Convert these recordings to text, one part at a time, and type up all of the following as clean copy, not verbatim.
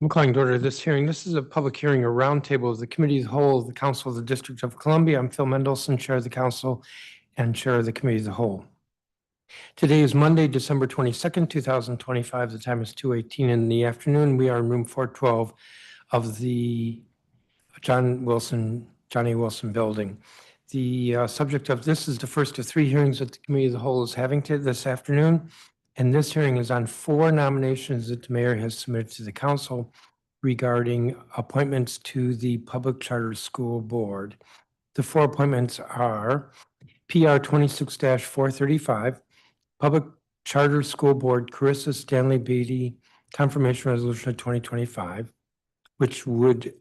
I'm calling to order this hearing. This is a public hearing, a roundtable of the Committee of the Whole of the Council of the District of Columbia. I'm Phil Mendelson, Chair of the Council and Chair of the Committee of the Whole. Today is Monday, December 22nd, 2025. The time is 2:18 in the afternoon. We are in room 412 of the John A. Wilson building. The subject of this is the first of three hearings that the Committee of the Whole is having this afternoon. And this hearing is on four nominations that the mayor has submitted to the council regarding appointments to the Public Charter School Board. The four appointments are PR 26-435, Public Charter School Board, Carissa Stanley Beatty, Confirmation Resolution of 2025, which would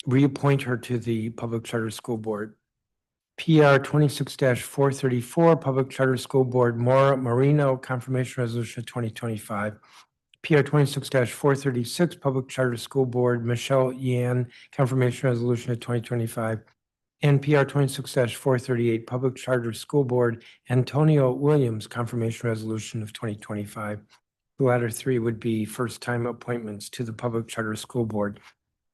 reappoint her to the Public Charter School Board. PR 26-434, Public Charter School Board, Maura Marino, Confirmation Resolution of 2025. PR 26-436, Public Charter School Board, Michelle Yan, Confirmation Resolution of 2025. And PR 26-438, Public Charter School Board, Antonio Williams, Confirmation Resolution of 2025. The latter three would be first-time appointments to the Public Charter School Board.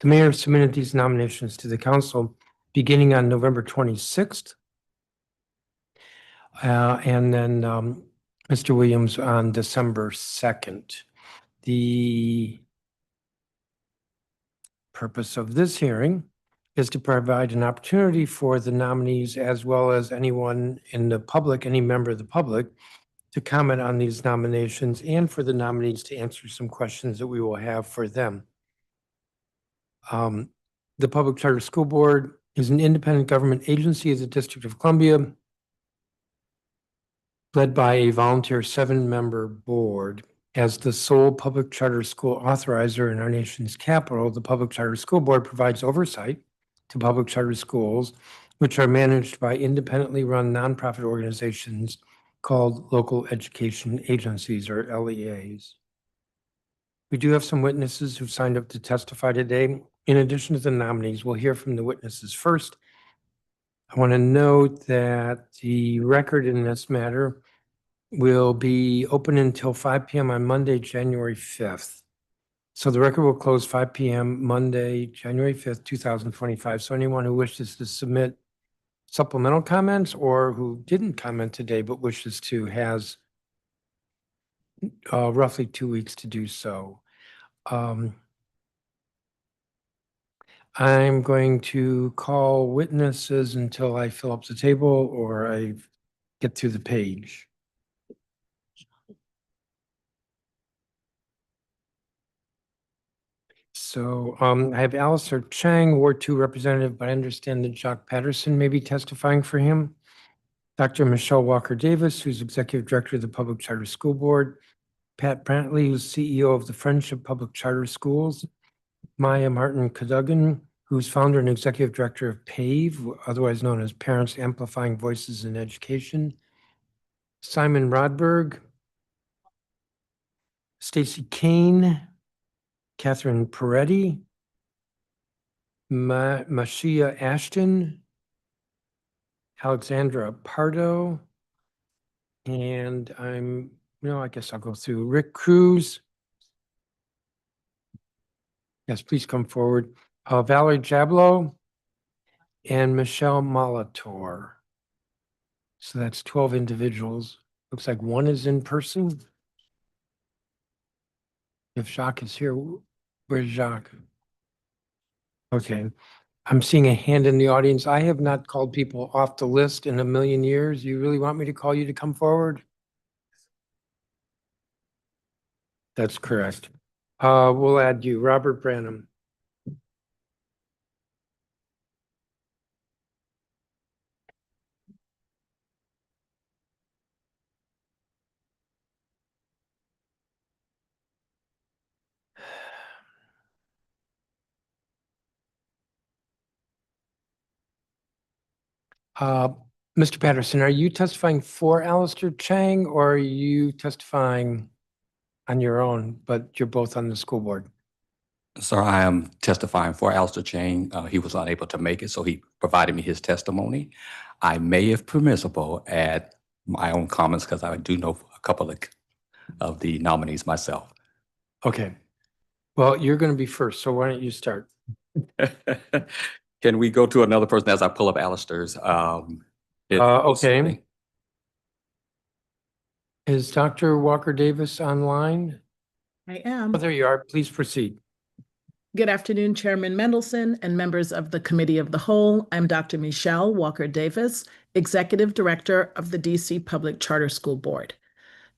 The mayor submitted these nominations to the council beginning on November 26th. And then Mr. Williams on December 2nd. The purpose of this hearing is to provide an opportunity for the nominees as well as anyone in the public, any member of the public, to comment on these nominations and for the nominees to answer some questions that we will have for them. The Public Charter School Board is an independent government agency of the District of Columbia, led by a volunteer 7-member board. As the sole public charter school authorizer in our nation's capital, the Public Charter School Board provides oversight to public charter schools, which are managed by independently run nonprofit organizations called local education agencies, or LEAs. We do have some witnesses who've signed up to testify today. In addition to the nominees, we'll hear from the witnesses first. I want to note that the record in this matter will be open until 5 p.m. on Monday, January 5th. So the record will close 5 p.m. Monday, January 5th, 2025. So anyone who wishes to submit supplemental comments or who didn't comment today but wishes to has roughly 2 weeks to do so. I'm going to call witnesses until I fill up the table or I get through the page. So I have Alistair Chang, Ward 2 representative, but I understand that Jacques Patterson may be testifying for him. Dr. Michelle Walker-Davis, who's Executive Director of the Public Charter School Board. Pat Brantley, who's CEO of the Friendship Public Charter Schools. Maya Martin Cadogan, who's founder and Executive Director of PAVE, otherwise known as Parents Amplifying Voices in Education. Simon Rodberg. Stacy Kane. Catherine Peretti, Mashia Ashton, Alexandra Pardo, and I guess I'll go through Rick Cruz. Yes, please come forward. Valerie Jablo and Michelle Molitor. So that's 12 individuals. Looks like one is in person. If Jacques is here, where's Jacques? Okay. I'm seeing a hand in the audience. I have not called people off the list in a million years. You really want me to call you to come forward? That's correct. We'll add you, Robert Branham. Mr. Patterson, are you testifying for Alistair Chang or are you testifying on your own, but you're both on the school board? Sir, I am testifying for Alistair Chang. He was unable to make it, so he provided me his testimony. I may, if permissible, add my own comments because I do know a couple of the nominees myself. Okay. Well, you're going to be first, so why don't you start? Can we go to another person as I pull up Alistair's? Okay. Is Dr. Walker Davis online? I am. Oh, there you are. Please proceed. Good afternoon, Chairman Mendelson and members of the Committee of the Whole. I'm Dr. Michelle Walker Davis, Executive Director of the DC Public Charter School Board.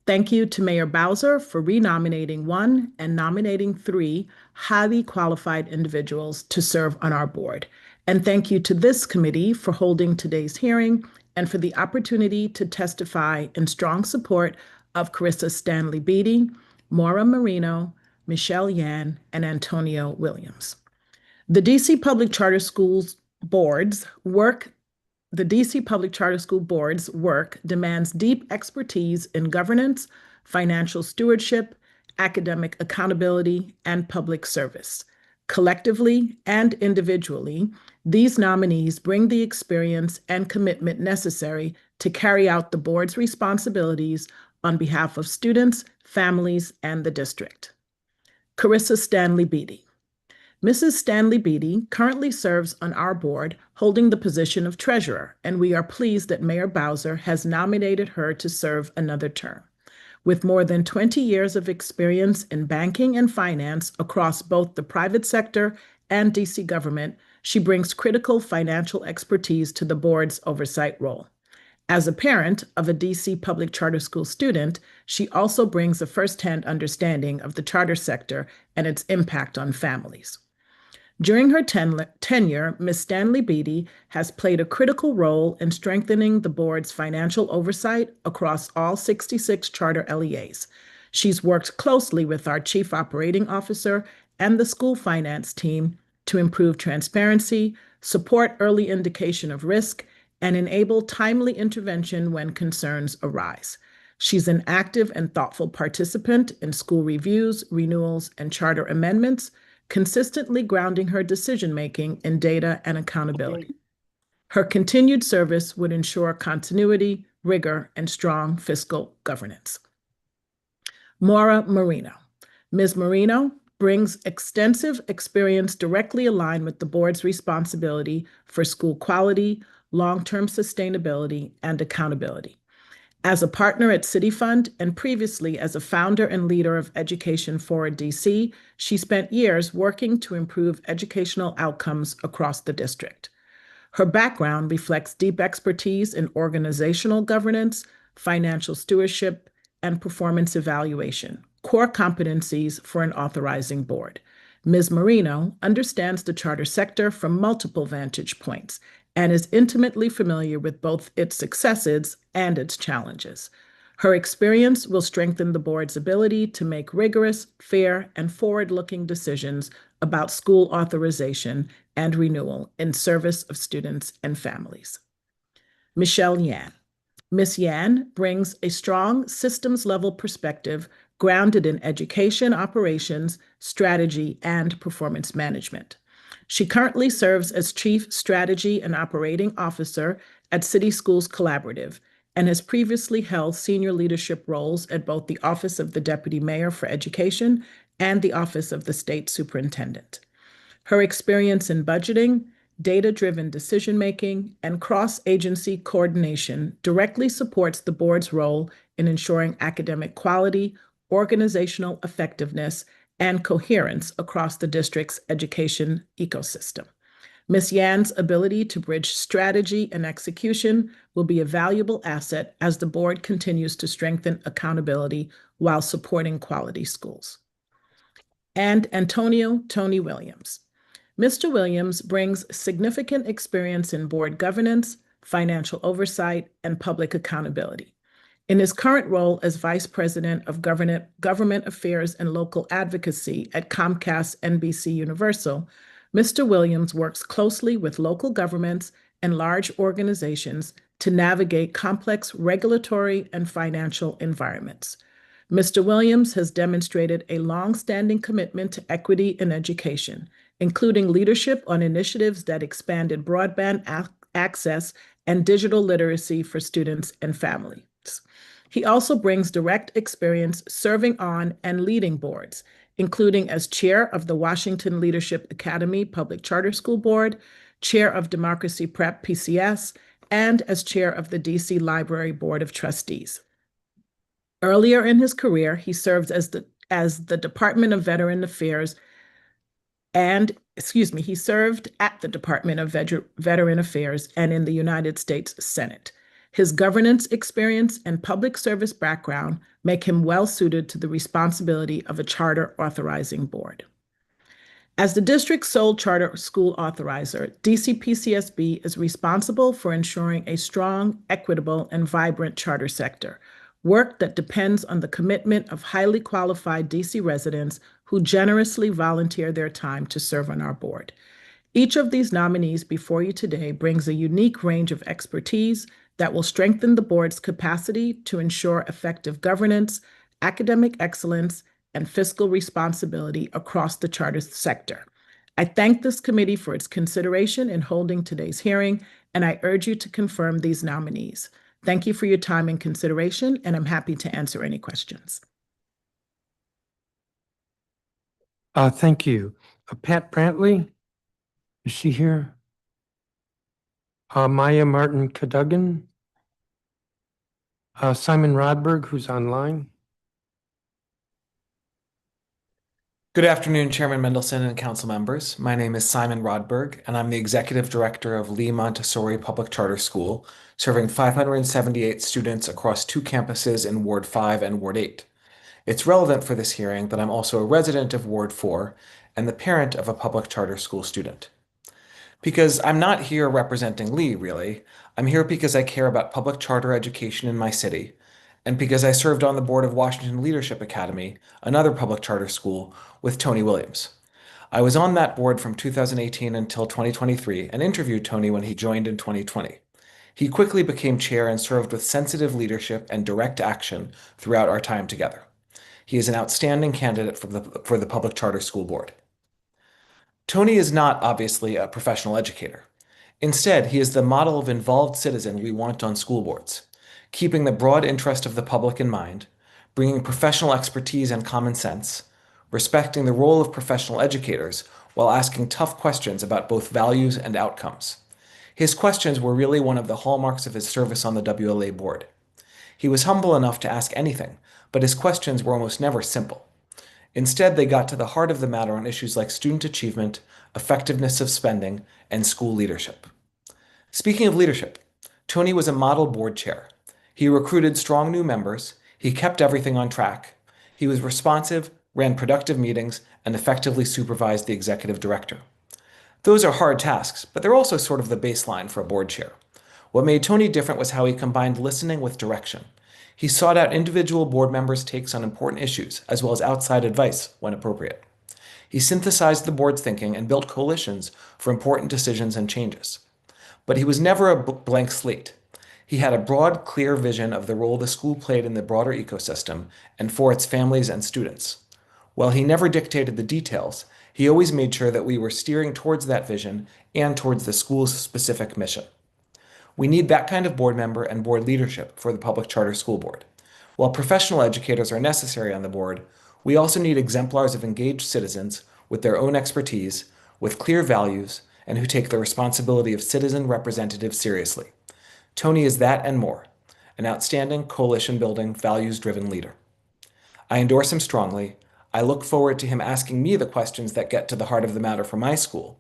Thank you to Mayor Bowser for renominating one and nominating three highly qualified individuals to serve on our board. And thank you to this committee for holding today's hearing and for the opportunity to testify in strong support of Carissa Stanley Beatty, Maura Marino, Michelle Yan, and Antonio Williams. The DC Public Charter Schools Board's work The DC Public Charter School Board's work demands deep expertise in governance, financial stewardship, academic accountability, and public service. Collectively and individually, these nominees bring the experience and commitment necessary to carry out the board's responsibilities on behalf of students, families, and the district. Carissa Stanley Beatty. Mrs. Stanley Beatty currently serves on our board holding the position of treasurer, and we are pleased that Mayor Bowser has nominated her to serve another term. With more than 20 years of experience in banking and finance across both the private sector and DC government, she brings critical financial expertise to the board's oversight role. As a parent of a DC public charter school student, she also brings a firsthand understanding of the charter sector and its impact on families. During her tenure, Ms. Stanley Beatty has played a critical role in strengthening the board's financial oversight across all 66 charter LEAs. She's worked closely with our Chief Operating Officer and the school finance team to improve transparency, support early indication of risk, and enable timely intervention when concerns arise. She's an active and thoughtful participant in school reviews, renewals, and charter amendments, consistently grounding her decision-making in data and accountability. Her continued service would ensure continuity, rigor, and strong fiscal governance. Maura Marino. Ms. Marino brings extensive experience directly aligned with the board's responsibility for school quality, long-term sustainability, and accountability. As a partner at City Fund and previously as a founder and leader of Education Forward DC, she spent years working to improve educational outcomes across the district. Her background reflects deep expertise in organizational governance, financial stewardship, and performance evaluation, core competencies for an authorizing board. Ms. Marino understands the charter sector from multiple vantage points and is intimately familiar with both its successes and its challenges. Her experience will strengthen the board's ability to make rigorous, fair, and forward-looking decisions about school authorization and renewal in service of students and families. Michelle Yan. Ms. Yan brings a strong systems-level perspective grounded in education operations, strategy, and performance management. She currently serves as Chief Strategy and Operating Officer at City Schools Collaborative and has previously held senior leadership roles at both the Office of the Deputy Mayor for Education and the Office of the State Superintendent. Her experience in budgeting, data-driven decision-making, and cross-agency coordination directly supports the board's role in ensuring academic quality, organizational effectiveness, and coherence across the district's education ecosystem. Ms. Yan's ability to bridge strategy and execution will be a valuable asset as the board continues to strengthen accountability while supporting quality schools. And Antonio Tony Williams. Mr. Williams brings significant experience in board governance, financial oversight, and public accountability. In his current role as Vice President of Government Affairs and Local Advocacy at Comcast NBC Universal, Mr. Williams works closely with local governments and large organizations to navigate complex regulatory and financial environments. Mr. Williams has demonstrated a long-standing commitment to equity in education, including leadership on initiatives that expanded broadband access and digital literacy for students and families. He also brings direct experience serving on and leading boards, including as chair of the Washington Leadership Academy Public Charter School Board, chair of Democracy Prep PCS, and as chair of the DC Library Board of Trustees. Earlier in his career, he served as the Department of Veteran Affairs he served at the Department of Veteran Affairs and in the United States Senate. His governance experience and public service background make him well suited to the responsibility of a charter authorizing board. As the district's sole charter school authorizer, DCPCSB is responsible for ensuring a strong, equitable, and vibrant charter sector, work that depends on the commitment of highly qualified DC residents who generously volunteer their time to serve on our board. Each of these nominees before you today brings a unique range of expertise that will strengthen the board's capacity to ensure effective governance, academic excellence, and fiscal responsibility across the charter sector. I thank this committee for its consideration in holding today's hearing, and I urge you to confirm these nominees. Thank you for your time and consideration, and I'm happy to answer any questions. Thank you. Pat Brantley, is she here? Maya Martin Cadogan? Simon Rodberg, who's online? Good afternoon, Chairman Mendelson and council members. My name is Simon Rodberg, and I'm the Executive Director of Lee Montessori Public Charter School, serving 578 students across 2 campuses in Ward 5 and Ward 8. It's relevant for this hearing that I'm also a resident of Ward 4 and the parent of a public charter school student. Because I'm not here representing Lee, really. I'm here because I care about public charter education in my city, and because I served on the board of Washington Leadership Academy, another public charter school, with Tony Williams. I was on that board from 2018 until 2023 and interviewed Tony when he joined in 2020. He quickly became chair and served with sensitive leadership and direct action throughout our time together. He is an outstanding candidate for the Public Charter School Board. Tony is not, obviously, a professional educator. Instead, he is the model of involved citizen we want on school boards, keeping the broad interest of the public in mind, bringing professional expertise and common sense, respecting the role of professional educators while asking tough questions about both values and outcomes. His questions were really one of the hallmarks of his service on the WLA board. He was humble enough to ask anything, but his questions were almost never simple. Instead, they got to the heart of the matter on issues like student achievement, effectiveness of spending, and school leadership. Speaking of leadership, Tony was a model board chair. He recruited strong new members, he kept everything on track, he was responsive, ran productive meetings, and effectively supervised the executive director. Those are hard tasks, but they're also sort of the baseline for a board chair. What made Tony different was how he combined listening with direction. He sought out individual board members' takes on important issues, as well as outside advice when appropriate. He synthesized the board's thinking and built coalitions for important decisions and changes. But he was never a blank slate. He had a broad, clear vision of the role the school played in the broader ecosystem and for its families and students. While he never dictated the details, he always made sure that we were steering towards that vision and towards the school's specific mission. We need that kind of board member and board leadership for the Public Charter School Board. While professional educators are necessary on the board, we also need exemplars of engaged citizens with their own expertise, with clear values, and who take the responsibility of citizen representative seriously. Tony is that and more, an outstanding coalition-building, values-driven leader. I endorse him strongly. I look forward to him asking me the questions that get to the heart of the matter for my school,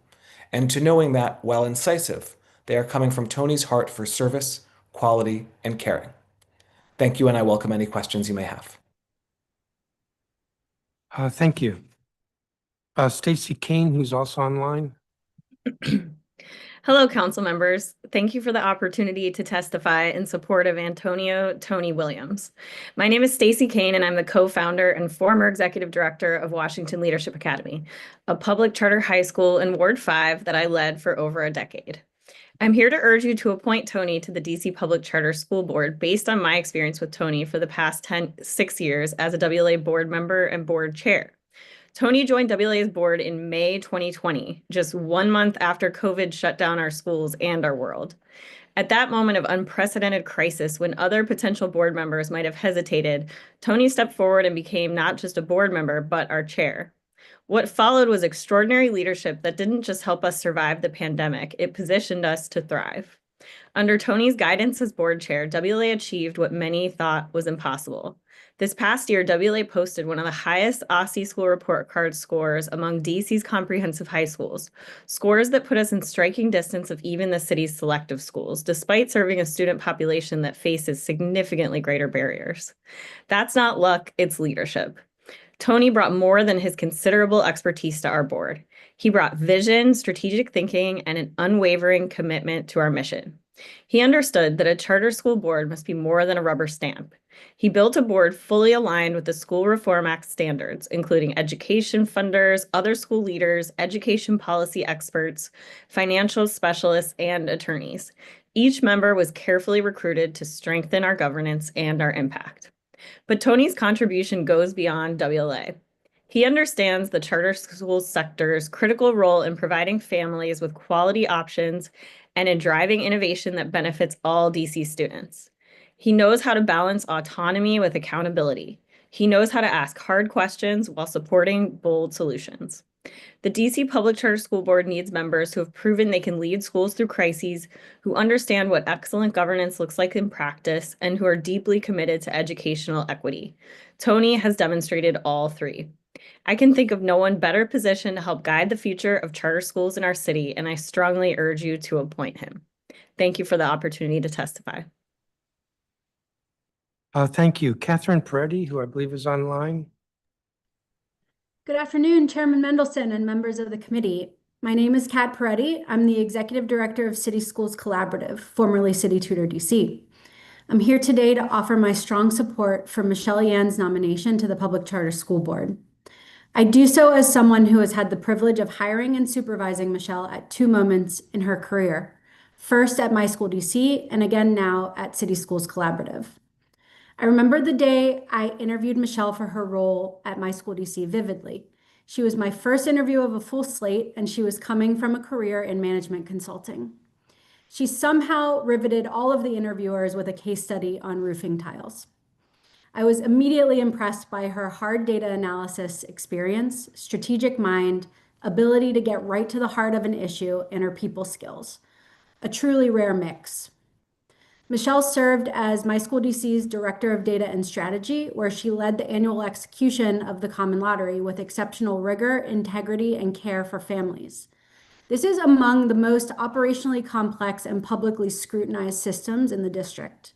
and to knowing that, while incisive, they are coming from Tony's heart for service, quality, and caring. Thank you, and I welcome any questions you may have. Thank you. Stacy Kane, who's also online. Hello, council members. Thank you for the opportunity to testify in support of Antonio Tony Williams. My name is Stacy Kane, and I'm the co-founder and former executive director of Washington Leadership Academy, a public charter high school in Ward 5 that I led for over a decade. I'm here to urge you to appoint Tony to the DC Public Charter School Board based on my experience with Tony for the past 6 years as a WLA board member and board chair. Tony joined WLA's board in May 2020, just 1 month after COVID shut down our schools and our world. At that moment of unprecedented crisis, when other potential board members might have hesitated, Tony stepped forward and became not just a board member, but our chair. What followed was extraordinary leadership that didn't just help us survive the pandemic, it positioned us to thrive. Under Tony's guidance as board chair, WLA achieved what many thought was impossible. This past year, WLA posted one of the highest OSCE school report card scores among DC's comprehensive high schools, scores that put us in striking distance of even the city's selective schools, despite serving a student population that faces significantly greater barriers. That's not luck, it's leadership. Tony brought more than his considerable expertise to our board. He brought vision, strategic thinking, and an unwavering commitment to our mission. He understood that a charter school board must be more than a rubber stamp. He built a board fully aligned with the School Reform Act standards, including education funders, other school leaders, education policy experts, financial specialists, and attorneys. Each member was carefully recruited to strengthen our governance and our impact. But Tony's contribution goes beyond WLA. He understands the charter school sector's critical role in providing families with quality options and in driving innovation that benefits all DC students. He knows how to balance autonomy with accountability. He knows how to ask hard questions while supporting bold solutions. The DC Public Charter School Board needs members who have proven they can lead schools through crises, who understand what excellent governance looks like in practice, and who are deeply committed to educational equity. Tony has demonstrated all three. I can think of no one better positioned to help guide the future of charter schools in our city, and I strongly urge you to appoint him. Thank you for the opportunity to testify. Thank you. Catherine Peretti, who I believe is online. Good afternoon, Chairman Mendelson and members of the committee. My name is Kat Peretti. I'm the Executive Director of City Schools Collaborative, formerly City Tutor DC. I'm here today to offer my strong support for Michelle Yan's nomination to the Public Charter School Board. I do so as someone who has had the privilege of hiring and supervising Michelle at two moments in her career, first at My School DC and again now at City Schools Collaborative. I remember the day I interviewed Michelle for her role at My School DC vividly. She was my first interview of a full slate, and she was coming from a career in management consulting. She somehow riveted all of the interviewers with a case study on roofing tiles. I was immediately impressed by her hard data analysis experience, strategic mind, ability to get right to the heart of an issue, and her people skills. A truly rare mix. Michelle served as My School DC's Director of Data and Strategy, where she led the annual execution of the Common Lottery with exceptional rigor, integrity, and care for families. This is among the most operationally complex and publicly scrutinized systems in the district.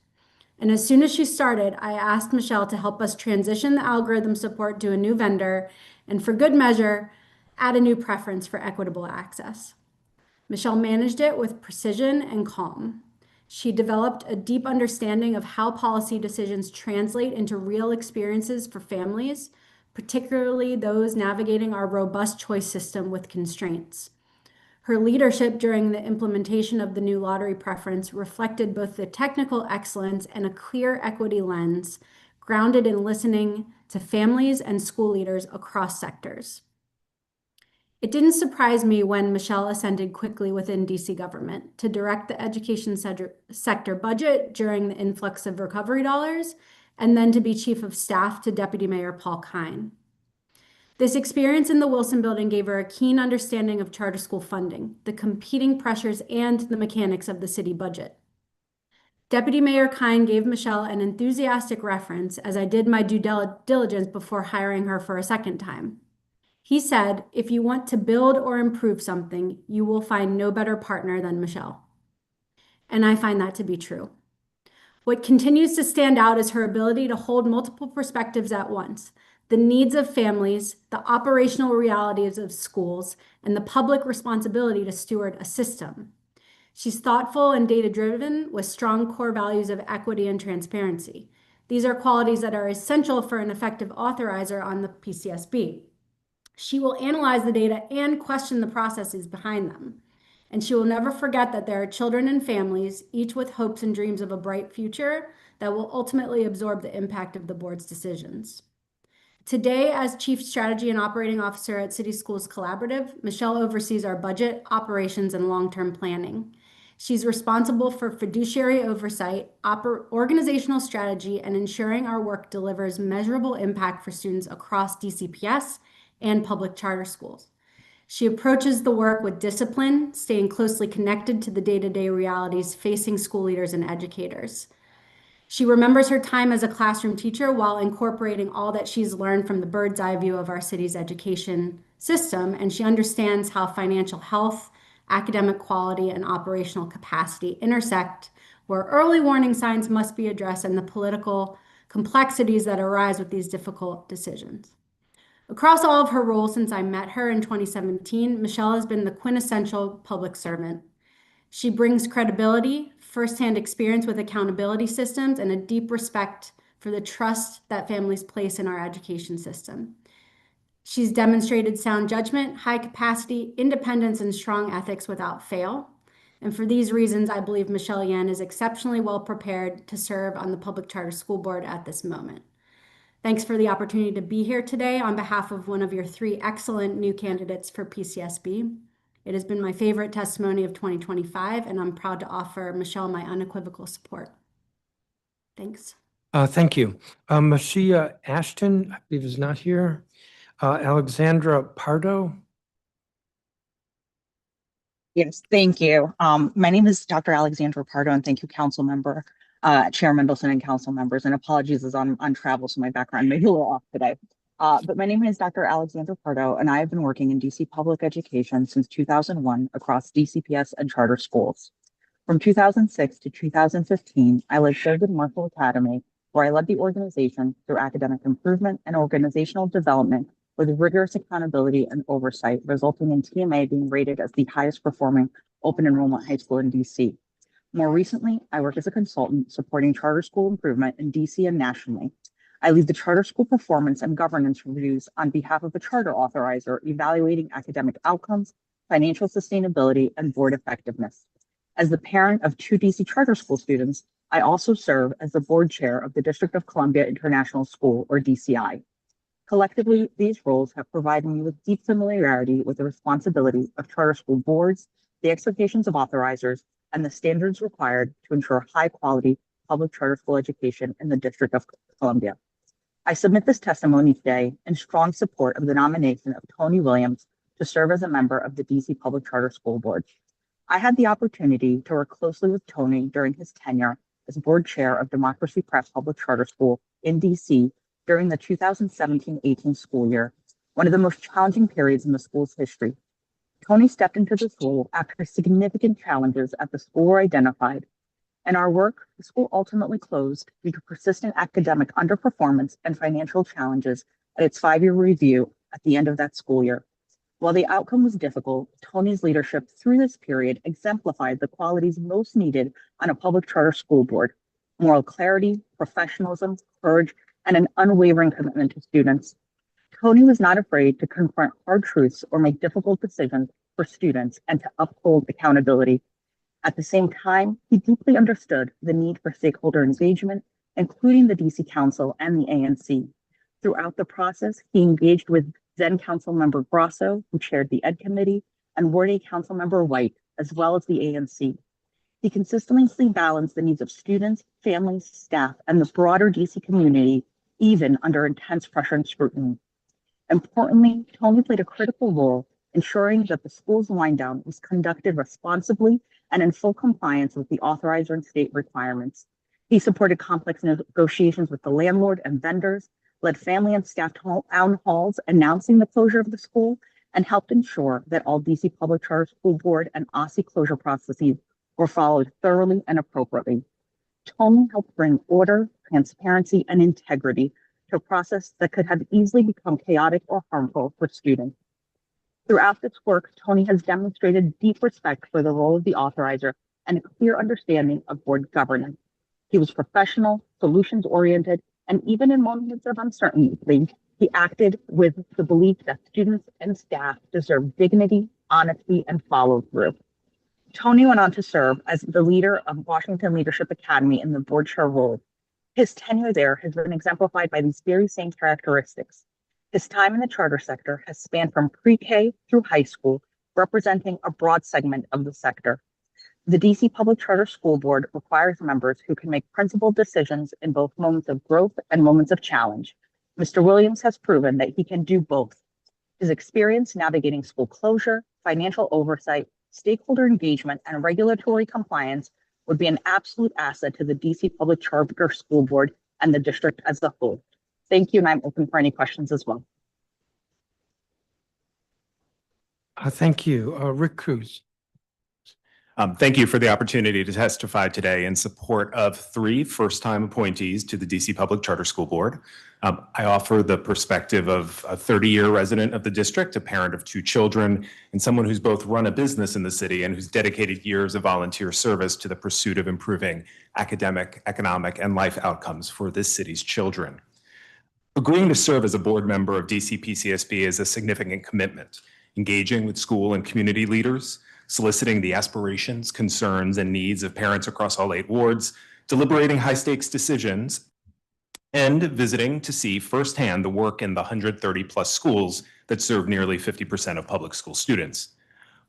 And as soon as she started, I asked Michelle to help us transition the algorithm support to a new vendor and, for good measure, add a new preference for equitable access. Michelle managed it with precision and calm. She developed a deep understanding of how policy decisions translate into real experiences for families, particularly those navigating our robust choice system with constraints. Her leadership during the implementation of the new lottery preference reflected both the technical excellence and a clear equity lens, grounded in listening to families and school leaders across sectors. It didn't surprise me when Michelle ascended quickly within DC government to direct the education sector budget during the influx of recovery dollars, and then to be chief of staff to Deputy Mayor Paul Kine. This experience in the Wilson Building gave her a keen understanding of charter school funding, the competing pressures, and the mechanics of the city budget. Deputy Mayor Kine gave Michelle an enthusiastic reference, as I did my due diligence before hiring her for a second time. He said, if you want to build or improve something, you will find no better partner than Michelle. And I find that to be true. What continues to stand out is her ability to hold multiple perspectives at once: the needs of families, the operational realities of schools, and the public responsibility to steward a system. She's thoughtful and data-driven with strong core values of equity and transparency. These are qualities that are essential for an effective authorizer on the PCSB. She will analyze the data and question the processes behind them. And she will never forget that there are children and families, each with hopes and dreams of a bright future, that will ultimately absorb the impact of the board's decisions. Today, as Chief Strategy and Operating Officer at City Schools Collaborative, Michelle oversees our budget, operations, and long-term planning. She's responsible for fiduciary oversight, organizational strategy, and ensuring our work delivers measurable impact for students across DCPS and public charter schools. She approaches the work with discipline, staying closely connected to the day-to-day realities facing school leaders and educators. She remembers her time as a classroom teacher while incorporating all that she's learned from the bird's eye view of our city's education system, and she understands how financial health, academic quality, and operational capacity intersect, where early warning signs must be addressed, and the political complexities that arise with these difficult decisions. Across all of her roles since I met her in 2017, Michelle has been the quintessential public servant. She brings credibility, firsthand experience with accountability systems, and a deep respect for the trust that families place in our education system. She's demonstrated sound judgment, high capacity, independence, and strong ethics without fail. And for these reasons, I believe Michelle Yan is exceptionally well prepared to serve on the Public Charter School Board at this moment. Thanks for the opportunity to be here today on behalf of one of your 3 excellent new candidates for PCSB. It has been my favorite testimony of 2025, and I'm proud to offer Michelle my unequivocal support. Thanks. Thank you. Mashia Ashton, I believe, is not here. Alexandra Pardo. Yes, thank you. My name is Dr. Alexandra Pardo, and thank you, Council Member, Chair Mendelson, and Council members. And apologies as I'm on travel, so my background may be a little off today. But my name is Dr. Alexandra Pardo, and I have been working in DC public education since 2001 across DCPS and charter schools. From 2006 to 2015, I served in Marshall Academy, where I led the organization through academic improvement and organizational development with rigorous accountability and oversight, resulting in TMA being rated as the highest performing open enrollment high school in DC. More recently, I work as a consultant supporting charter school improvement in DC and nationally. I lead the charter school performance and governance reviews on behalf of the charter authorizer, evaluating academic outcomes, financial sustainability, and board effectiveness. As the parent of 2 DC charter school students, I also serve as the board chair of the District of Columbia International School, or DCI. Collectively, these roles have provided me with deep familiarity with the responsibility of charter school boards, the expectations of authorizers, and the standards required to ensure high-quality public charter school education in the District of Columbia. I submit this testimony today in strong support of the nomination of Tony Williams to serve as a member of the DC Public Charter School Board. I had the opportunity to work closely with Tony during his tenure as board chair of Democracy Press Public Charter School in DC during the 2017-18 school year, one of the most challenging periods in the school's history. Tony stepped into this role after significant challenges at the school were identified. In our work, the school ultimately closed due to persistent academic underperformance and financial challenges at its 5-year review at the end of that school year. While the outcome was difficult, Tony's leadership through this period exemplified the qualities most needed on a public charter school board: moral clarity, professionalism, courage, and an unwavering commitment to students. Tony was not afraid to confront hard truths or make difficult decisions for students and to uphold accountability. At the same time, he deeply understood the need for stakeholder engagement, including the DC Council and the ANC. Throughout the process, he engaged with then Council Member Grosso, who chaired the Ed Committee, and Ward A Council Member White, as well as the ANC. He consistently balanced the needs of students, families, staff, and the broader DC community, even under intense pressure and scrutiny. Importantly, Tony played a critical role ensuring that the school's wind down was conducted responsibly and in full compliance with the authorizer and state requirements. He supported complex negotiations with the landlord and vendors, led family and staff town halls announcing the closure of the school, and helped ensure that all DC Public Charter School Board and OSSI closure processes were followed thoroughly and appropriately. Tony helped bring order, transparency, and integrity to a process that could have easily become chaotic or harmful for students. Throughout this work, Tony has demonstrated deep respect for the role of the authorizer and a clear understanding of board governance. He was professional, solutions-oriented, and even in moments of uncertainty, he acted with the belief that students and staff deserve dignity, honesty, and follow-through. Tony went on to serve as the leader of Washington Leadership Academy in the board chair role. His tenure there has been exemplified by these very same characteristics. His time in the charter sector has spanned from pre-K through high school, representing a broad segment of the sector. The DC Public Charter School Board requires members who can make principled decisions in both moments of growth and moments of challenge. Mr. Williams has proven that he can do both. His experience navigating school closure, financial oversight, stakeholder engagement, and regulatory compliance would be an absolute asset to the DC Public Charter School Board and the district as a whole. Thank you, and I'm open for any questions as well. Thank you. Rick Cruz. Thank you for the opportunity to testify today in support of 3 first-time appointees to the DC Public Charter School Board. I offer the perspective of a 30-year resident of the district, a parent of 2 children, and someone who's both run a business in the city and who's dedicated years of volunteer service to the pursuit of improving academic, economic, and life outcomes for this city's children. Agreeing to serve as a board member of DC PCSB is a significant commitment, engaging with school and community leaders, soliciting the aspirations, concerns, and needs of parents across all 8 wards, deliberating high-stakes decisions, and visiting to see firsthand the work in the 130-plus schools that serve nearly 50% of public school students.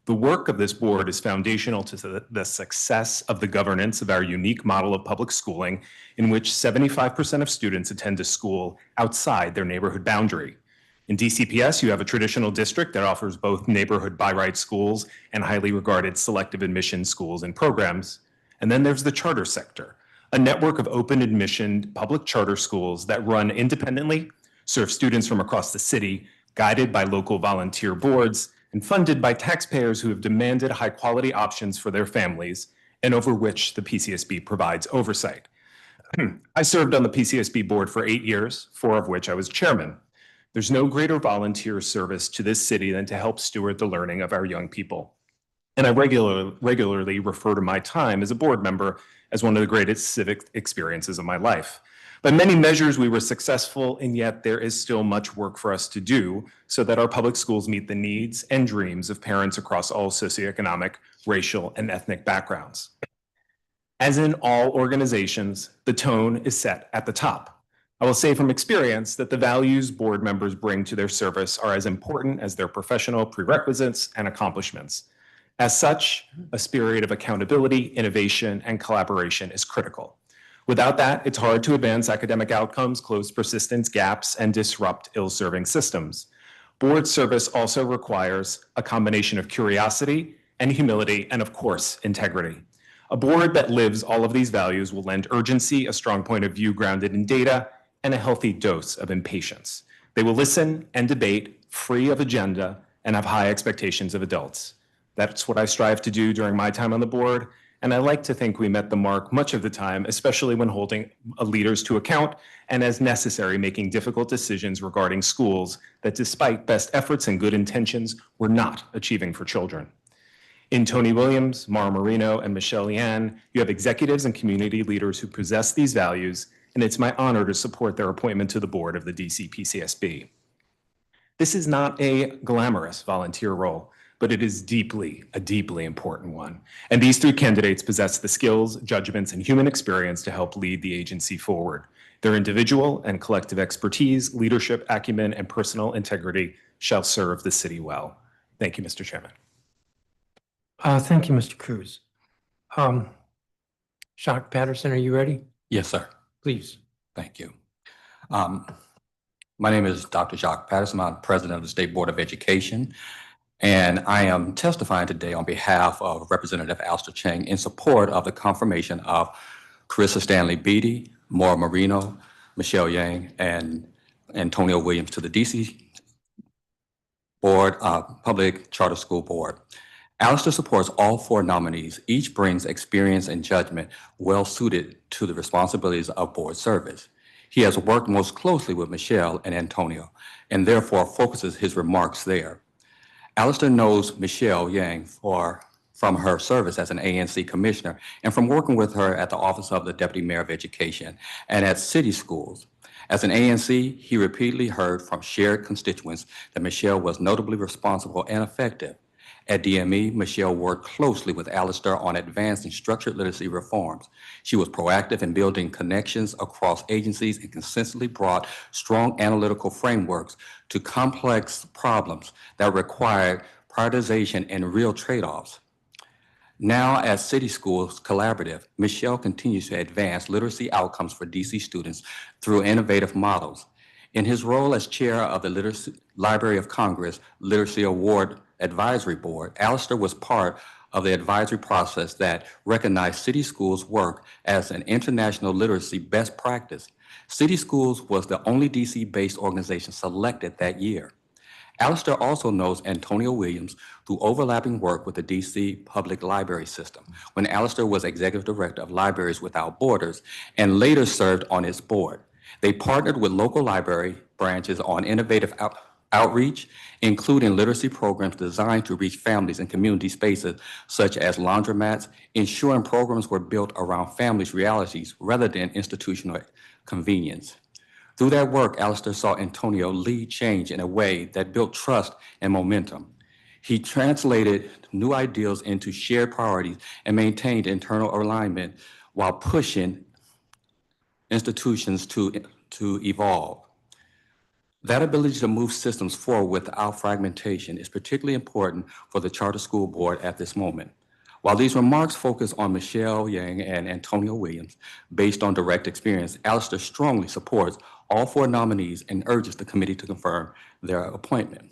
The work of this board is foundational to the success of the governance of our unique model of public schooling, in which 75% of students attend a school outside their neighborhood boundary. In DCPS, you have a traditional district that offers both neighborhood by right schools and highly regarded selective admission schools and programs. And then there's the charter sector, a network of open admission public charter schools that run independently, serve students from across the city, guided by local volunteer boards, and funded by taxpayers who have demanded high quality options for their families, and over which the PCSB provides oversight. I served on the PCSB board for 8 years, 4 of which I was chairman. There's no greater volunteer service to this city than to help steward the learning of our young people. And I regularly refer to my time as a board member as one of the greatest civic experiences of my life. By many measures, we were successful, and yet there is still much work for us to do so that our public schools meet the needs and dreams of parents across all socioeconomic, racial, and ethnic backgrounds. As in all organizations, the tone is set at the top. I will say from experience that the values board members bring to their service are as important as their professional prerequisites and accomplishments. As such, a spirit of accountability, innovation, and collaboration is critical. Without that, it's hard to advance academic outcomes, close persistence gaps, and disrupt ill-serving systems. Board service also requires a combination of curiosity and humility, and of course, integrity. A board that lives all of these values will lend urgency, a strong point of view grounded in data, and a healthy dose of impatience. They will listen and debate, free of agenda, and have high expectations of adults. That's what I strive to do during my time on the board, and I like to think we met the mark much of the time, especially when holding leaders to account and as necessary making difficult decisions regarding schools that, despite best efforts and good intentions, were not achieving for children. In Tony Williams, Mara Marino, and Michelle Yan, you have executives and community leaders who possess these values, and it's my honor to support their appointment to the board of the DC PCSB. This is not a glamorous volunteer role, but it is a deeply important one. And these 3 candidates possess the skills, judgments, and human experience to help lead the agency forward. Their individual and collective expertise, leadership acumen, and personal integrity shall serve the city well. Thank you, Mr. Chairman. Thank you, Mr. Cruz. Jacques Patterson, are you ready? Yes, sir. Please. Thank you. My name is Dr. Jacques Patterson. I'm president of the State Board of Education, and I am testifying today on behalf of Representative Alistair Chang in support of the confirmation of Carissa Stanley Beatty, Maura Marino, Michelle Yang, and Antonio Williams to the DC Board, Public Charter School Board. Alistair supports all 4 nominees. Each brings experience and judgment well suited to the responsibilities of board service. He has worked most closely with Michelle and Antonio, and therefore focuses his remarks there. Alistair knows Michelle Yang from her service as an ANC commissioner and from working with her at the Office of the Deputy Mayor of Education and at city schools. As an ANC, he repeatedly heard from shared constituents that Michelle was notably responsible and effective. At DME, Michelle worked closely with Alistair on advanced and structured literacy reforms. She was proactive in building connections across agencies and consistently brought strong analytical frameworks to complex problems that required prioritization and real trade-offs. Now, as City Schools Collaborative, Michelle continues to advance literacy outcomes for DC students through innovative models. In his role as chair of the Library of Congress Literacy Award Advisory Board, Alistair was part of the advisory process that recognized City Schools' work as an international literacy best practice. City Schools was the only DC-based organization selected that year. Alistair also knows Antonio Williams through overlapping work with the DC Public Library System, when Alistair was Executive Director of Libraries Without Borders and later served on its board. They partnered with local library branches on innovative outreach, including literacy programs designed to reach families in community spaces such as laundromats, ensuring programs were built around families' realities rather than institutional convenience. Through that work, Alistair saw Antonio lead change in a way that built trust and momentum. He translated new ideals into shared priorities and maintained internal alignment while pushing institutions to evolve. That ability to move systems forward without fragmentation is particularly important for the Charter School Board at this moment. While these remarks focus on Michelle Yang and Antonio Williams, based on direct experience, Alistair strongly supports all 4 nominees and urges the committee to confirm their appointment.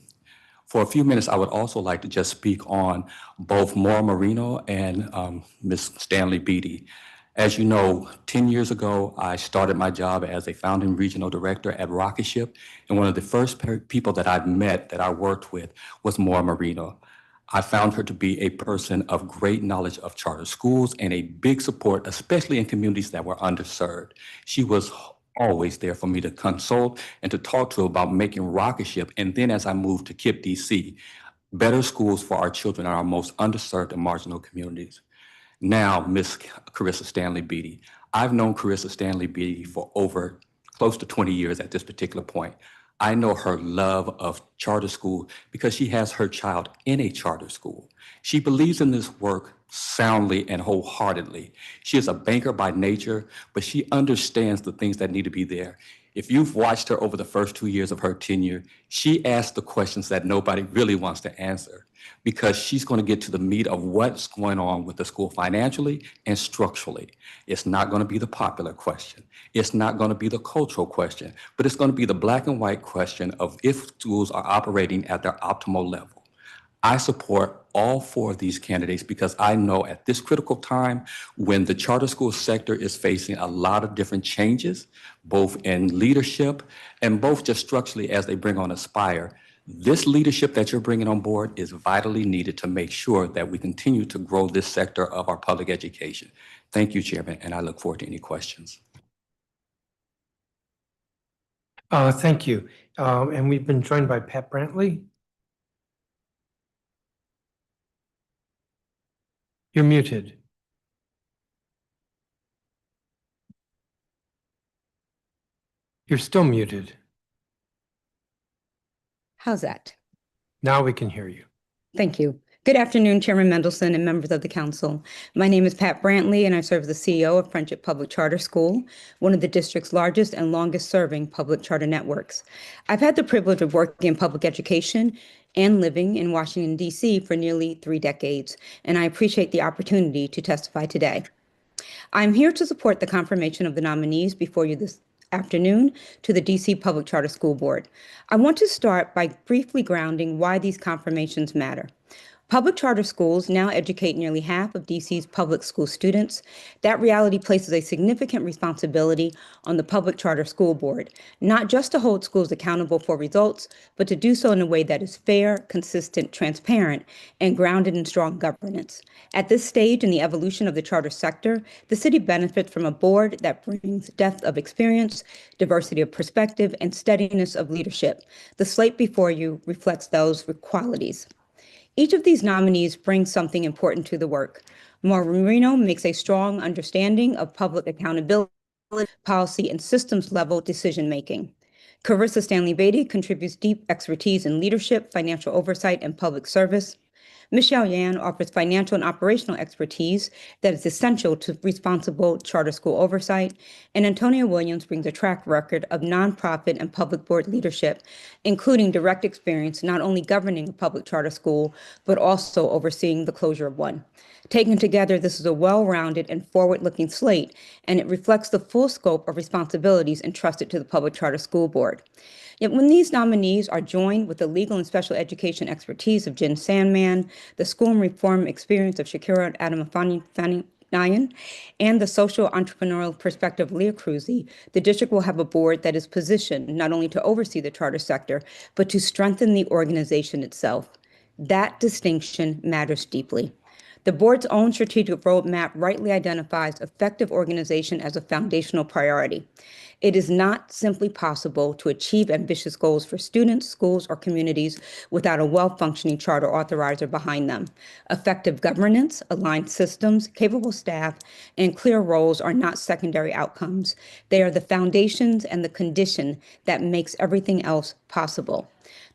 For a few minutes, I would also like to just speak on both Maura Marino and Ms. Stanley Beatty. As you know, 10 years ago, I started my job as a founding regional director at Rocket Ship, and one of the first people that I've met that I worked with was Maura Marino. I found her to be a person of great knowledge of charter schools and a big support, especially in communities that were underserved. She was always there for me to consult and to talk to about making Rocket Ship, and then as I moved to KIPP DC, better schools for our children in our most underserved and marginal communities. Now, Ms. Carissa Stanley Beatty. I've known Carissa Stanley Beatty for over close to 20 years at this particular point. I know her love of charter school because she has her child in a charter school. She believes in this work soundly and wholeheartedly. She is a banker by nature, but she understands the things that need to be there. If you've watched her over the first 2 years of her tenure, she asks the questions that nobody really wants to answer, because she's going to get to the meat of what's going on with the school financially and structurally. It's not going to be the popular question. It's not going to be the cultural question, but it's going to be the black and white question of if schools are operating at their optimal level. I support all 4 of these candidates because I know at this critical time when the charter school sector is facing a lot of different changes, both in leadership and both just structurally as they bring on Aspire, this leadership that you're bringing on board is vitally needed to make sure that we continue to grow this sector of our public education. Thank you, Chairman, and I look forward to any questions. Thank you. And we've been joined by Pat Brantley. You're muted. You're still muted. How's that? Now we can hear you. Thank you. Good afternoon, Chairman Mendelson and members of the council. My name is Pat Brantley, and I serve as the CEO of Friendship Public Charter School, one of the district's largest and longest-serving public charter networks. I've had the privilege of working in public education and living in Washington, D.C. for nearly 3 decades, and I appreciate the opportunity to testify today. I'm here to support the confirmation of the nominees before you this afternoon to the DC Public Charter School Board. I want to start by briefly grounding why these confirmations matter. Public charter schools now educate nearly half of DC's public school students. That reality places a significant responsibility on the Public Charter School Board, not just to hold schools accountable for results, but to do so in a way that is fair, consistent, transparent, and grounded in strong governance. At this stage in the evolution of the charter sector, the city benefits from a board that brings depth of experience, diversity of perspective, and steadiness of leadership. The slate before you reflects those qualities. Each of these nominees brings something important to the work. Maura Marino makes a strong understanding of public accountability, policy, and systems-level decision-making. Carissa Stanley Beatty contributes deep expertise in leadership, financial oversight, and public service. Michelle Yan offers financial and operational expertise that is essential to responsible charter school oversight, and Antonia Williams brings a track record of nonprofit and public board leadership, including direct experience not only governing a public charter school, but also overseeing the closure of one. Taken together, this is a well-rounded and forward-looking slate, and it reflects the full scope of responsibilities entrusted to the Public Charter School Board. Yet when these nominees are joined with the legal and special education expertise of Jen Sandman, the school and reform experience of Shakira Adamafanian, and the social entrepreneurial perspective of Leah Cruzy, the district will have a board that is positioned not only to oversee the charter sector, but to strengthen the organization itself. That distinction matters deeply. The board's own strategic roadmap rightly identifies effective organization as a foundational priority. It is not simply possible to achieve ambitious goals for students, schools, or communities without a well-functioning charter authorizer behind them. Effective governance, aligned systems, capable staff, and clear roles are not secondary outcomes. They are the foundations and the condition that makes everything else possible.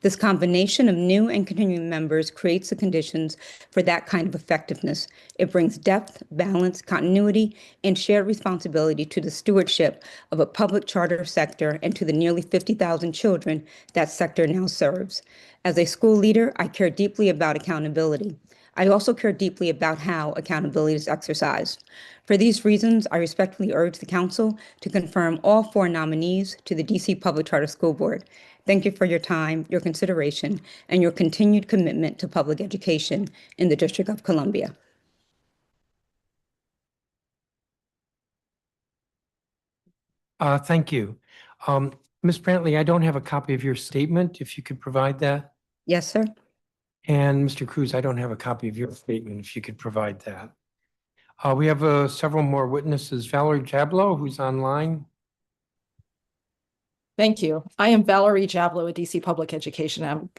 This combination of new and continuing members creates the conditions for that kind of effectiveness. It brings depth, balance, continuity, and shared responsibility to the stewardship of a public charter sector and to the nearly 50,000 children that sector now serves. As a school leader, I care deeply about accountability. I also care deeply about how accountability is exercised. For these reasons, I respectfully urge the Council to confirm all 4 nominees to the DC Public Charter School Board. Thank you for your time, your consideration, and your continued commitment to public education in the District of Columbia. Thank you. Ms. Brantley, I don't have a copy of your statement, if you could provide that. Yes, sir. And Mr. Cruz, I don't have a copy of your statement, if you could provide that. We have several more witnesses. Valerie Jablo, who's online. Thank you. I am Valerie Jablo, a DC public education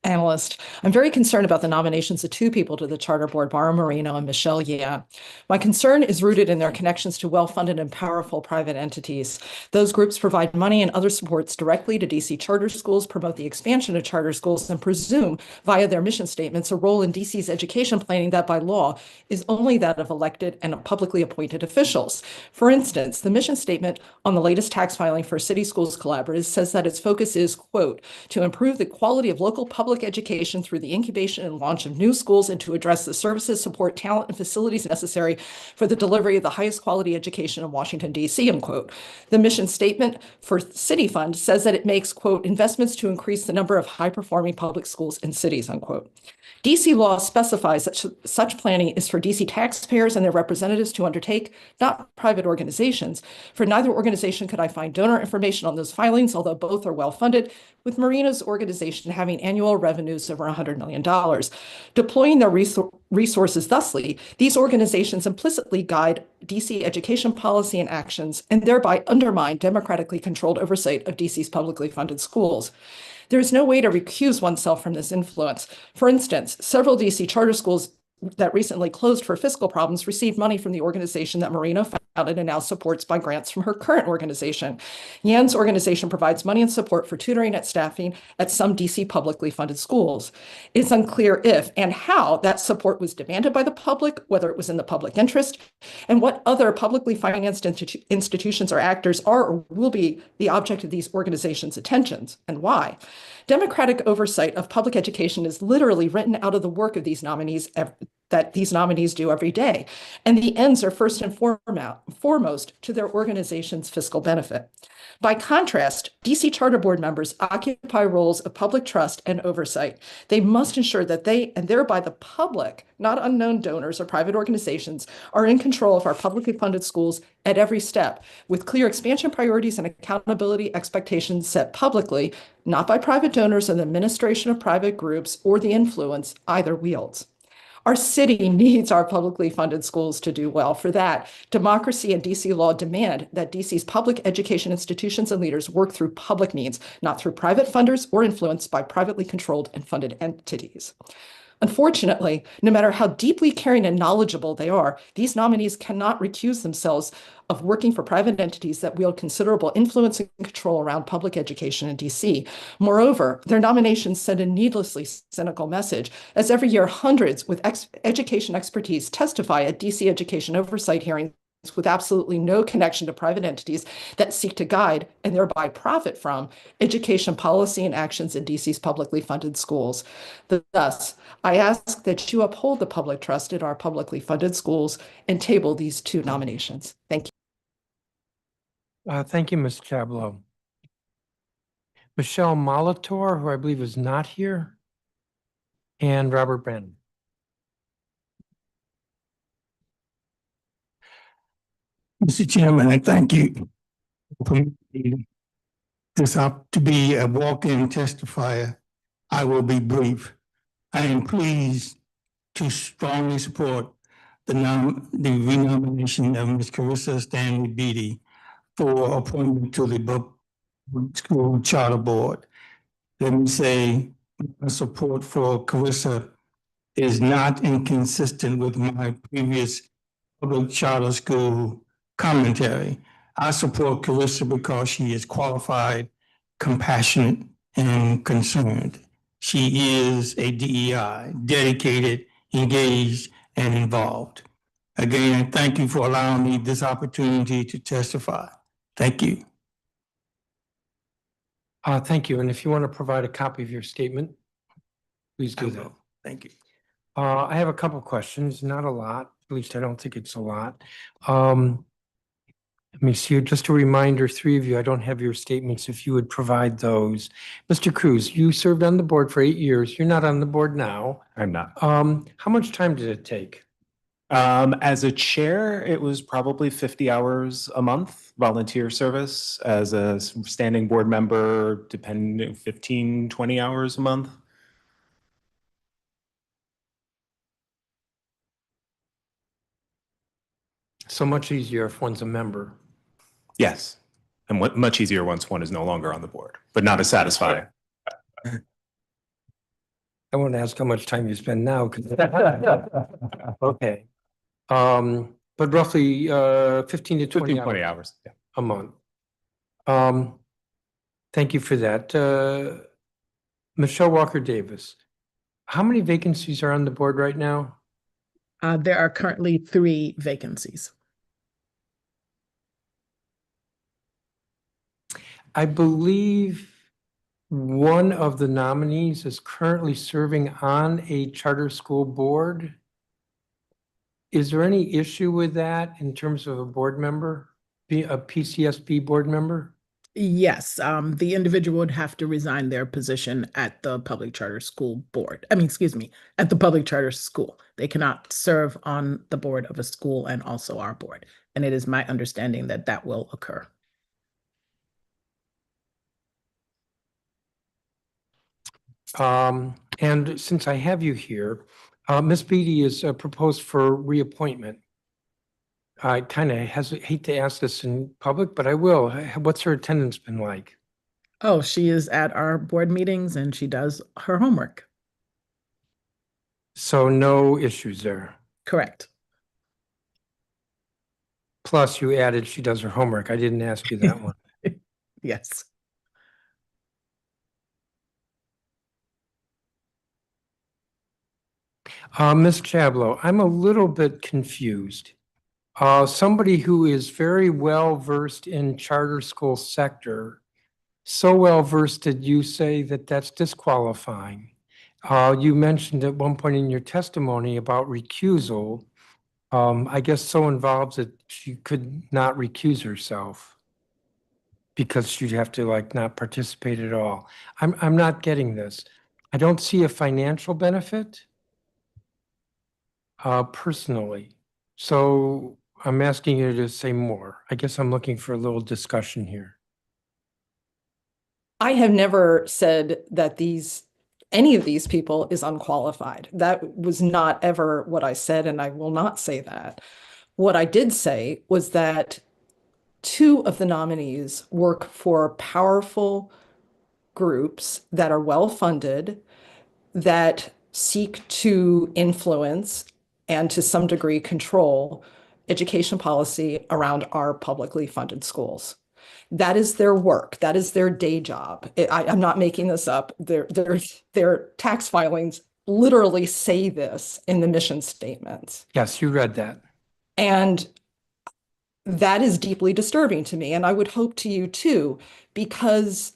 analyst. I'm very concerned about the nominations of 2 people to the Charter Board, Mara Marino and Michelle Yan. My concern is rooted in their connections to well-funded and powerful private entities. Those groups provide money and other supports directly to DC charter schools, promote the expansion of charter schools, and presume, via their mission statements, a role in DC's education planning that by law is only that of elected and publicly appointed officials. For instance, the mission statement on the latest tax filing for City Schools Collaborative says that its focus is, quote, to improve the quality of local public education through the incubation and launch of new schools and to address the services, support, talent, and facilities necessary for the delivery of the highest quality education in Washington, D.C., unquote. The mission statement for City Fund says that it makes, quote, investments to increase the number of high-performing public schools in cities, unquote. DC law specifies that such planning is for DC taxpayers and their representatives to undertake, not private organizations. For neither organization could I find donor information on those filings, although both are well-funded, with Marina's organization having annual revenues over $100 million. Deploying their resources thusly, these organizations implicitly guide DC education policy and actions, and thereby undermine democratically controlled oversight of DC's publicly funded schools. There is no way to recuse oneself from this influence. For instance, several DC charter schools that recently closed for fiscal problems received money from the organization that Marina founded and now supports by grants from her current organization. Yan's organization provides money and support for tutoring and staffing at some DC publicly funded schools. It's unclear if and how that support was demanded by the public, whether it was in the public interest, and what other publicly financed institutions or actors are or will be the object of these organizations' attentions, and why. Democratic oversight of public education is literally written out of the work of these nominees that these nominees do every day, and the ends are first and foremost to their organization's fiscal benefit. By contrast, DC Charter Board members occupy roles of public trust and oversight. They must ensure that they, and thereby the public, not unknown donors or private organizations, are in control of our publicly funded schools at every step, with clear expansion priorities and accountability expectations set publicly, not by private donors and the administration of private groups or the influence either wields. Our city needs our publicly funded schools to do well. For that, democracy and DC law demand that DC's public education institutions and leaders work through public means, not through private funders or influenced by privately controlled and funded entities. Unfortunately, no matter how deeply caring and knowledgeable they are, these nominees cannot recuse themselves of working for private entities that wield considerable influence and control around public education in DC. Moreover, their nominations send a needlessly cynical message, as every year hundreds with education expertise testify at DC education oversight hearings with absolutely no connection to private entities that seek to guide and thereby profit from education policy and actions in DC's publicly funded schools. Thus, I ask that you uphold the public trust in our publicly funded schools and table these two nominations. Thank you. Thank you, Ms. Chablo. Michelle Molitor, who I believe is not here, and Robert Brandon. Mr. Chairman, I thank you for this up to be a walk-in testifier. I will be brief. I am pleased to strongly support the renomination of Ms. Carissa Stanley Beatty for appointment to the Public School Charter Board. Let me say, my support for Carissa is not inconsistent with my previous public charter school commentary. I support Carissa because she is qualified, compassionate, and concerned. She is a DEI, dedicated, engaged, and involved. Again, I thank you for allowing me this opportunity to testify. Thank you. Thank you. And if you want to provide a copy of your statement, please do that. Thank you. I have a couple questions, not a lot, at least I don't think it's a lot. Let me see, just a reminder, three of you, I don't have your statements, if you would provide those. Mr. Cruz, you served on the board for 8 years. You're not on the board now. I'm not. How much time did it take? As a chair, it was probably 50 hours a month volunteer service. As a standing board member, depending 15, 20 hours a month. So much easier if one's a member. Yes. And much easier once one is no longer on the board, but not as satisfying. I won't ask how much time you spend now. Okay. But roughly 15 to 20 15, 20 hours. Yeah. a month. Thank you for that. Michelle Walker Davis, how many vacancies are on the board right now? There are currently 3 vacancies. I believe one of the nominees is currently serving on a charter school board. Is there any issue with that in terms of a board member, a PCSB board member? Yes, the individual would have to resign their position at the public charter school board. At the public charter school. They cannot serve on the board of a school and also our board. And it is my understanding that that will occur. And since I have you here, Ms. Beatty is proposed for reappointment. I kind of hate to ask this in public, but I will. What's her attendance been like? Oh, she is at our board meetings and she does her homework. So no issues there. Correct. Plus you added she does her homework. I didn't ask you that one. Yes. Ms. Chablo, I'm a little bit confused. Somebody who is very well versed in charter school sector, so well versed that you say that that's disqualifying. You mentioned at one point in your testimony about recusal. I guess so involved that she could not recuse herself because she'd have to like not participate at all. I'm not getting this. I don't see a financial benefit personally. So I'm asking you to say more. I guess I'm looking for a little discussion here. I have never said that any of these people is unqualified. That was not ever what I said, and I will not say that. What I did say was that 2 of the nominees work for powerful groups that are well-funded, that seek to influence and to some degree control education policy around our publicly funded schools. That is their work. That is their day job. I'm not making this up. Their tax filings literally say this in the mission statements. Yes, you read that. And that is deeply disturbing to me. And I would hope to you too, because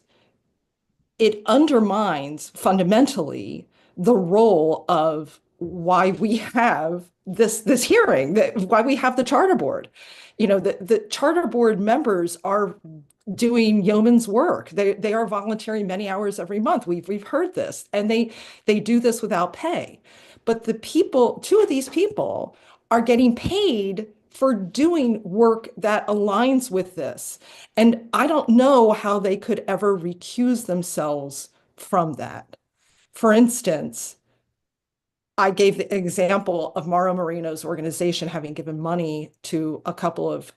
it undermines fundamentally the role of why we have this hearing, why we have the charter board. You know, the charter board members are doing yeoman's work. They are volunteering many hours every month. We've heard this, and they do this without pay. But the people, two of these people, are getting paid for doing work that aligns with this. And I don't know how they could ever recuse themselves from that. For instance, I gave the example of Mauro Marino's organization having given money to a couple of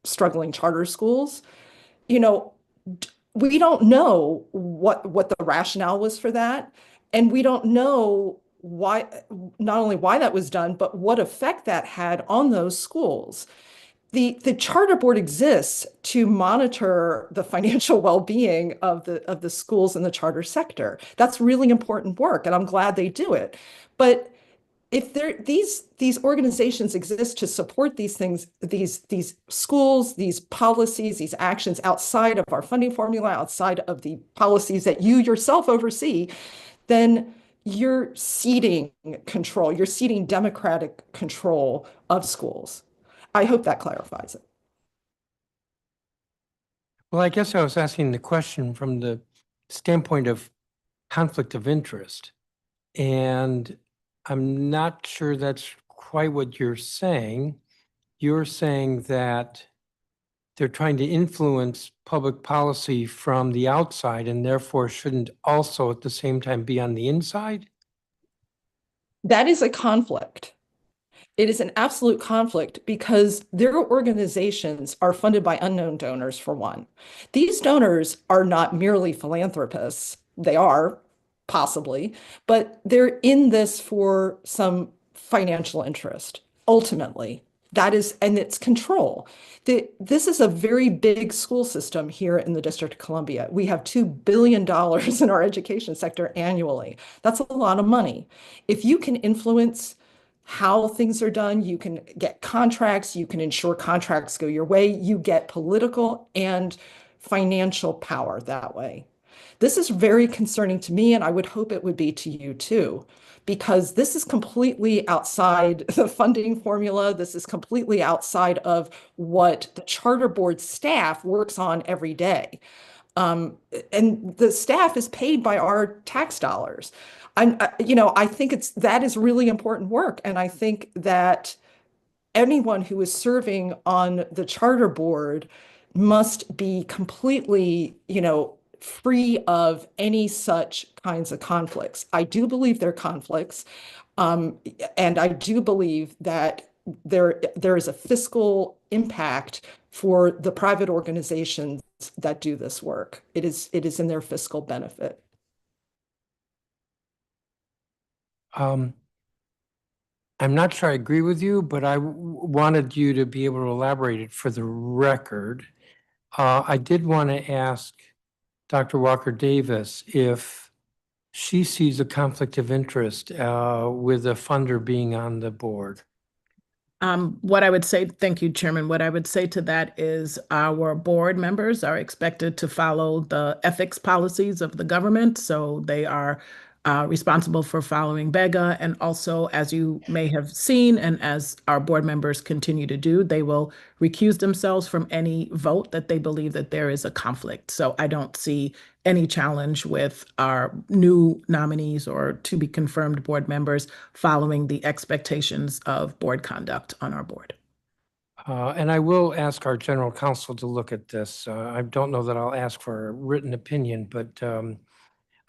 struggling charter schools. You know, we don't know what the rationale was for that. And we don't know why, not only why that was done, but what effect that had on those schools. The charter board exists to monitor the financial well-being of the schools in the charter sector. That's really important work, and I'm glad they do it. But if these organizations exist to support these things, these schools, these policies, these actions outside of our funding formula, outside of the policies that you yourself oversee, then you're ceding control, you're ceding democratic control of schools. I hope that clarifies it. Well, I guess I was asking the question from the standpoint of conflict of interest. And I'm not sure that's quite what you're saying. You're saying that they're trying to influence public policy from the outside and therefore shouldn't also at the same time be on the inside? That is a conflict. It is an absolute conflict because their organizations are funded by unknown donors, for one. These donors are not merely philanthropists. They are, possibly, but they're in this for some financial interest, ultimately. That is, and it's control. This is a very big school system here in the District of Columbia. We have $2 billion in our education sector annually. That's a lot of money. If you can influence how things are done, you can get contracts, you can ensure contracts go your way, you get political and financial power that way. This is very concerning to me, and I would hope it would be to you too, because this is completely outside the funding formula. This is completely outside of what the charter board staff works on every day. And the staff is paid by our tax dollars. I think that is really important work. And I think that anyone who is serving on the charter board must be completely, free of any such kinds of conflicts. I do believe there are conflicts. And I do believe that there is a fiscal impact for the private organizations that do this work. It is in their fiscal benefit. I'm not sure I agree with you, but I wanted you to be able to elaborate it for the record. I did want to ask Dr. Walker Davis if she sees a conflict of interest with a funder being on the board. What I would say, thank you, Chairman. What I would say to that is our board members are expected to follow the ethics policies of the government. So they are responsible for following BEGA. And also, as you may have seen, and as our board members continue to do, they will recuse themselves from any vote that they believe that there is a conflict. So I don't see any challenge with our new nominees or to be confirmed board members following the expectations of board conduct on our board. And I will ask our general counsel to look at this. I don't know that I'll ask for a written opinion, but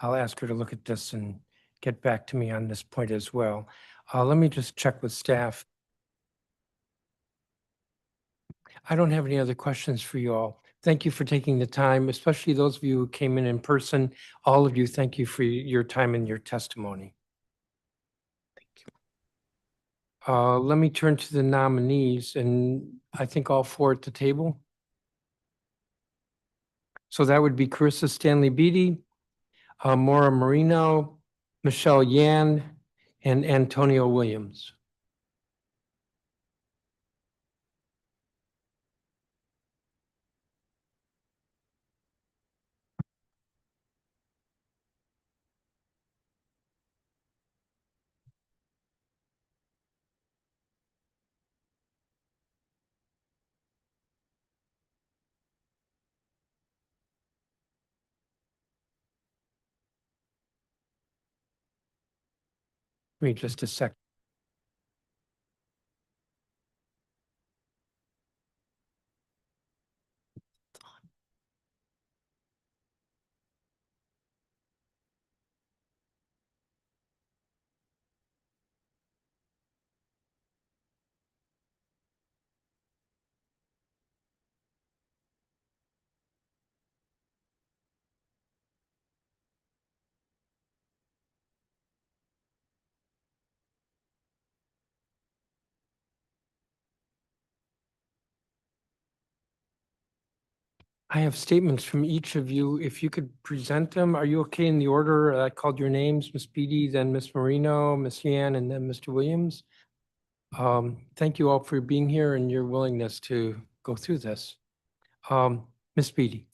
I'll ask her to look at this and get back to me on this point as well. Let me just check with staff. I don't have any other questions for you all. Thank you for taking the time, especially those of you who came in person. All of you, thank you for your time and your testimony. Let me turn to the nominees, and I think all four at the table. So that would be Carissa Stanley Beatty, Maura Marino, Michelle Yan, and Antonio Williams. Give me just a sec. I have statements from each of you. If you could present them, are you okay in the order? I called your names, Ms. Beatty, then Ms. Marino, Ms. Yan, and then Mr. Williams. Thank you all for being here and your willingness to go through this. Ms. Beatty.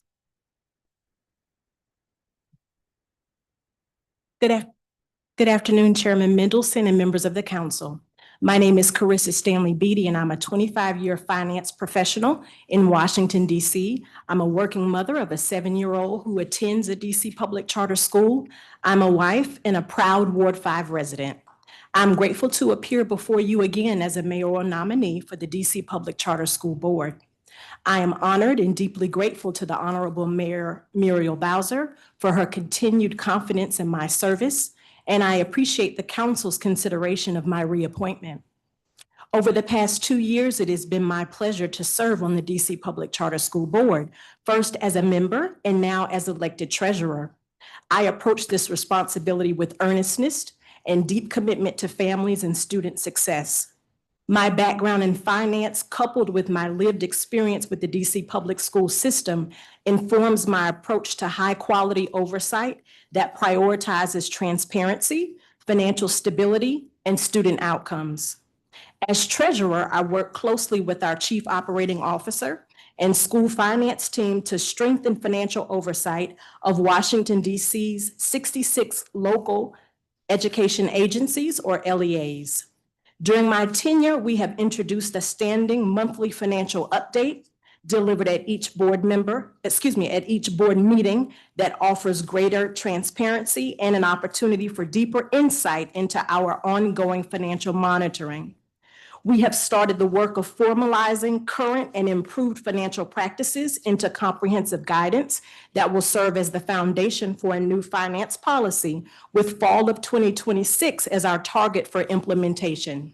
Good afternoon, Chairman Mendelson and members of the council. My name is Carissa Stanley Beatty, and I'm a 25-year finance professional in Washington, D.C. I'm a working mother of a 7-year-old who attends a D.C. public charter school. I'm a wife and a proud Ward 5 resident. I'm grateful to appear before you again as a mayoral nominee for the D.C. Public Charter School Board. I am honored and deeply grateful to the Honorable Mayor Muriel Bowser for her continued confidence in my service, and I appreciate the council's consideration of my reappointment. Over the past 2 years, it has been my pleasure to serve on the DC Public Charter School Board, first as a member and now as elected treasurer. I approach this responsibility with earnestness and deep commitment to families and student success. My background in finance, coupled with my lived experience with the DC public school system, informs my approach to high-quality oversight that prioritizes transparency, financial stability, and student outcomes. As treasurer, I work closely with our chief operating officer and school finance team to strengthen financial oversight of Washington, D.C.'s 66 local education agencies, or LEAs. During my tenure, we have introduced a standing monthly financial update delivered at each board meeting that offers greater transparency and an opportunity for deeper insight into our ongoing financial monitoring. We have started the work of formalizing current and improved financial practices into comprehensive guidance that will serve as the foundation for a new finance policy, with fall of 2026 as our target for implementation.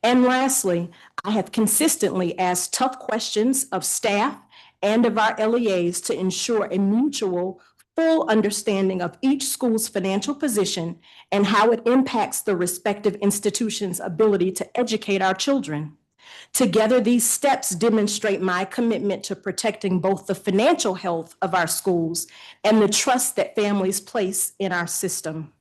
And lastly, I have consistently asked tough questions of staff and of our LEAs to ensure a mutual full understanding of each school's financial position and how it impacts the respective institution's ability to educate our children. Together, these steps demonstrate my commitment to protecting both the financial health of our schools and the trust that families place in our system.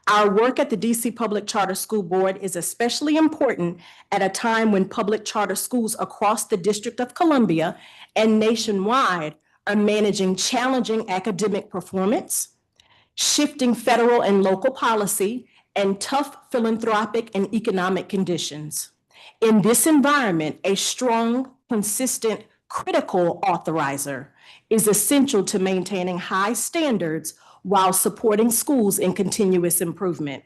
Our work at the DC Public Charter School Board is especially important at a time when public charter schools across the District of Columbia and nationwide are managing challenging academic performance, shifting federal and local policy, and tough philanthropic and economic conditions. In this environment, a strong, consistent, critical authorizer is essential to maintaining high standards while supporting schools in continuous improvement.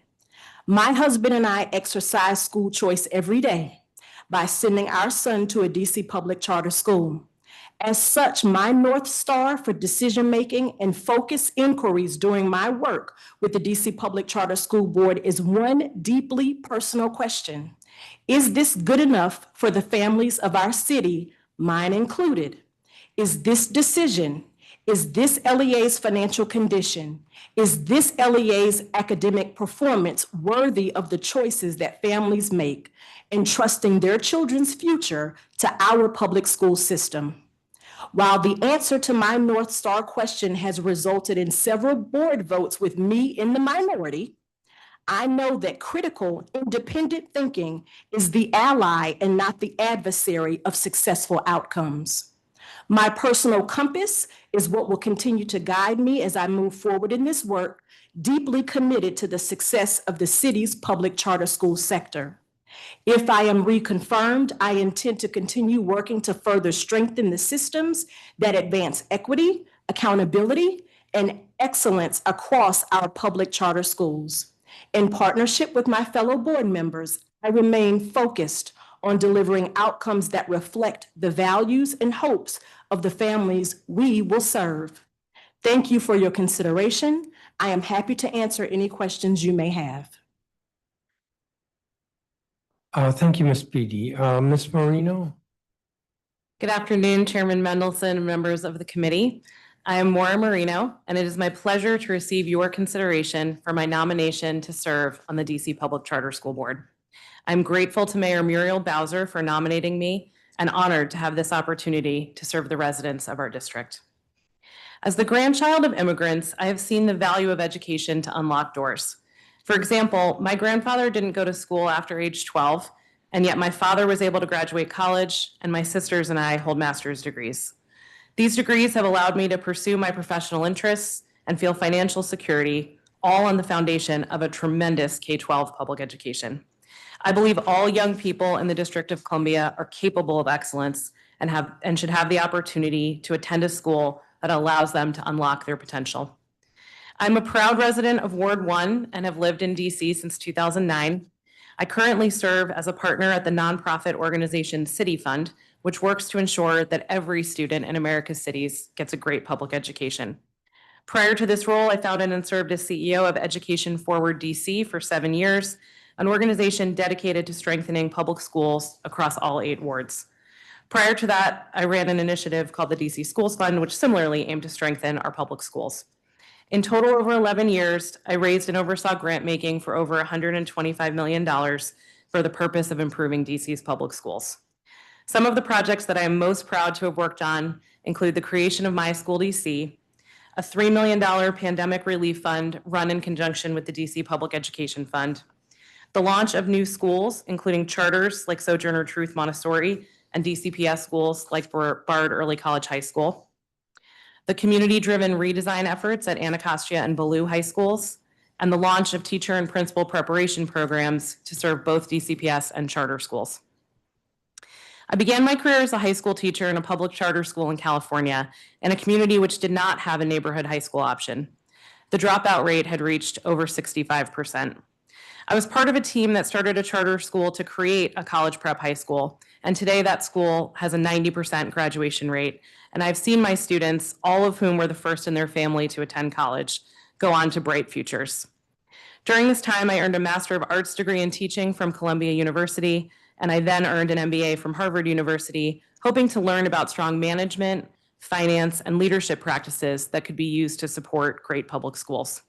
My husband and I exercise school choice every day by sending our son to a DC public charter school. As such, my North Star for decision-making and focused inquiries during my work with the DC Public Charter School Board is one deeply personal question. Is this good enough for the families of our city, mine included? Is this decision, Is this LEA's financial condition? Is this LEA's academic performance worthy of the choices that families make in trusting their children's future to our public school system? While the answer to my North Star question has resulted in several board votes with me in the minority, I know that critical, independent thinking is the ally and not the adversary of successful outcomes. My personal compass is what will continue to guide me as I move forward in this work, deeply committed to the success of the city's public charter school sector. If I am reconfirmed, I intend to continue working to further strengthen the systems that advance equity, accountability, and excellence across our public charter schools. In partnership with my fellow board members, I remain focused on delivering outcomes that reflect the values and hopes of the families we will serve. Thank you for your consideration. I am happy to answer any questions you may have. Thank you, Ms. Beatty. Ms. Marino? Good afternoon, Chairman Mendelson and members of the committee. I am Maura Marino, and it is my pleasure to receive your consideration for my nomination to serve on the DC Public Charter School Board. I'm grateful to Mayor Muriel Bowser for nominating me and honored to have this opportunity to serve the residents of our district. As the grandchild of immigrants, I have seen the value of education to unlock doors. For example, my grandfather didn't go to school after age 12, and yet my father was able to graduate college, and my sisters and I hold master's degrees. These degrees have allowed me to pursue my professional interests and feel financial security, all on the foundation of a tremendous K-12 public education. I believe all young people in the District of Columbia are capable of excellence and should have the opportunity to attend a school that allows them to unlock their potential. I'm a proud resident of Ward 1 and have lived in DC since 2009. I currently serve as a partner at the nonprofit organization City Fund, which works to ensure that every student in America's cities gets a great public education. Prior to this role, I founded and served as CEO of Education Forward DC for 7 years, an organization dedicated to strengthening public schools across all 8 wards. Prior to that, I ran an initiative called the DC Schools Fund, which similarly aimed to strengthen our public schools. In total, over 11 years, I raised and oversaw grant making for over $125 million for the purpose of improving DC's public schools. Some of the projects that I am most proud to have worked on include the creation of My School DC, a $3 million pandemic relief fund run in conjunction with the DC Public Education Fund, the launch of new schools, including charters like Sojourner Truth Montessori and DCPS schools like Bard Early College High School, the community-driven redesign efforts at Anacostia and Ballou High Schools, and the launch of teacher and principal preparation programs to serve both DCPS and charter schools. I began my career as a high school teacher in a public charter school in California, in a community which did not have a neighborhood high school option. The dropout rate had reached over 65%. I was part of a team that started a charter school to create a college prep high school, and today that school has a 90% graduation rate, and I've seen my students, all of whom were the first in their family to attend college, go on to bright futures. During this time, I earned a Master of Arts degree in teaching from Columbia University, and I then earned an MBA from Harvard University, hoping to learn about strong management, finance, and leadership practices that could be used to support great public schools.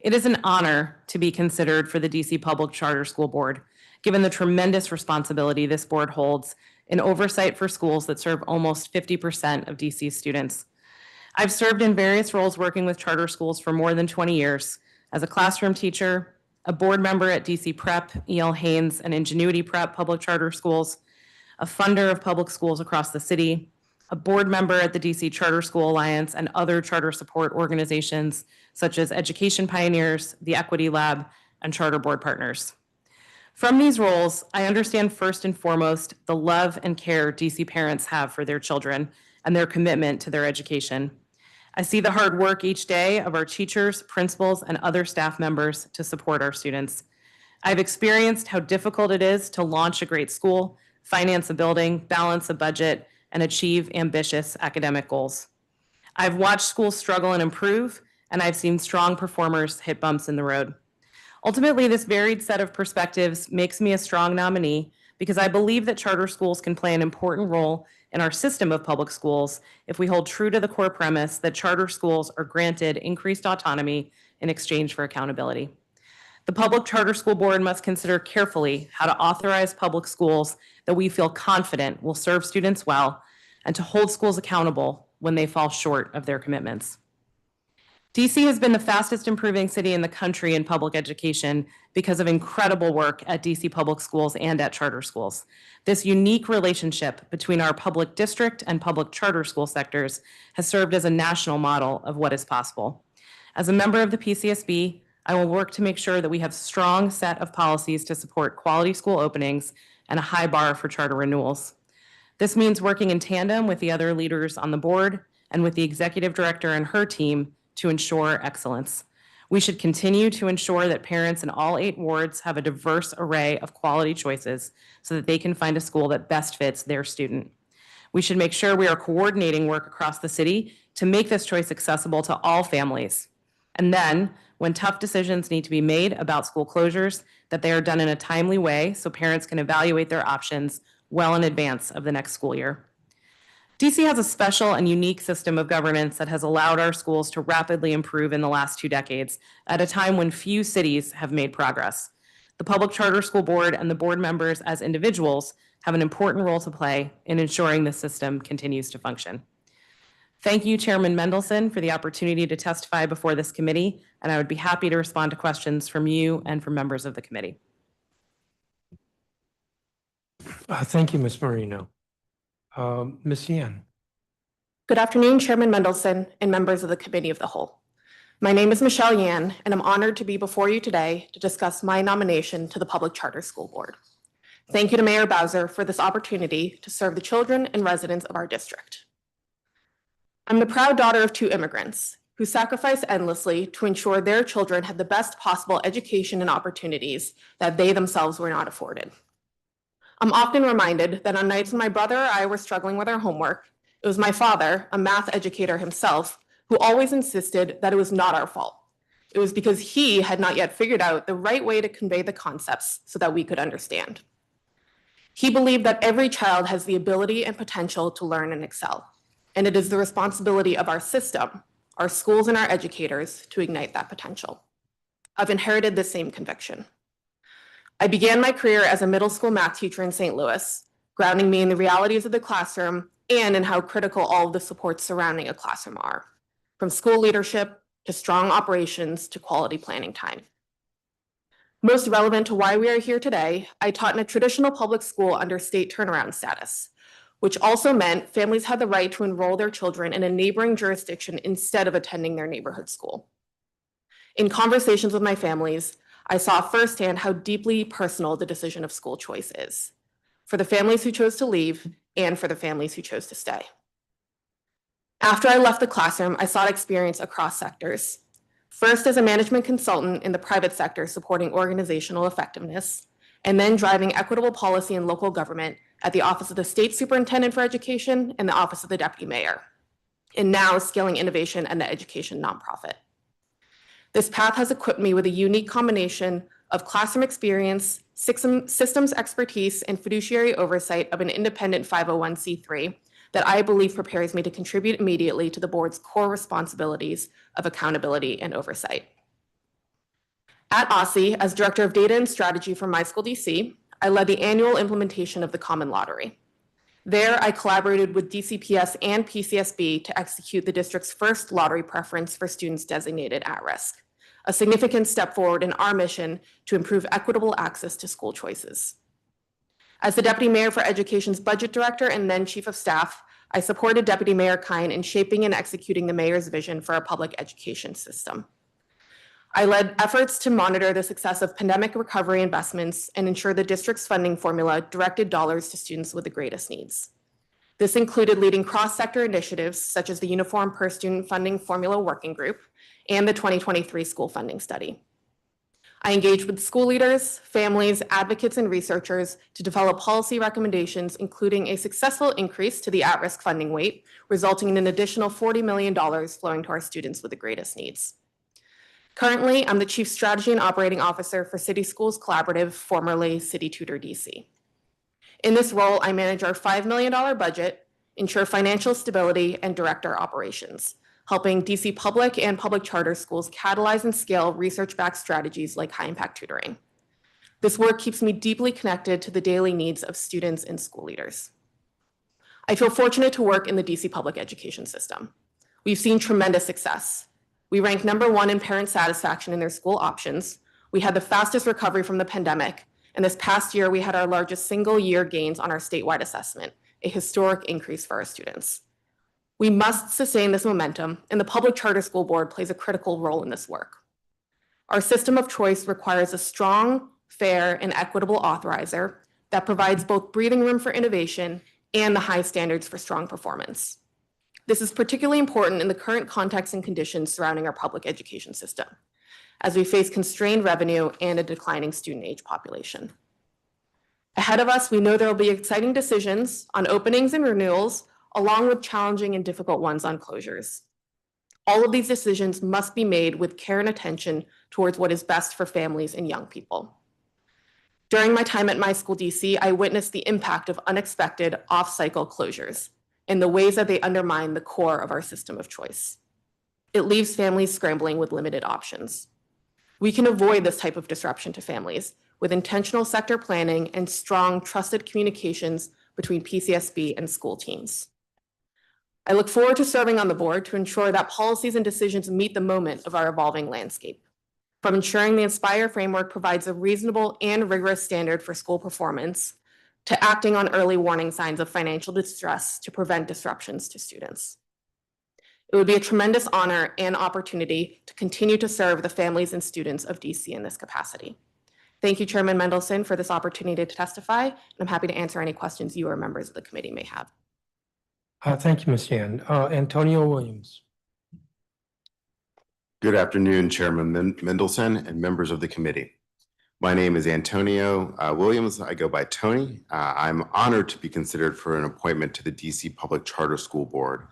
It is an honor to be considered for the DC Public Charter School Board, given the tremendous responsibility this board holds in oversight for schools that serve almost 50% of DC students. I've served in various roles working with charter schools for more than 20 years as a classroom teacher, a board member at DC Prep, E.L. Haynes, and Ingenuity Prep public charter schools, a funder of public schools across the city, a board member at the DC Charter School Alliance and other charter support organizations such as Education Pioneers, the Equity Lab, and Charter Board Partners. From these roles, I understand first and foremost the love and care DC parents have for their children and their commitment to their education. I see the hard work each day of our teachers, principals, and other staff members to support our students. I've experienced how difficult it is to launch a great school, finance a building, balance a budget, and achieve ambitious academic goals. I've watched schools struggle and improve, and I've seen strong performers hit bumps in the road. Ultimately, this varied set of perspectives makes me a strong nominee because I believe that charter schools can play an important role in our system of public schools if we hold true to the core premise that charter schools are granted increased autonomy in exchange for accountability. The Public Charter School Board must consider carefully how to authorize public schools that we feel confident will serve students well and to hold schools accountable when they fall short of their commitments. DC has been the fastest improving city in the country in public education because of incredible work at DC public schools and at charter schools. This unique relationship between our public district and public charter school sectors has served as a national model of what is possible. As a member of the PCSB, I will work to make sure that we have a strong set of policies to support quality school openings and a high bar for charter renewals. This means working in tandem with the other leaders on the board and with the executive director and her team to ensure excellence. We should continue to ensure that parents in all 8 wards have a diverse array of quality choices so that they can find a school that best fits their student. We should make sure we are coordinating work across the city to make this choice accessible to all families. And then, when tough decisions need to be made about school closures, that they are done in a timely way so parents can evaluate their options well in advance of the next school year. DC has a special and unique system of governance that has allowed our schools to rapidly improve in the last 2 decades at a time when few cities have made progress. The Public Charter School Board and the board members as individuals have an important role to play in ensuring the system continues to function. Thank you, Chairman Mendelson, for the opportunity to testify before this committee, and I would be happy to respond to questions from you and from members of the committee. Thank you, Ms. Marino. Ms. Yan. Good afternoon, Chairman Mendelson and members of the Committee of the Whole. My name is Michelle Yan, and I'm honored to be before you today to discuss my nomination to the Public Charter School Board. Thank you to Mayor Bowser for this opportunity to serve the children and residents of our district. I'm the proud daughter of 2 immigrants who sacrificed endlessly to ensure their children had the best possible education and opportunities that they themselves were not afforded. I'm often reminded that on nights when my brother or I were struggling with our homework, it was my father, a math educator himself, who always insisted that it was not our fault. It was because he had not yet figured out the right way to convey the concepts so that we could understand. He believed that every child has the ability and potential to learn and excel, and it is the responsibility of our system, our schools and our educators, to ignite that potential. I've inherited the same conviction. I began my career as a middle school math teacher in St. Louis, grounding me in the realities of the classroom and in how critical all of the supports surrounding a classroom are, from school leadership to strong operations to quality planning time. Most relevant to why we are here today, I taught in a traditional public school under state turnaround status, which also meant families had the right to enroll their children in a neighboring jurisdiction instead of attending their neighborhood school. In conversations with my families, I saw firsthand how deeply personal the decision of school choice is, for the families who chose to leave and for the families who chose to stay. After I left the classroom, I sought experience across sectors, first as a management consultant in the private sector supporting organizational effectiveness, and then driving equitable policy in local government at the Office of the State Superintendent for Education and the Office of the Deputy Mayor, and now scaling innovation at an education nonprofit. This path has equipped me with a unique combination of classroom experience, systems expertise, and fiduciary oversight of an independent 501c3 that I believe prepares me to contribute immediately to the board's core responsibilities of accountability and oversight. At OSSI, as Director of Data and Strategy for My School DC, I led the annual implementation of the Common Lottery. There, I collaborated with DCPS and PCSB to execute the district's first lottery preference for students designated at risk, a significant step forward in our mission to improve equitable access to school choices. As the Deputy Mayor for Education's Budget Director and then Chief of Staff, I supported Deputy Mayor Kine in shaping and executing the mayor's vision for our public education system. I led efforts to monitor the success of pandemic recovery investments and ensure the district's funding formula directed dollars to students with the greatest needs. This included leading cross-sector initiatives such as the Uniform Per Student Funding Formula Working Group and the 2023 School Funding Study. I engaged with school leaders, families, advocates, and researchers to develop policy recommendations, including a successful increase to the at-risk funding weight, resulting in an additional $40 million flowing to our students with the greatest needs. Currently, I'm the Chief Strategy and Operating Officer for City Schools Collaborative, formerly City Tutor DC. In this role, I manage our $5 million budget, ensure financial stability, and direct our operations, helping DC public and public charter schools catalyze and scale research-backed strategies like high-impact tutoring. This work keeps me deeply connected to the daily needs of students and school leaders. I feel fortunate to work in the DC public education system. We've seen tremendous success. We rank #1 in parent satisfaction in their school options. We had the fastest recovery from the pandemic, and this past year, we had our largest single-year gains on our statewide assessment, a historic increase for our students. We must sustain this momentum, and the Public Charter School Board plays a critical role in this work. Our system of choice requires a strong, fair, and equitable authorizer that provides both breathing room for innovation and the high standards for strong performance. This is particularly important in the current context and conditions surrounding our public education system, as we face constrained revenue and a declining student age population. Ahead of us, we know there will be exciting decisions on openings and renewals, along with challenging and difficult ones on closures. All of these decisions must be made with care and attention towards what is best for families and young people. During my time at my school, DC, I witnessed the impact of unexpected off-cycle closures and the ways that they undermine the core of our system of choice. It leaves families scrambling with limited options. We can avoid this type of disruption to families with intentional sector planning and strong, trusted communications between PCSB and school teams. I look forward to serving on the board to ensure that policies and decisions meet the moment of our evolving landscape, from ensuring the Inspire framework provides a reasonable and rigorous standard for school performance, to acting on early warning signs of financial distress to prevent disruptions to students. It would be a tremendous honor and opportunity to continue to serve the families and students of DC in this capacity. Thank you, Chairman Mendelson, for this opportunity to testify, and I'm happy to answer any questions you or members of the committee may have. Thank you, Ms. Yan. Antonio Williams. Good afternoon, Chairman Mendelson and members of the committee. My name is Antonio Williams. I go by Tony. I'm honored to be considered for an appointment to the DC Public Charter School Board.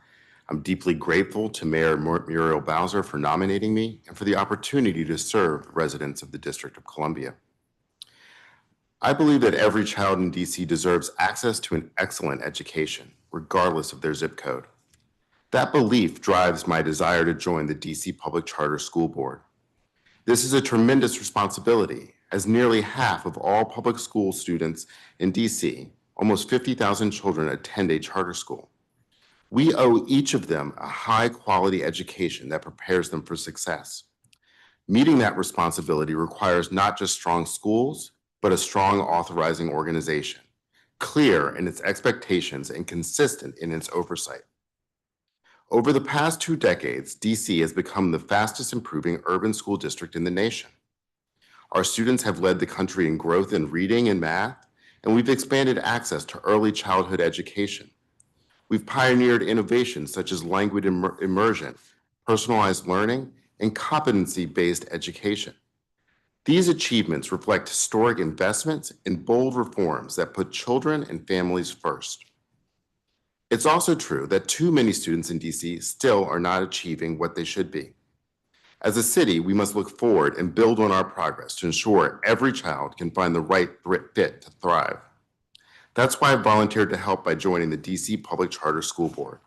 I'm deeply grateful to Mayor Muriel Bowser for nominating me and for the opportunity to serve residents of the District of Columbia. I believe that every child in DC deserves access to an excellent education, regardless of their zip code. That belief drives my desire to join the DC Public Charter School Board. This is a tremendous responsibility, as nearly half of all public school students in DC, almost 50,000 children, attend a charter school. We owe each of them a high-quality education that prepares them for success. Meeting that responsibility requires not just strong schools, but a strong authorizing organization, clear in its expectations and consistent in its oversight. Over the past 2 decades, DC has become the fastest improving urban school district in the nation. Our students have led the country in growth in reading and math, and we've expanded access to early childhood education. We've pioneered innovations such as language immersion, personalized learning, and competency-based education. These achievements reflect historic investments and bold reforms that put children and families first. It's also true that too many students in DC still are not achieving what they should be. As a city, we must look forward and build on our progress to ensure every child can find the right fit to thrive. That's why I volunteered to help by joining the DC Public Charter School Board.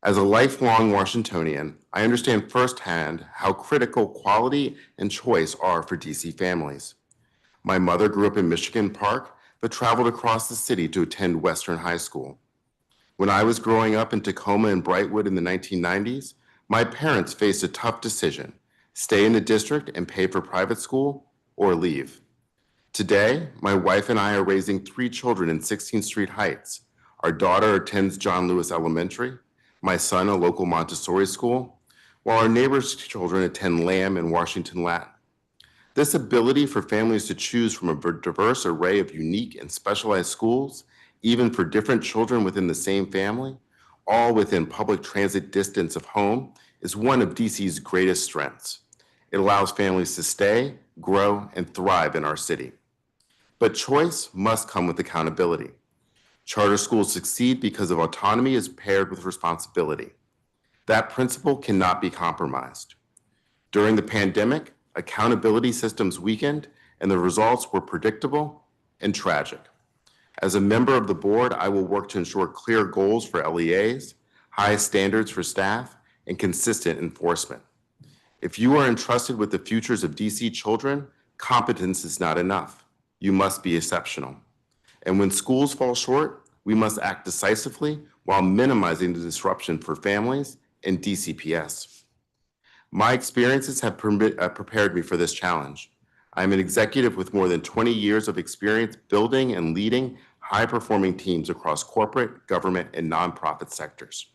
As a lifelong Washingtonian, I understand firsthand how critical quality and choice are for DC families. My mother grew up in Michigan Park, but traveled across the city to attend Western High School. When I was growing up in Tacoma and Brightwood in the 1990s, my parents faced a tough decision: stay in the district and pay for private school, or leave. Today, my wife and I are raising 3 children in 16th Street Heights. Our daughter attends John Lewis Elementary, my son a local Montessori school, while our neighbors' children attend Lamb and Washington Latin. This ability for families to choose from a diverse array of unique and specialized schools, even for different children within the same family, all within public transit distance of home, is one of DC's greatest strengths. It allows families to stay, grow, and thrive in our city. But choice must come with accountability. Charter schools succeed because of autonomy is paired with responsibility. That principle cannot be compromised. During the pandemic, accountability systems weakened, and the results were predictable and tragic. As a member of the board, I will work to ensure clear goals for LEAs, high standards for staff, and consistent enforcement. If you are entrusted with the futures of DC children, competence is not enough. You must be exceptional. And when schools fall short, we must act decisively while minimizing the disruption for families and DCPS. My experiences have prepared me for this challenge. I'm an executive with more than 20 years of experience building and leading high-performing teams across corporate, government, and nonprofit sectors.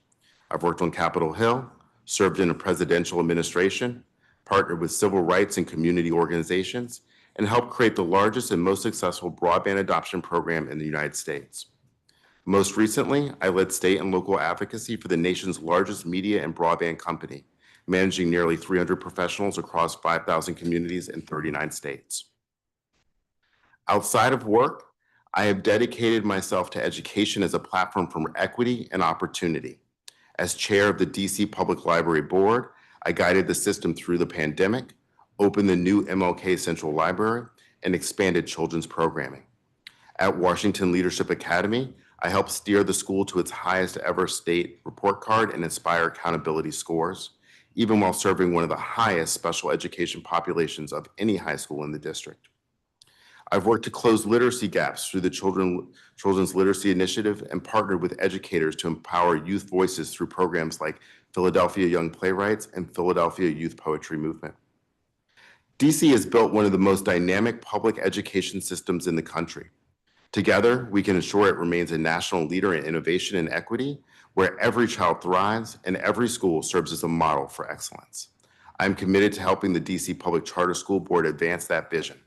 I've worked on Capitol Hill, served in a presidential administration, partnered with civil rights and community organizations, and helped create the largest and most successful broadband adoption program in the United States. Most recently, I led state and local advocacy for the nation's largest media and broadband company, managing nearly 300 professionals across 5,000 communities in 39 states. Outside of work, I have dedicated myself to education as a platform for equity and opportunity. As chair of the DC Public Library Board, I guided the system through the pandemic, opened the new MLK Central Library, and expanded children's programming. At Washington Leadership Academy, I helped steer the school to its highest ever state report card and Inspire accountability scores, even while serving one of the highest special education populations of any high school in the district. I've worked to close literacy gaps through the Children's Literacy Initiative and partnered with educators to empower youth voices through programs like Philadelphia Young Playwrights and Philadelphia Youth Poetry Movement. DC has built one of the most dynamic public education systems in the country. Together, we can ensure it remains a national leader in innovation and equity, where every child thrives and every school serves as a model for excellence. I'm committed to helping the DC Public Charter School Board advance that vision.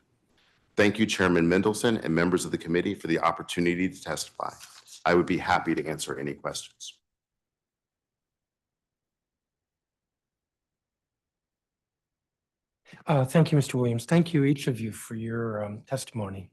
Thank you, Chairman Mendelson and members of the committee for the opportunity to testify. I would be happy to answer any questions. Thank you, Mr. Williams. Thank you, each of you, for your testimony.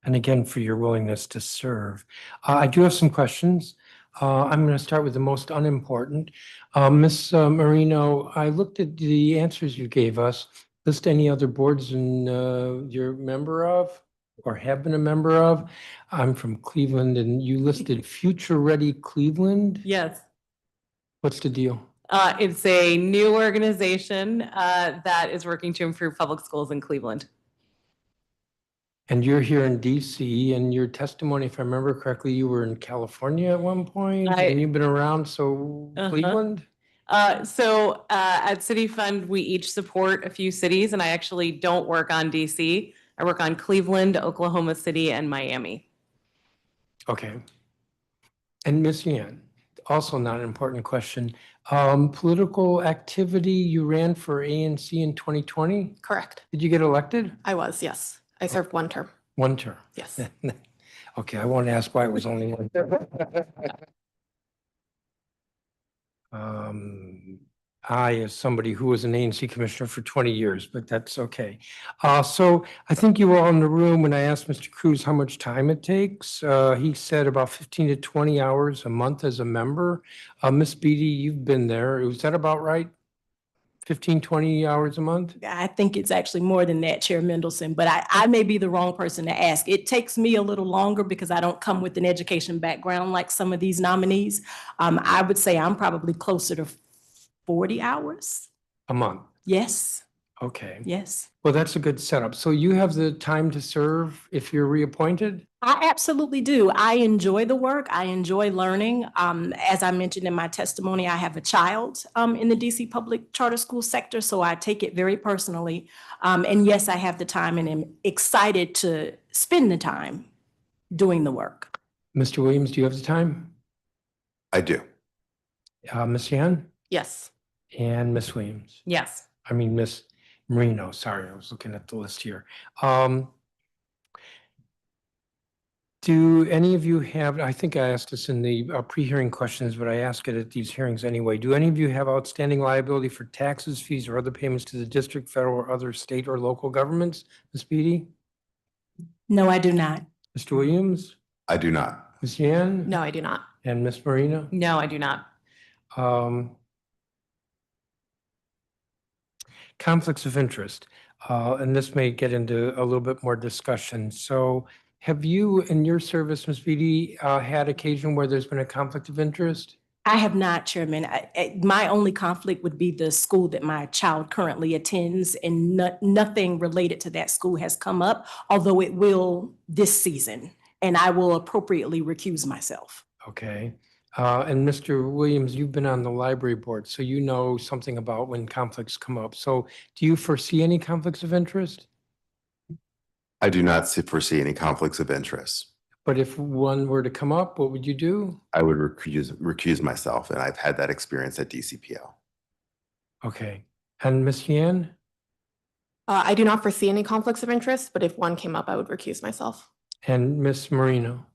And again, for your willingness to serve. I do have some questions. I'm going to start with the most unimportant. Ms. Marino, I looked at the answers you gave us. List any other boards you're a member of or have been a member of. I'm from Cleveland, and you listed Future Ready Cleveland. Yes. What's the deal? It's a new organization that is working to improve public schools in Cleveland. And you're here in DC, and your testimony, if I remember correctly, you were in California at one point, and you've been around, so Cleveland? So at City Fund, we each support a few cities, and I actually don't work on DC. I work on Cleveland, Oklahoma City, and Miami. Okay. And Ms. Yan, also not an important question. Political activity, you ran for ANC in 2020? Correct. Did you get elected? I was, yes. I served one term. One term? Yes. Okay, I won't ask why it was only one term. I, as somebody who was an ANC commissioner for 20 years, but that's okay. So I think you were all in the room when I asked Mr. Cruz how much time it takes. He said about 15 to 20 hours a month as a member. Ms. Beatty, you've been there. Was that about right? 15, 20 hours a month? I think it's actually more than that, Chair Mendelson, but I may be the wrong person to ask. It takes me a little longer because I don't come with an education background like some of these nominees. I would say I'm probably closer to 40 hours. A month? Yes. Okay. Yes. Well, that's a good setup. So you have the time to serve if you're reappointed? I absolutely do. I enjoy the work. I enjoy learning. As I mentioned in my testimony, I have a child in the DC public charter school sector, so I take it very personally. And yes, I have the time and am excited to spend the time doing the work. Mr. Williams, do you have the time? I do. Ms. Yan? Yes. And Ms. Williams? Yes. I mean, Ms. Marino, sorry, I was looking at the list here. Do any of you have, I think I asked this in the pre-hearing questions, but I ask it at these hearings anyway. Do any of you have outstanding liability for taxes, fees, or other payments to the district, federal, or other state or local governments? Ms. Beatty? No, I do not. Mr. Williams? I do not. Ms. Yan? No, I do not. And Ms. Marino? No, I do not. Conflicts of interest, and this may get into a little bit more discussion. So Have you, in your service, Ms. Beatty, had occasion where there's been a conflict of interest? I have not, Chairman. My only conflict would be the school that my child currently attends, and nothing related to that school has come up, although it will this season, and I will appropriately recuse myself. Okay. And Mr. Williams, you've been on the library board, so you know something about when conflicts come up. So do you foresee any conflicts of interest? I do not foresee any conflicts of interest. But if one were to come up, what would you do? I would recuse myself, and I've had that experience at DCPL. Okay. And Ms. Yan? I do not foresee any conflicts of interest, but if one came up, I would recuse myself. And Ms. Marino?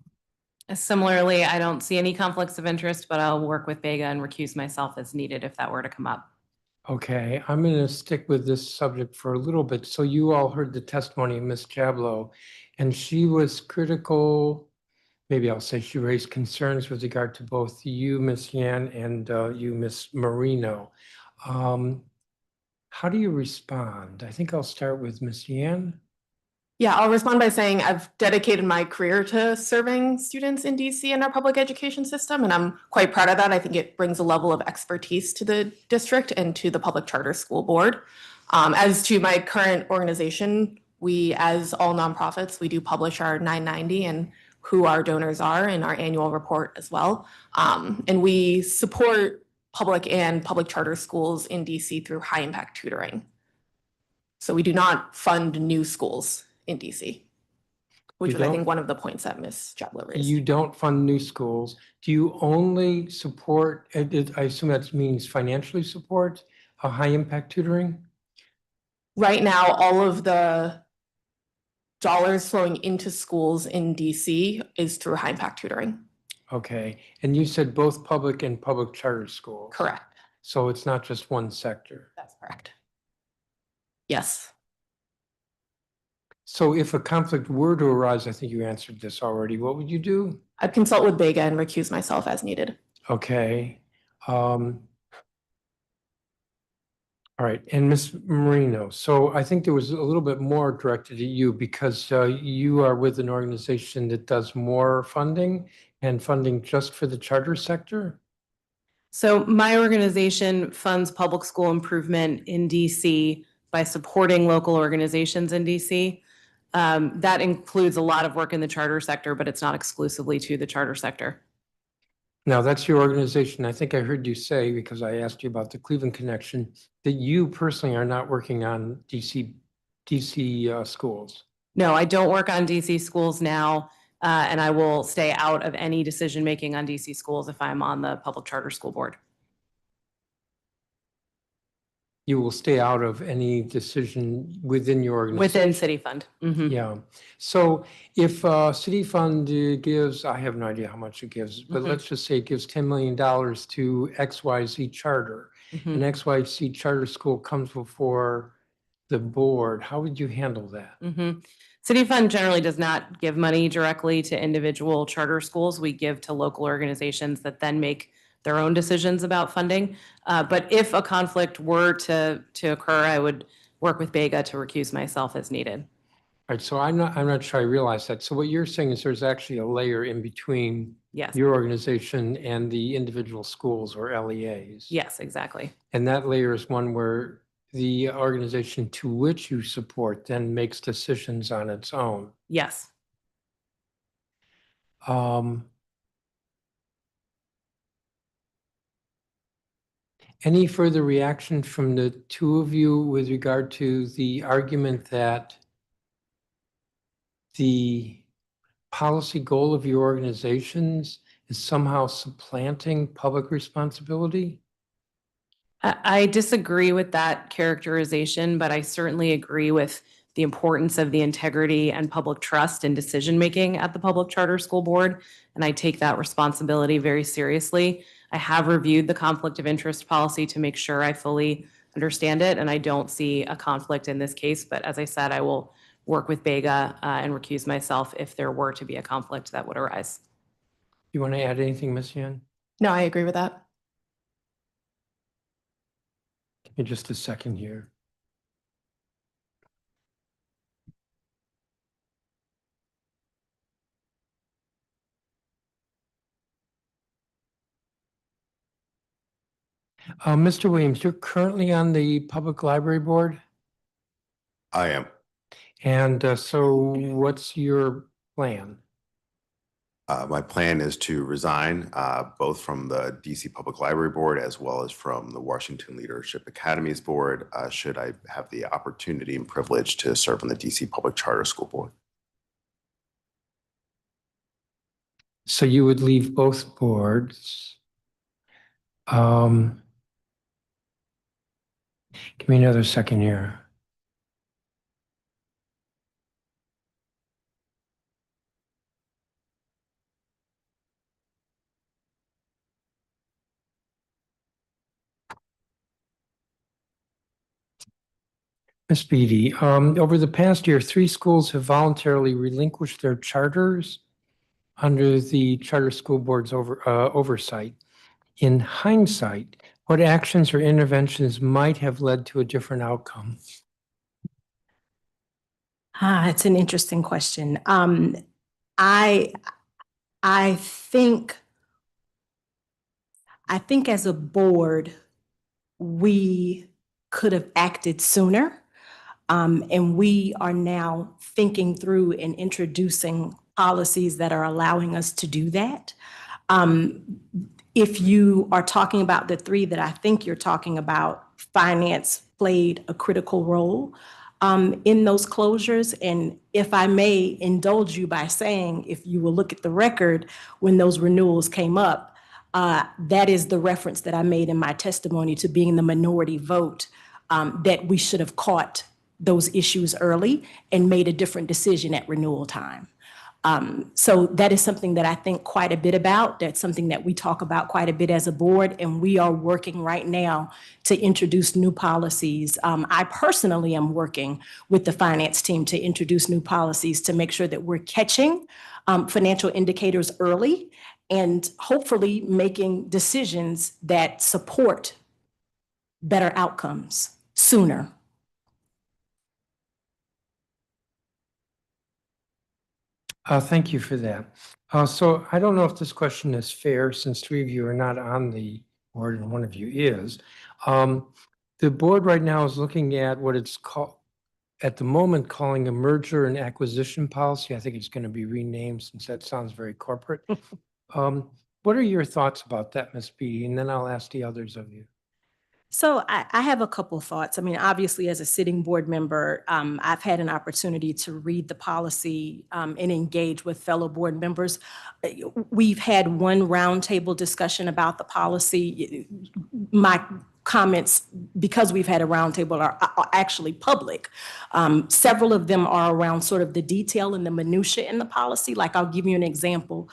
Similarly, I don't see any conflicts of interest, but I'll work with Vega and recuse myself as needed if that were to come up. Okay, I'm going to stick with this subject for a little bit. So you all heard the testimony of Ms. Jablow, and she was critical. Maybe I'll say she raised concerns with regard to both you, Ms. Yan, and you, Ms. Marino. How do you respond? I think I'll start with Ms. Yan. Yeah, I'll respond by saying I've dedicated my career to serving students in DC and our public education system, and I'm quite proud of that. I think it brings a level of expertise to the district and to the public charter school board. As to my current organization, we, as all nonprofits, we do publish our 990 and who our donors are in our annual report as well. And we support public and public charter schools in DC through high impact tutoring. So we do not fund new schools in DC, which was, I think, one of the points that Ms. Jablow raised. You don't fund new schools. Do you only support, I assume that means financially support, high impact tutoring? Right now, all of the dollars flowing into schools in DC is through high impact tutoring. Okay, and you said both public and public charter schools? Correct. So it's not just one sector? That's correct. Yes. So if a conflict were to arise, I think you answered this already, what would you do? I'd consult with Vega and recuse myself as needed. Okay. All right, and Ms. Marino, so I think there was a little bit more directed at you because you are with an organization that does more funding and funding just for the charter sector? So my organization funds public school improvement in DC by supporting local organizations in DC. That includes a lot of work in the charter sector, but it's not exclusively to the charter sector. Now, that's your organization. I think I heard you say, because I asked you about the Cleveland connection, that you personally are not working on DC schools. No, I don't work on DC schools now, and I will stay out of any decision-making on DC schools if I'm on the public charter school board. You will stay out of any decision within your organization? Within City Fund. Mm-hmm. Yeah. So if City Fund gives, I have no idea how much it gives, but let's just say it gives $10 million to XYZ charter, and XYZ charter school comes before the board, how would you handle that? City Fund generally does not give money directly to individual charter schools. We give to local organizations that then make their own decisions about funding. But if a conflict were to occur, I would work with Vega to recuse myself as needed. All right, so I'm not sure I realize that. So what you're saying is there's actually a layer in between Yes. your organization and the individual schools or LEAs. Yes, exactly. And that layer is one where the organization to which you support then makes decisions on its own. Yes. Any further reaction from the two of you with regard to the argument that the policy goal of your organizations is somehow supplanting public responsibility? I disagree with that characterization, but I certainly agree with the importance of the integrity and public trust in decision-making at the Public Charter School Board, and I take that responsibility very seriously. I have reviewed the conflict of interest policy to make sure I fully understand it, and I don't see a conflict in this case, but as I said, I will work with Vega and recuse myself if there were to be a conflict that would arise. You want to add anything, Ms. Yan? No, I agree with that. Give me just a second here. Mr. Williams, you're currently on the Public Library Board, I am. and so what's your plan? My plan is to resign both from the DC Public Library Board as well as from the Washington Leadership Academies Board, should I have the opportunity and privilege to serve on the DC Public Charter School Board. So you would leave both boards. Give me another second here. Ms. Beatty, over the past year, 3 schools have voluntarily relinquished their charters under the Charter School Board's oversight. In hindsight, what actions or interventions might have led to a different outcome? It's an interesting question. I think as a board, we could have acted sooner. And we are now thinking through and introducing policies that are allowing us to do that. If you are talking about the 3 that I think you're talking about, finance played a critical role in those closures. And if I may indulge you by saying, if you will look at the record, when those renewals came up, that is the reference that I made in my testimony to being the minority vote, that we should have caught those issues early and made a different decision at renewal time. So that is something that I think quite a bit about. That's something that we talk about quite a bit as a board, and we are working right now to introduce new policies. I personally am working with the finance team to introduce new policies to make sure that we're catching financial indicators early and hopefully making decisions that support better outcomes sooner. Thank you for that. So I don't know if this question is fair since 3 of you are not on the board and 1 of you is. The board right now is looking at what it's called, at the moment, calling a merger and acquisition policy. I think it's going to be renamed since that sounds very corporate. What are your thoughts about that, Ms. Beatty? And then I'll ask the others of you. So I have a couple thoughts. I mean, obviously, as a sitting board member, I've had an opportunity to read the policy and engage with fellow board members. We've had one roundtable discussion about the policy. My comments, because we've had a roundtable, are actually public. Several of them are around sort of the detail and the minutia in the policy. Like, I'll give you an example.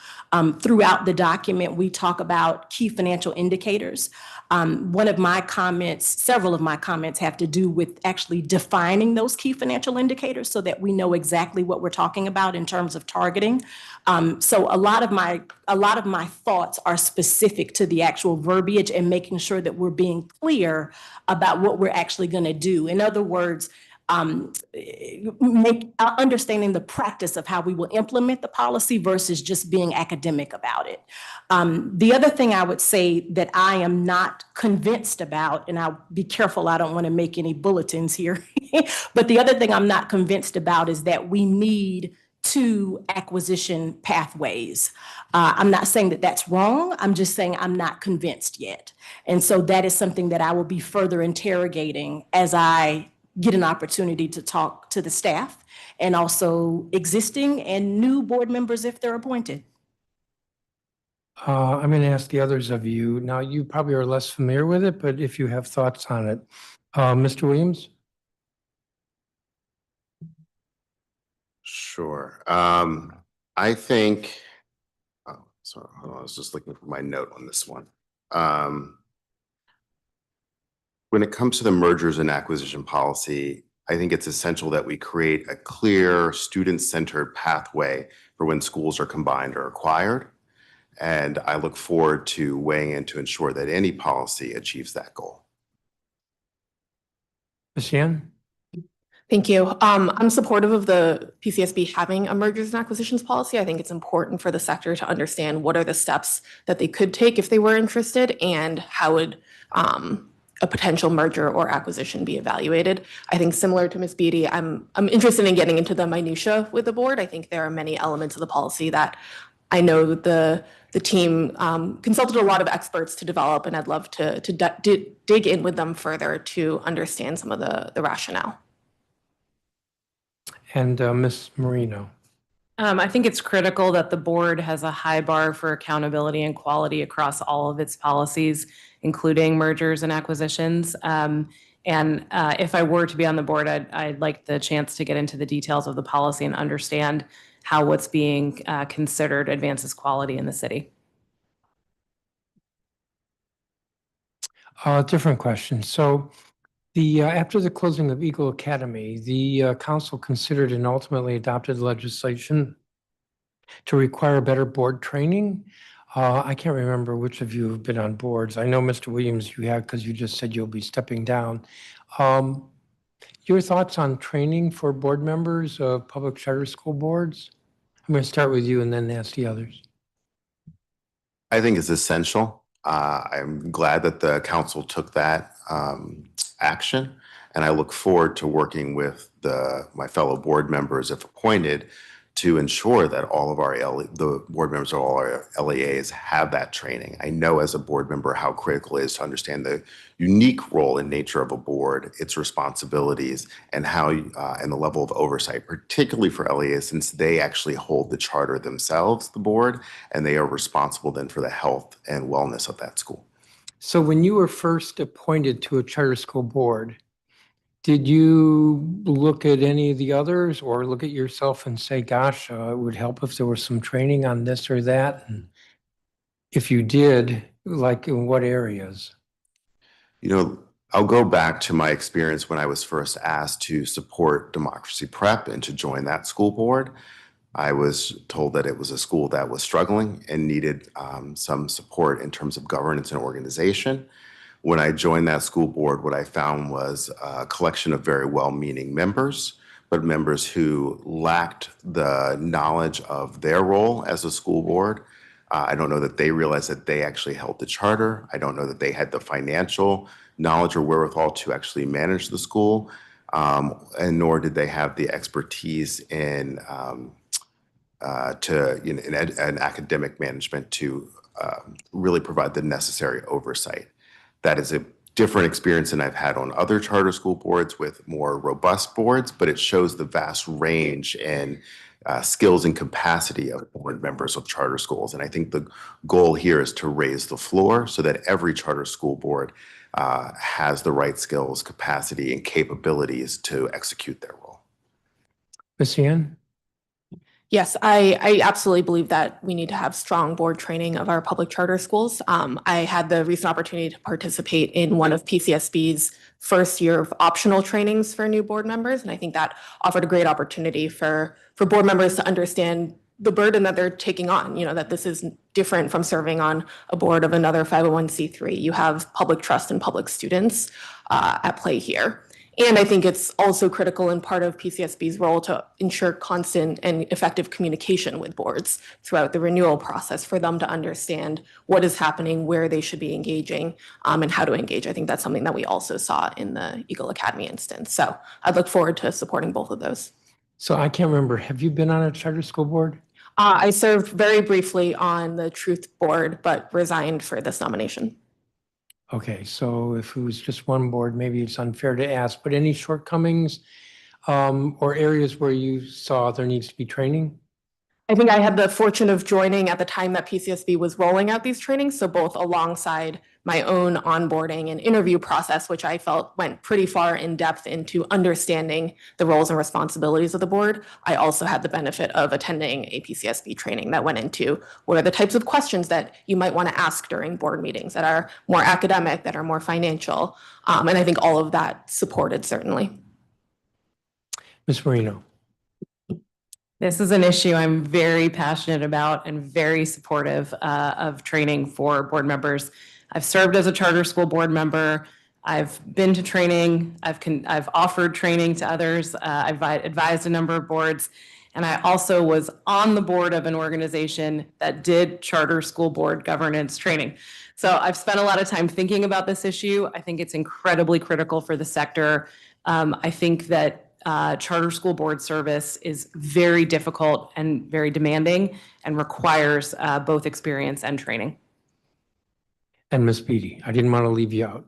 Throughout the document, we talk about key financial indicators. One of my comments, several of my comments have to do with actually defining those key financial indicators so that we know exactly what we're talking about in terms of targeting. So a lot of my thoughts are specific to the actual verbiage and making sure that we're being clear about what we're actually going to do. In other words, understanding the practice of how we will implement the policy versus just being academic about it. The other thing I would say that I am not convinced about, and I'll be careful, I don't want to make any bulletins here, but the other thing I'm not convinced about is that we need 2 acquisition pathways. I'm not saying that that's wrong. I'm just saying I'm not convinced yet. And so that is something that I will be further interrogating as I get an opportunity to talk to the staff and also existing and new board members if they're appointed. I'm going to ask the others of you. Now, you probably are less familiar with it, but if you have thoughts on it. Mr. Williams? Sure. I think, sorry, hold on, I was just looking for my note on this one. When it comes to the mergers and acquisition policy, I think it's essential that we create a clear student-centered pathway for when schools are combined or acquired. And I look forward to weighing in to ensure that any policy achieves that goal. Ms. Yan? Thank you. I'm supportive of the PCSB having a mergers and acquisitions policy. I think it's important for the sector to understand what are the steps that they could take if they were interested and how would a potential merger or acquisition be evaluated. I think similar to Ms. Beatty, I'm interested in getting into the minutia with the board. I think there are many elements of the policy that I know the team consulted a lot of experts to develop, and I'd love to dig in with them further to understand some of the rationale. And Ms. Marino. I think it's critical that the board has a high bar for accountability and quality across all of its policies, including mergers and acquisitions. If I were to be on the board, I'd like the chance to get into the details of the policy and understand how what's being considered advances quality in the city. Different question. So after the closing of Eagle Academy, the council considered and ultimately adopted legislation to require better board training. I can't remember which of you have been on boards. I know, Mr. Williams, you have, because you just said you'll be stepping down. Your thoughts on training for board members of public charter school boards? I'm going to start with you and then ask the others. I think it's essential. I'm glad that the council took that action, and I look forward to working with my fellow board members, if appointed, to ensure that all of the board members of all our LEAs have that training. I know as a board member how critical it is to understand the unique role and nature of a board, its responsibilities, and and the level of oversight, particularly for LEAs, since they actually hold the charter themselves, the board, and they are responsible then for the health and wellness of that school. So when you were first appointed to a charter school board, did you look at any of the others or look at yourself and say, gosh, it would help if there was some training on this or that? And if you did, like in what areas? I'll go back to my experience when I was first asked to support Democracy Prep and to join that school board. I was told that it was a school that was struggling and needed some support in terms of governance and organization. When I joined that school board, what I found was a collection of very well-meaning members, but members who lacked the knowledge of their role as a school board. I don't know that they realized that they actually held the charter. I don't know that they had the financial knowledge or wherewithal to actually manage the school, and nor did they have the expertise in academic management to really provide the necessary oversight. That is a different experience than I've had on other charter school boards with more robust boards, but it shows the vast range and skills and capacity of board members of charter schools. And I think the goal here is to raise the floor so that every charter school board has the right skills, capacity, and capabilities to execute their role. Ms. Yan? Yes, I absolutely believe that we need to have strong board training of our public charter schools. I had the recent opportunity to participate in one of PCSB's first year of optional trainings for new board members, and I think that offered a great opportunity for board members to understand the burden that they're taking on, that this is different from serving on a board of another 501c3. You have public trust and public students at play here. And I think it's also critical in part of PCSB's role to ensure constant and effective communication with boards throughout the renewal process for them to understand what is happening, where they should be engaging, and how to engage. I think that's something that we also saw in the Eagle Academy instance. So I look forward to supporting both of those. So I can't remember, have you been on a charter school board? I served very briefly on the Truth Board, but resigned for this nomination. Okay, so if it was just one board, maybe it's unfair to ask, but any shortcomings or areas where you saw there needs to be training? I think I had the fortune of joining at the time that PCSB was rolling out these trainings, so both alongside my own onboarding and interview process, which I felt went pretty far in depth into understanding the roles and responsibilities of the board. I also had the benefit of attending a PCSB training that went into what are the types of questions that you might want to ask during board meetings that are more academic, that are more financial. And I think all of that supported, certainly. Ms. Marino. This is an issue I'm very passionate about and very supportive of training for board members. I've served as a charter school board member. I've been to training. I've offered training to others. I've advised a number of boards. And I also was on the board of an organization that did charter school board governance training. So I've spent a lot of time thinking about this issue. I think it's incredibly critical for the sector. I think that charter school board service is very difficult and very demanding and requires both experience and training. And Ms. Beatty, I didn't want to leave you out.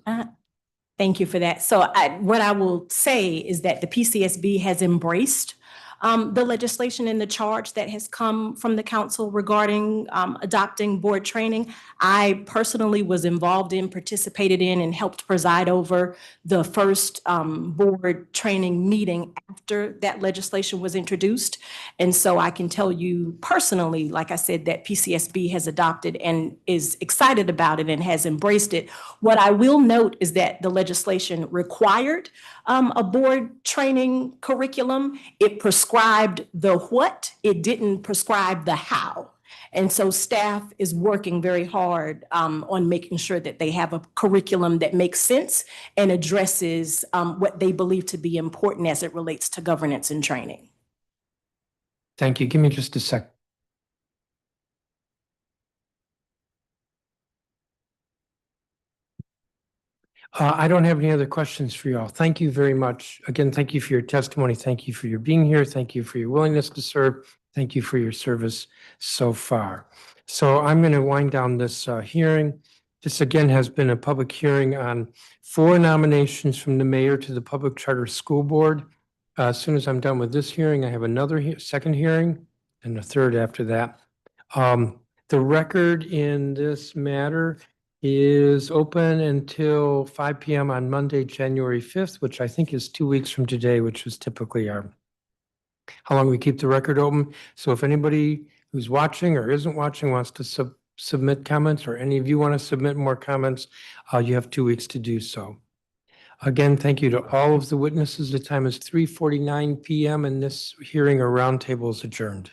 Thank you for that. So what I will say is that the PCSB has embraced the legislation and the charge that has come from the council regarding adopting board training. I personally was involved in, participated in, and helped preside over the first board training meeting after that legislation was introduced. And so I can tell you personally, like I said, that PCSB has adopted and is excited about it and has embraced it. What I will note is that the legislation required a board training curriculum. It prescribed the what, it didn't prescribe the how. And so staff is working very hard on making sure that they have a curriculum that makes sense and addresses what they believe to be important as it relates to governance and training. Thank you. Give me just a sec. I don't have any other questions for you all. Thank you very much. Again, thank you for your testimony. Thank you for your being here. Thank you for your willingness to serve. Thank you for your service so far. So I'm going to wind down this hearing. This again has been a public hearing on 4 nominations from the mayor to the Public Charter School Board. As soon as I'm done with this hearing, I have another second hearing and a third after that. The record in this matter is open until 5 p.m. on Monday, January 5th, which I think is 2 weeks from today, which is typically how long we keep the record open. So if anybody who's watching or isn't watching wants to submit comments, or any of you want to submit more comments, you have 2 weeks to do so. Again, thank you to all of the witnesses. The time is 3:49 p.m. and this hearing or roundtable is adjourned.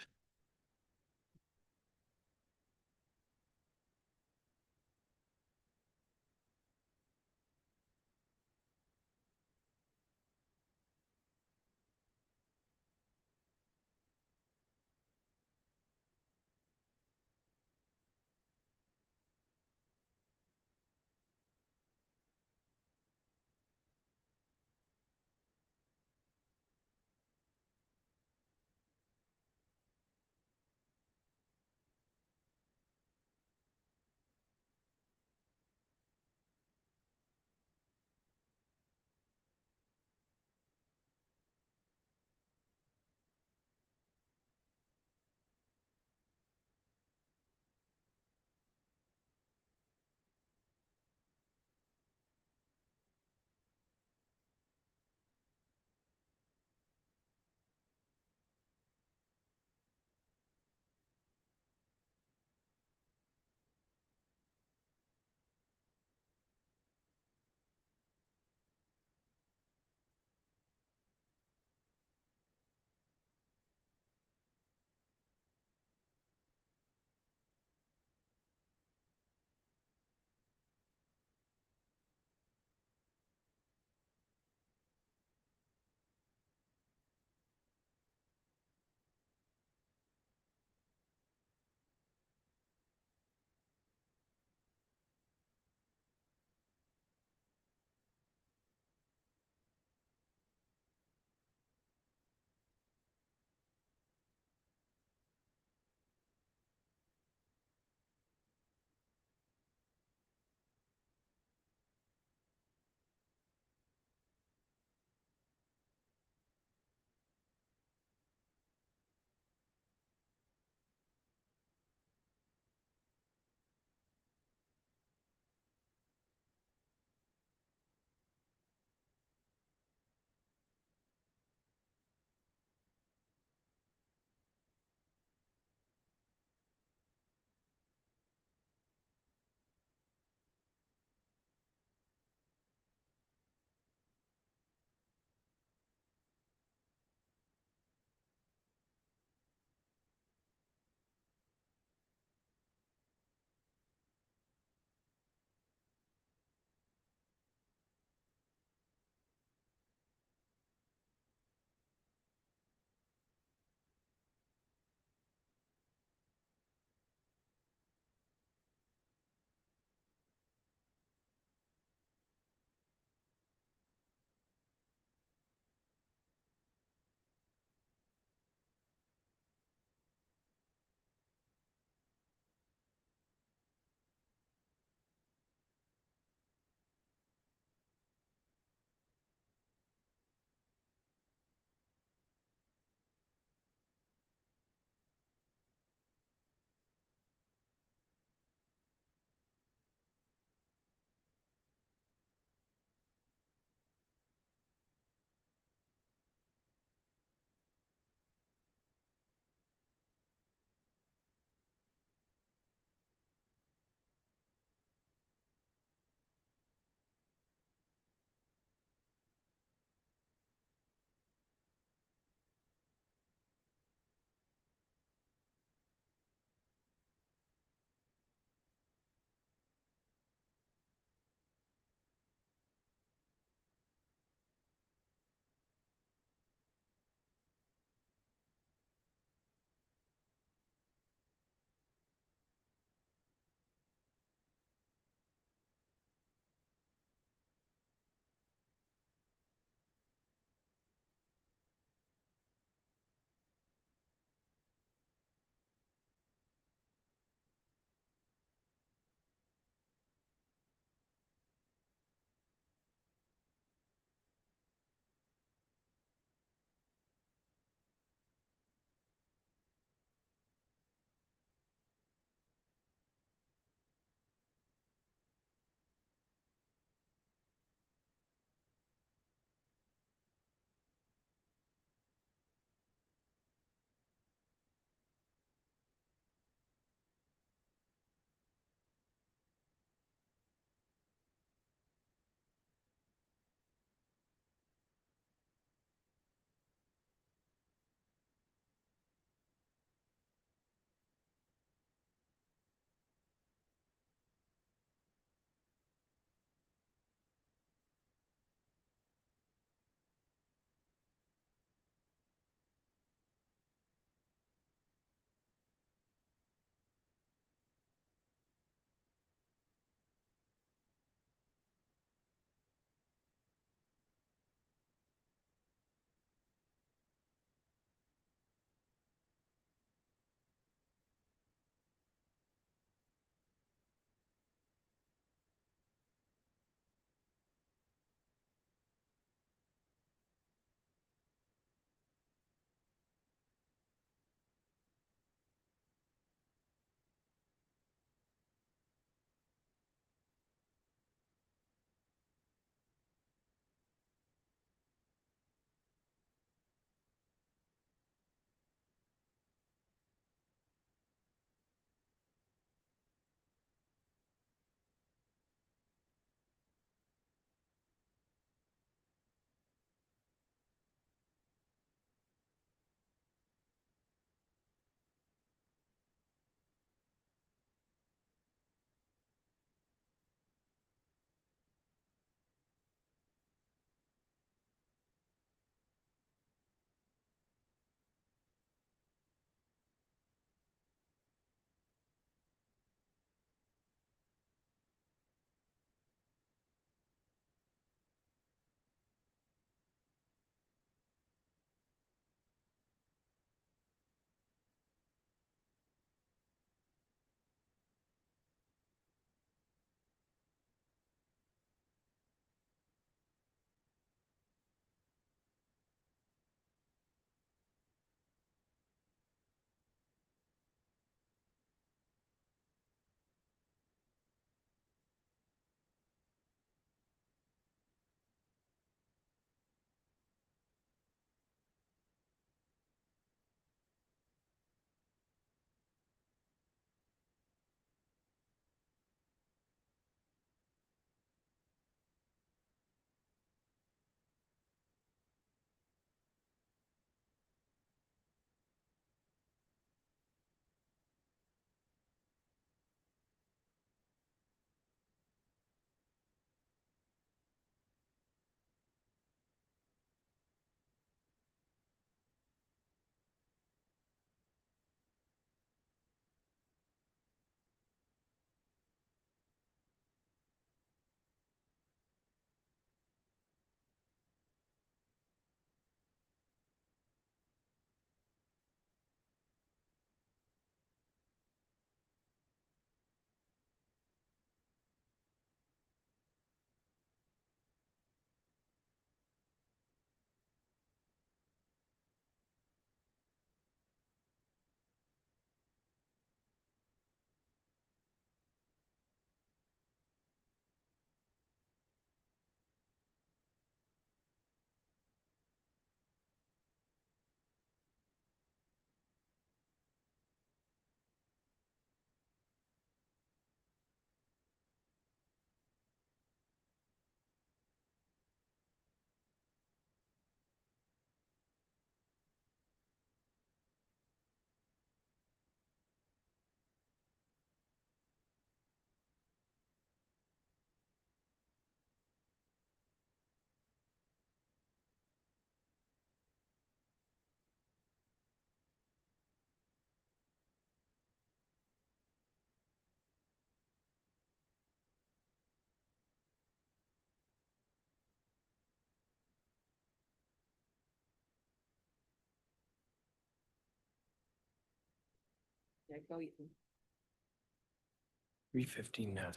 3:59.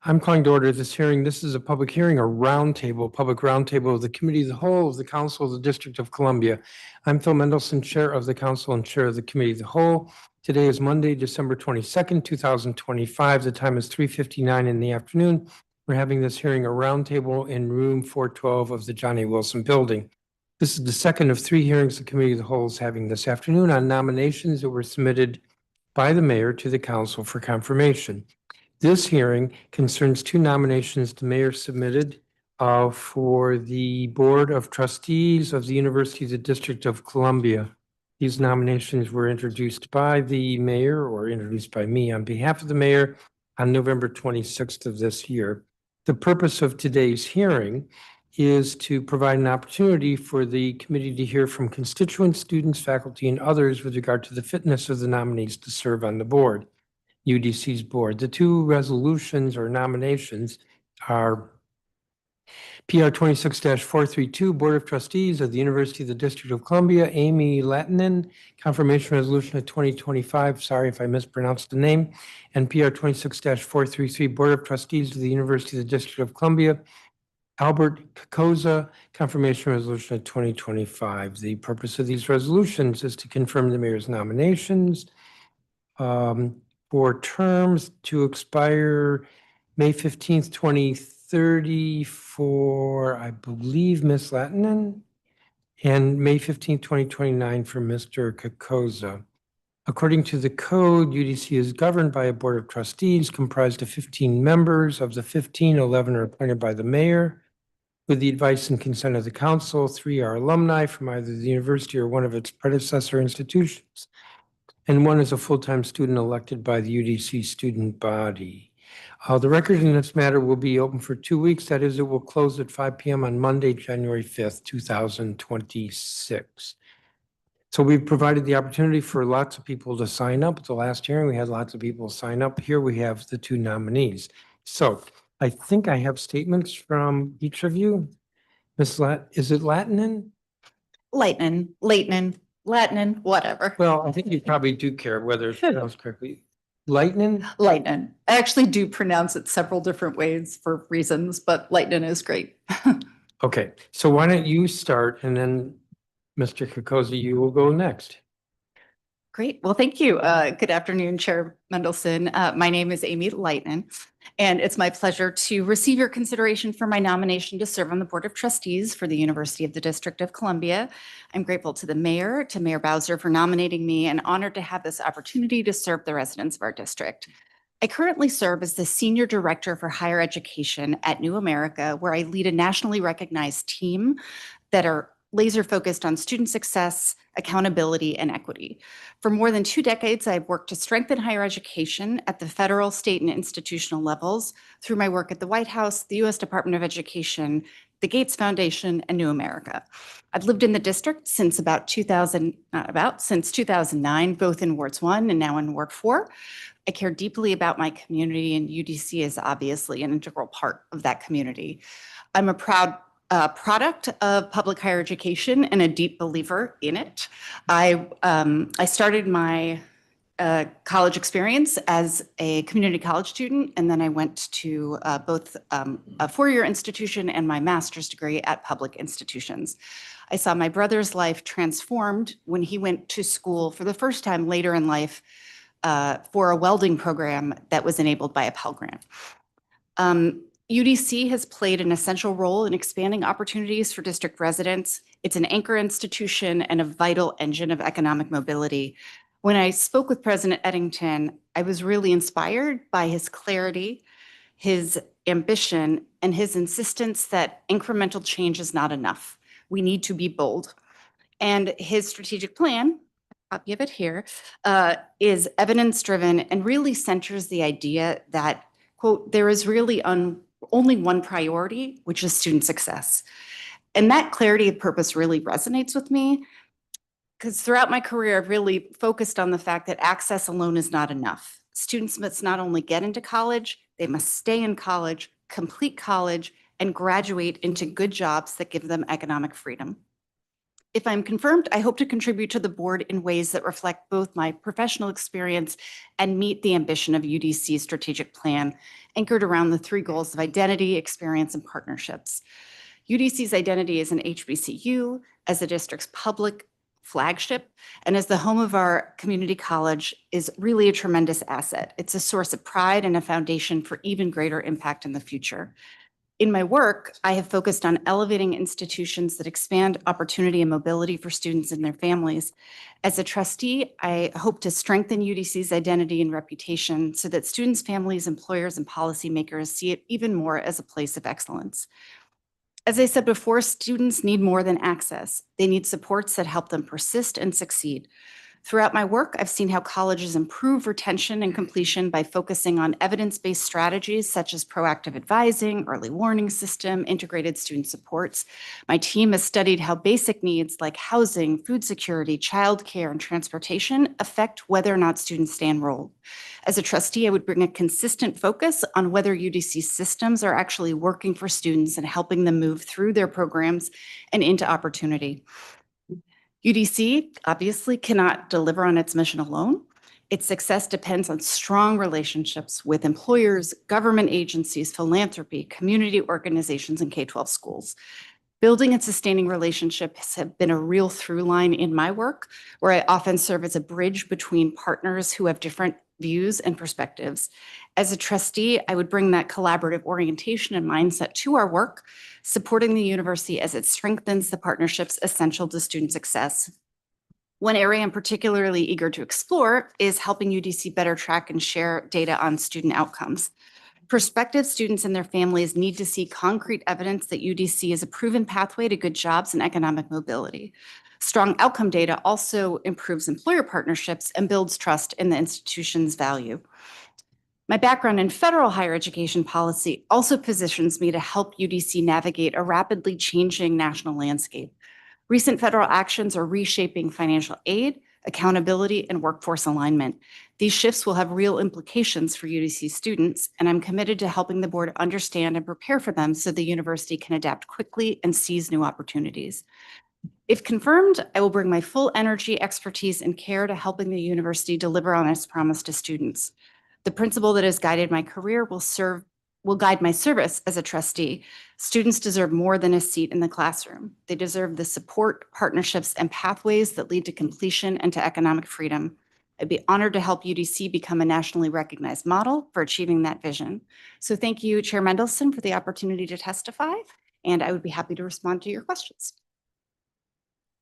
I'm calling to order this hearing. This is a public hearing, a public roundtable of the Committee of the Whole of the Council of the District of Columbia. I'm Phil Mendelson, Chair of the Council and Chair of the Committee of the Whole. Today is Monday, December 22nd, 2025. The time is 3:59 in the afternoon. We're having this hearing, a roundtable in room 412 of the John A. Wilson Building. This is the second of three hearings the Committee of the Whole is having this afternoon on nominations that were submitted by the mayor to the council for confirmation. This hearing concerns two nominations the mayor submitted for the Board of Trustees of the University of the District of Columbia. These nominations were introduced by the mayor, or introduced by me on behalf of the mayor, on November 26th of this year. The purpose of today's hearing is to provide an opportunity for the committee to hear from constituents, students, faculty, and others with regard to the fitness of the nominees to serve on the board. UDC's board. The two resolutions or nominations are PR 26-432, Board of Trustees of the University of the District of Columbia, Amy Latinen, Confirmation Resolution of 2025, sorry if I mispronounced the name, and PR 26-433, Board of Trustees of the University of the District of Columbia, Albert Kokoza, Confirmation Resolution of 2025. The purpose of these resolutions is to confirm the mayor's nominations for terms to expire May 15th, 2030 for, I believe, Ms. Latinen, and May 15th, 2029 for Mr. Kokoza. According to the code, UDC is governed by a board of trustees comprised of 15 members. Of the 15, 11 are appointed by the mayor. With the advice and consent of the council, 3 are alumni from either the university or one of its predecessor institutions, and 1 is a full-time student elected by the UDC student body. The record in this matter will be open for 2 weeks. That is, it will close at 5 p.m. on Monday, January 5th, 2026. So we've provided the opportunity for lots of people to sign up. At the last hearing, we had lots of people sign up. Here we have the 2 nominees. So I think I have statements from each of you. Ms. Is it Latinen? Latinen, whatever. Well, I think you probably do care whether it's pronounced correctly. Lightnin? Lightnin. I actually do pronounce it several different ways for reasons, but Lightnin is great. Okay, so why don't you start and then Mr. Kokoza, you will go next. Great. Well, thank you. Good afternoon, Chair Mendelson. My name is Amy Lightnin, and it's my pleasure to receive your consideration for my nomination to serve on the Board of Trustees for the University of the District of Columbia. I'm grateful to the mayor, to Mayor Bowser for nominating me, and honored to have this opportunity to serve the residents of our district. I currently serve as the Senior Director for Higher Education at New America, where I lead a nationally recognized team that are laser focused on student success, accountability, and equity. For more than 2 decades, I've worked to strengthen higher education at the federal, state, and institutional levels through my work at the White House, the U.S. Department of Education, the Gates Foundation, and New America. I've lived in the district since since 2009, both in Wards 1 and now in Ward 4. I care deeply about my community, and UDC is obviously an integral part of that community. I'm a proud product of public higher education and a deep believer in it. I started my college experience as a community college student, and then I went to both a 4-year institution and my master's degree at public institutions. I saw my brother's life transformed when he went to school for the first time later in life for a welding program that was enabled by a Pell Grant. UDC has played an essential role in expanding opportunities for district residents. It's an anchor institution and a vital engine of economic mobility. When I spoke with President Eddington, I was really inspired by his clarity, his ambition, and his insistence that incremental change is not enough. We need to be bold. And his strategic plan, a copy of it here, is evidence-driven and really centers the idea that, quote, there is really only one priority, which is student success. And that clarity of purpose really resonates with me because throughout my career, I've really focused on the fact that access alone is not enough. Students must not only get into college, they must stay in college, complete college, and graduate into good jobs that give them economic freedom. If I'm confirmed, I hope to contribute to the board in ways that reflect both my professional experience and meet the ambition of UDC's strategic plan, anchored around the three goals of identity, experience, and partnerships. UDC's identity as an HBCU, as the district's public flagship, and as the home of our community college is really a tremendous asset. It's a source of pride and a foundation for even greater impact in the future. In my work, I have focused on elevating institutions that expand opportunity and mobility for students and their families. As a trustee, I hope to strengthen UDC's identity and reputation so that students, families, employers, and policymakers see it even more as a place of excellence. As I said before, students need more than access. They need supports that help them persist and succeed. Throughout my work, I've seen how colleges improve retention and completion by focusing on evidence-based strategies such as proactive advising, early warning system, integrated student supports. My team has studied how basic needs like housing, food security, childcare, and transportation affect whether or not students stay enrolled. As a trustee, I would bring a consistent focus on whether UDC systems are actually working for students and helping them move through their programs and into opportunity. UDC obviously cannot deliver on its mission alone. Its success depends on strong relationships with employers, government agencies, philanthropy, community organizations, and K-12 schools. Building and sustaining relationships have been a real through line in my work, where I often serve as a bridge between partners who have different views and perspectives. As a trustee, I would bring that collaborative orientation and mindset to our work, supporting the university as it strengthens the partnerships essential to student success. One area I'm particularly eager to explore is helping UDC better track and share data on student outcomes. Prospective students and their families need to see concrete evidence that UDC is a proven pathway to good jobs and economic mobility. Strong outcome data also improves employer partnerships and builds trust in the institution's value. My background in federal higher education policy also positions me to help UDC navigate a rapidly changing national landscape. Recent federal actions are reshaping financial aid, accountability, and workforce alignment. These shifts will have real implications for UDC students, and I'm committed to helping the board understand and prepare for them so the university can adapt quickly and seize new opportunities. If confirmed, I will bring my full energy, expertise, and care to helping the university deliver on its promise to students. The principle that has guided my career will guide my service as a trustee. Students deserve more than a seat in the classroom. They deserve the support, partnerships, and pathways that lead to completion and to economic freedom. I'd be honored to help UDC become a nationally recognized model for achieving that vision. So thank you, Chair Mendelson, for the opportunity to testify, and I would be happy to respond to your questions.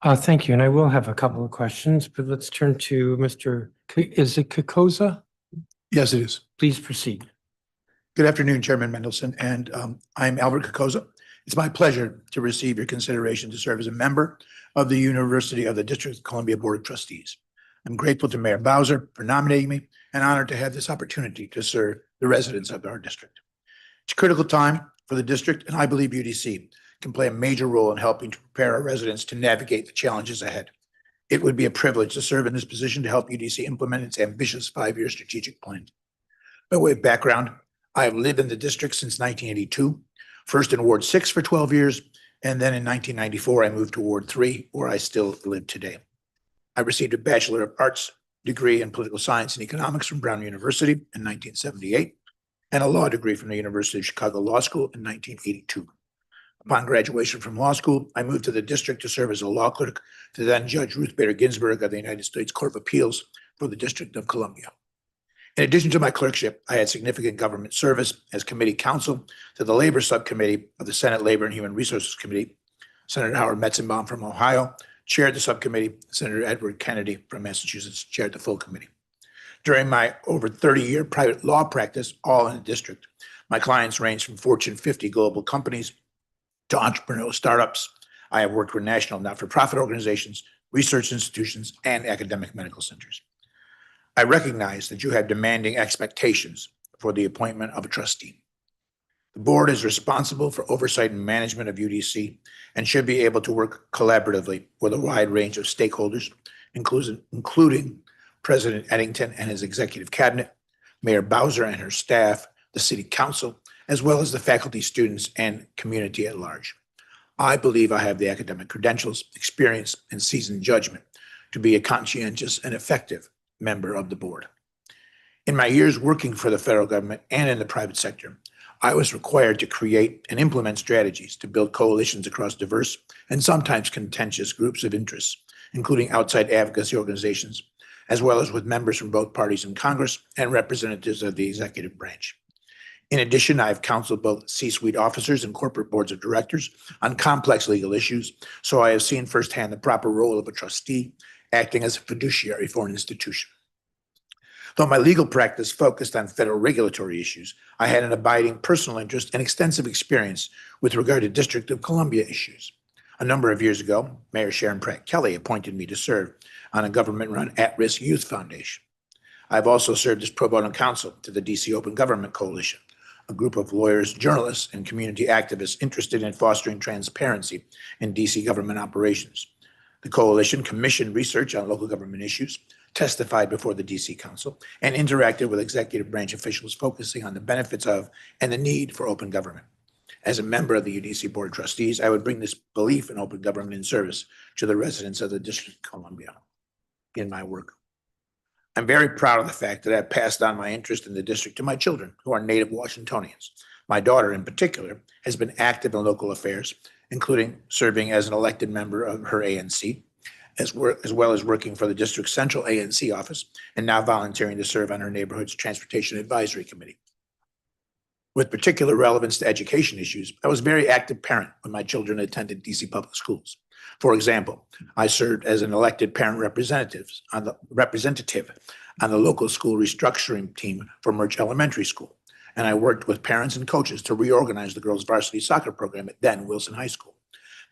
Thank you. And I will have a couple of questions, but let's turn to is it Kokoza? Yes, it is. Please proceed. Good afternoon, Chairman Mendelson, and I'm Albert Kokoza. It's my pleasure to receive your consideration to serve as a member of the University of the District of Columbia Board of Trustees. I'm grateful to Mayor Bowser for nominating me and honored to have this opportunity to serve the residents of our district. It's a critical time for the district, and I believe UDC can play a major role in helping to prepare our residents to navigate the challenges ahead. It would be a privilege to serve in this position to help UDC implement its ambitious 5-year strategic plan. By way of background, I have lived in the district since 1982, first in Ward 6 for 12 years, and then in 1994, I moved to Ward 3, where I still live today. I received a Bachelor of Arts degree in Political Science and Economics from Brown University in 1978, and a law degree from the University of Chicago Law School in 1982. Upon graduation from law school, I moved to the district to serve as a law clerk to then Judge Ruth Bader Ginsburg of the United States Court of Appeals for the District of Columbia. In addition to my clerkship, I had significant government service as committee counsel to the Labor Subcommittee of the Senate Labor and Human Resources Committee. Senator Howard Metzenbaum from Ohio chaired the subcommittee. Senator Edward Kennedy from Massachusetts chaired the full committee. During my over 30-year private law practice, all in the district, my clients ranged from Fortune 50 global companies to entrepreneurial startups. I have worked with national not-for-profit organizations, research institutions, and academic medical centers. I recognize that you have demanding expectations for the appointment of a trustee. The board is responsible for oversight and management of UDC and should be able to work collaboratively with a wide range of stakeholders, including President Eddington and his executive cabinet, Mayor Bowser and her staff, the city council, as well as the faculty, students, and community at large. I believe I have the academic credentials, experience, and seasoned judgment to be a conscientious and effective member of the board. In my years working for the federal government and in the private sector, I was required to create and implement strategies to build coalitions across diverse and sometimes contentious groups of interests, including outside advocacy organizations, as well as with members from both parties in Congress and representatives of the executive branch. In addition, I have counseled both C-suite officers and corporate boards of directors on complex legal issues, so I have seen firsthand the proper role of a trustee acting as a fiduciary for an institution. Though my legal practice focused on federal regulatory issues, I had an abiding personal interest and extensive experience with regard to District of Columbia issues. A number of years ago, Mayor Sharon Pratt Kelly appointed me to serve on a government-run at-risk youth foundation. I've also served as pro bono counsel to the DC Open Government Coalition, a group of lawyers, journalists, and community activists interested in fostering transparency in DC government operations. The coalition commissioned research on local government issues, testified before the DC Council, and interacted with executive branch officials focusing on the benefits of and the need for open government. As a member of the UDC Board of Trustees, I would bring this belief in open government in service to the residents of the District of Columbia in my work. I'm very proud of the fact that I've passed on my interest in the district to my children, who are native Washingtonians. My daughter, in particular, has been active in local affairs, including serving as an elected member of her ANC, as well as working for the district's central ANC office, and now volunteering to serve on her neighborhood's Transportation Advisory Committee. With particular relevance to education issues, I was a very active parent when my children attended DC public schools. For example, I served as an elected parent representative on the local school restructuring team for Murch Elementary School, and I worked with parents and coaches to reorganize the girls' varsity soccer program at then Wilson High School.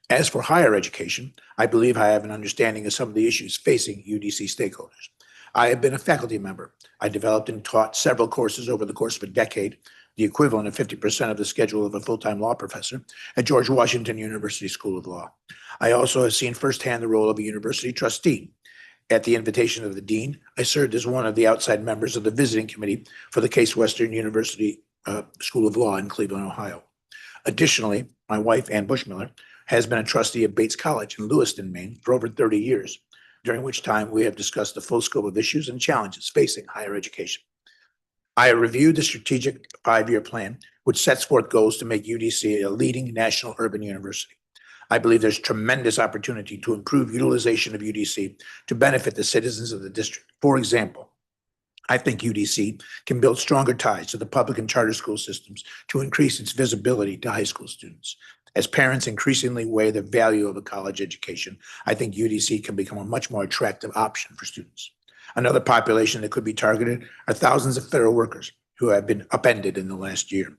As for higher education, I believe I have an understanding of some of the issues facing UDC stakeholders. I have been a faculty member. I developed and taught several courses over the course of a decade, the equivalent of 50% of the schedule of a full-time law professor at George Washington University School of Law. I also have seen firsthand the role of a university trustee. At the invitation of the dean, I served as one of the outside members of the visiting committee for the Case Western University School of Law in Cleveland, Ohio. Additionally, my wife, Ann Bushmiller, has been a trustee of Bates College in Lewiston, Maine, for over 30 years, during which time we have discussed the full scope of issues and challenges facing higher education. I have reviewed the strategic 5-year plan, which sets forth goals to make UDC a leading national urban university. I believe there's tremendous opportunity to improve utilization of UDC to benefit the citizens of the district. For example, I think UDC can build stronger ties to the public and charter school systems to increase its visibility to high school students. As parents increasingly weigh the value of a college education, I think UDC can become a much more attractive option for students. Another population that could be targeted are thousands of federal workers who have been upended in the last year.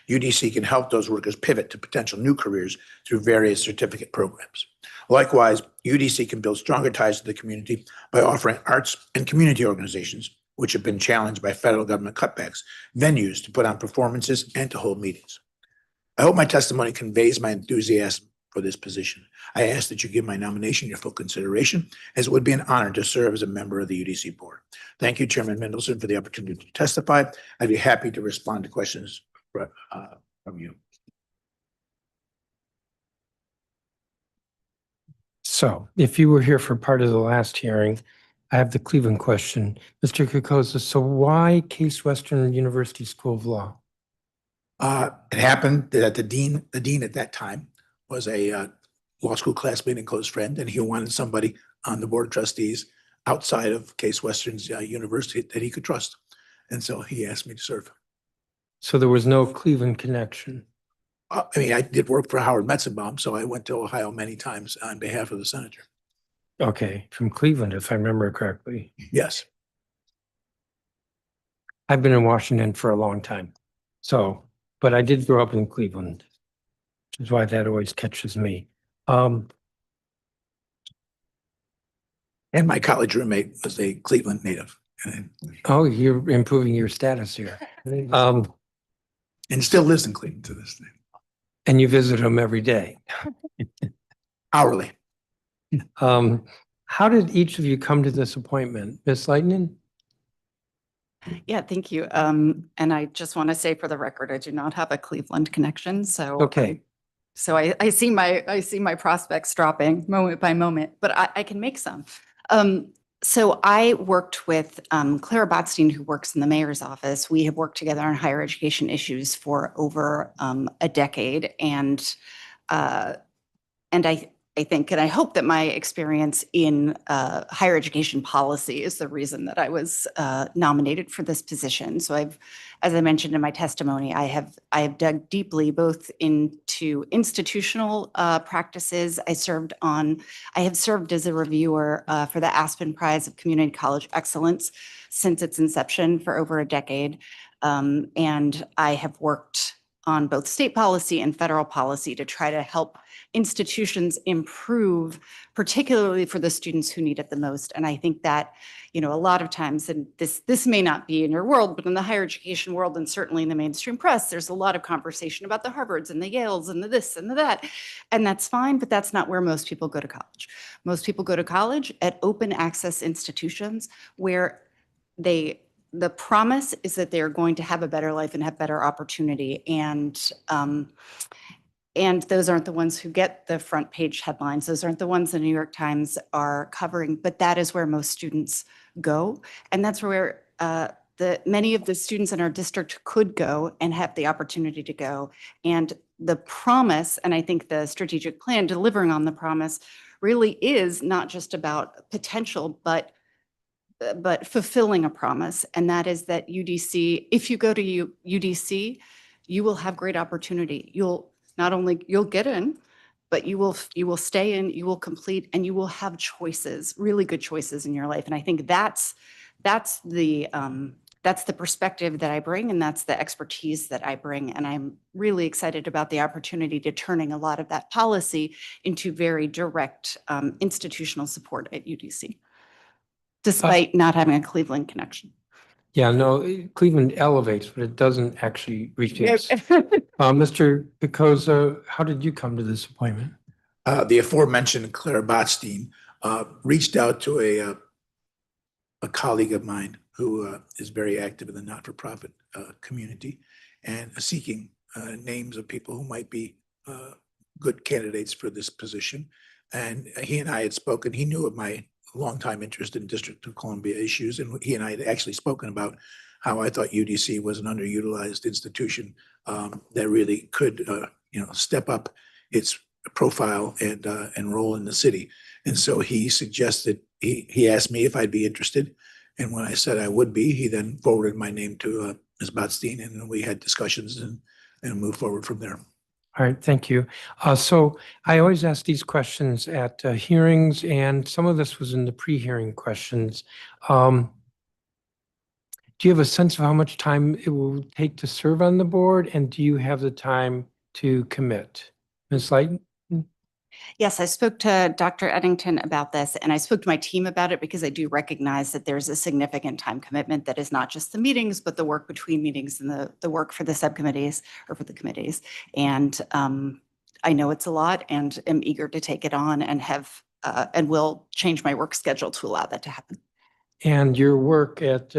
UDC can help those workers pivot to potential new careers through various certificate programs. Likewise, UDC can build stronger ties to the community by offering arts and community organizations, which have been challenged by federal government cutbacks, venues to put on performances and to hold meetings. I hope my testimony conveys my enthusiasm for this position. I ask that you give my nomination your full consideration, as it would be an honor to serve as a member of the UDC board. Thank you, Chairman Mendelson, for the opportunity to testify. I'd be happy to respond to questions from you. So if you were here for part of the last hearing, I have the Cleveland question. Mr. Kokoza, so why Case Western University School of Law? It happened that the dean at that time was a law school classmate and close friend, and he wanted somebody on the board of trustees outside of Case Western's university that he could trust. And so he asked me to serve. So there was no Cleveland connection? I mean, I did work for Howard Metzenbaum, so I went to Ohio many times on behalf of the senator. Okay, from Cleveland, if I remember correctly. Yes. I've been in Washington for a long time. So, but I did grow up in Cleveland, which is why that always catches me. And my college roommate was a Cleveland native. Oh, you're improving your status here. And still lives in Cleveland to this day. And you visit him every day? Hourly. How did each of you come to this appointment? Ms. Leitman? Yeah, thank you. And I just want to say for the record, I do not have a Cleveland connection, so. Okay. So I see my prospects dropping moment by moment, but I can make some. So I worked with Clara Botstein, who works in the mayor's office. We have worked together on higher education issues for over a decade, and I think, and I hope that my experience in higher education policy is the reason that I was nominated for this position. So as I mentioned in my testimony, I have dug deeply both into institutional practices. I have served as a reviewer for the Aspen Prize of Community College Excellence since its inception for over a decade. And I have worked on both state policy and federal policy to try to help institutions improve, particularly for the students who need it the most. And I think that, a lot of times, and this may not be in your world, but in the higher education world, and certainly in the mainstream press, there's a lot of conversation about the Harvards and the Yales and the this and the that. And that's fine, but that's not where most people go to college. Most people go to college at open access institutions where the promise is that they're going to have a better life and have better opportunity. And those aren't the ones who get the front page headlines. Those aren't the ones the New York Times are covering, but that is where most students go. And that's where many of the students in our district could go and have the opportunity to go. And the promise, and I think the strategic plan delivering on the promise, really is not just about potential, but fulfilling a promise. And that is that UDC, if you go to UDC, you will have great opportunity. You'll get in, but you will stay in, you will complete, and you will have choices, really good choices in your life. And I think that's the perspective that I bring, and that's the expertise that I bring. And I'm really excited about the opportunity to turning a lot of that policy into very direct institutional support at UDC, despite not having a Cleveland connection. Yeah, no, Cleveland elevates, but it doesn't actually reach us. Mr. Picosa, how did you come to this appointment? The aforementioned Clara Botstein reached out to a colleague of mine who is very active in the not-for-profit community and seeking names of people who might be good candidates for this position. And he and I had spoken. He knew of my longtime interest in District of Columbia issues, and he and I had actually spoken about how I thought UDC was an underutilized institution that really could, step up its profile and role in the city. And so he suggested, he asked me if I'd be interested. And when I said I would be, he then forwarded my name to Ms. Botstein, and we had discussions and moved forward from there. All right, thank you. So I always ask these questions at hearings, and some of this was in the pre-hearing questions. Do you have a sense of how much time it will take to serve on the board, and do you have the time to commit? Ms. Lighton? Yes, I spoke to Dr. Eddington about this, and I spoke to my team about it because I do recognize that there's a significant time commitment that is not just the meetings, but the work between meetings and the work for the subcommittees or for the committees. And I know it's a lot and am eager to take it on and will change my work schedule to allow that to happen. And your work at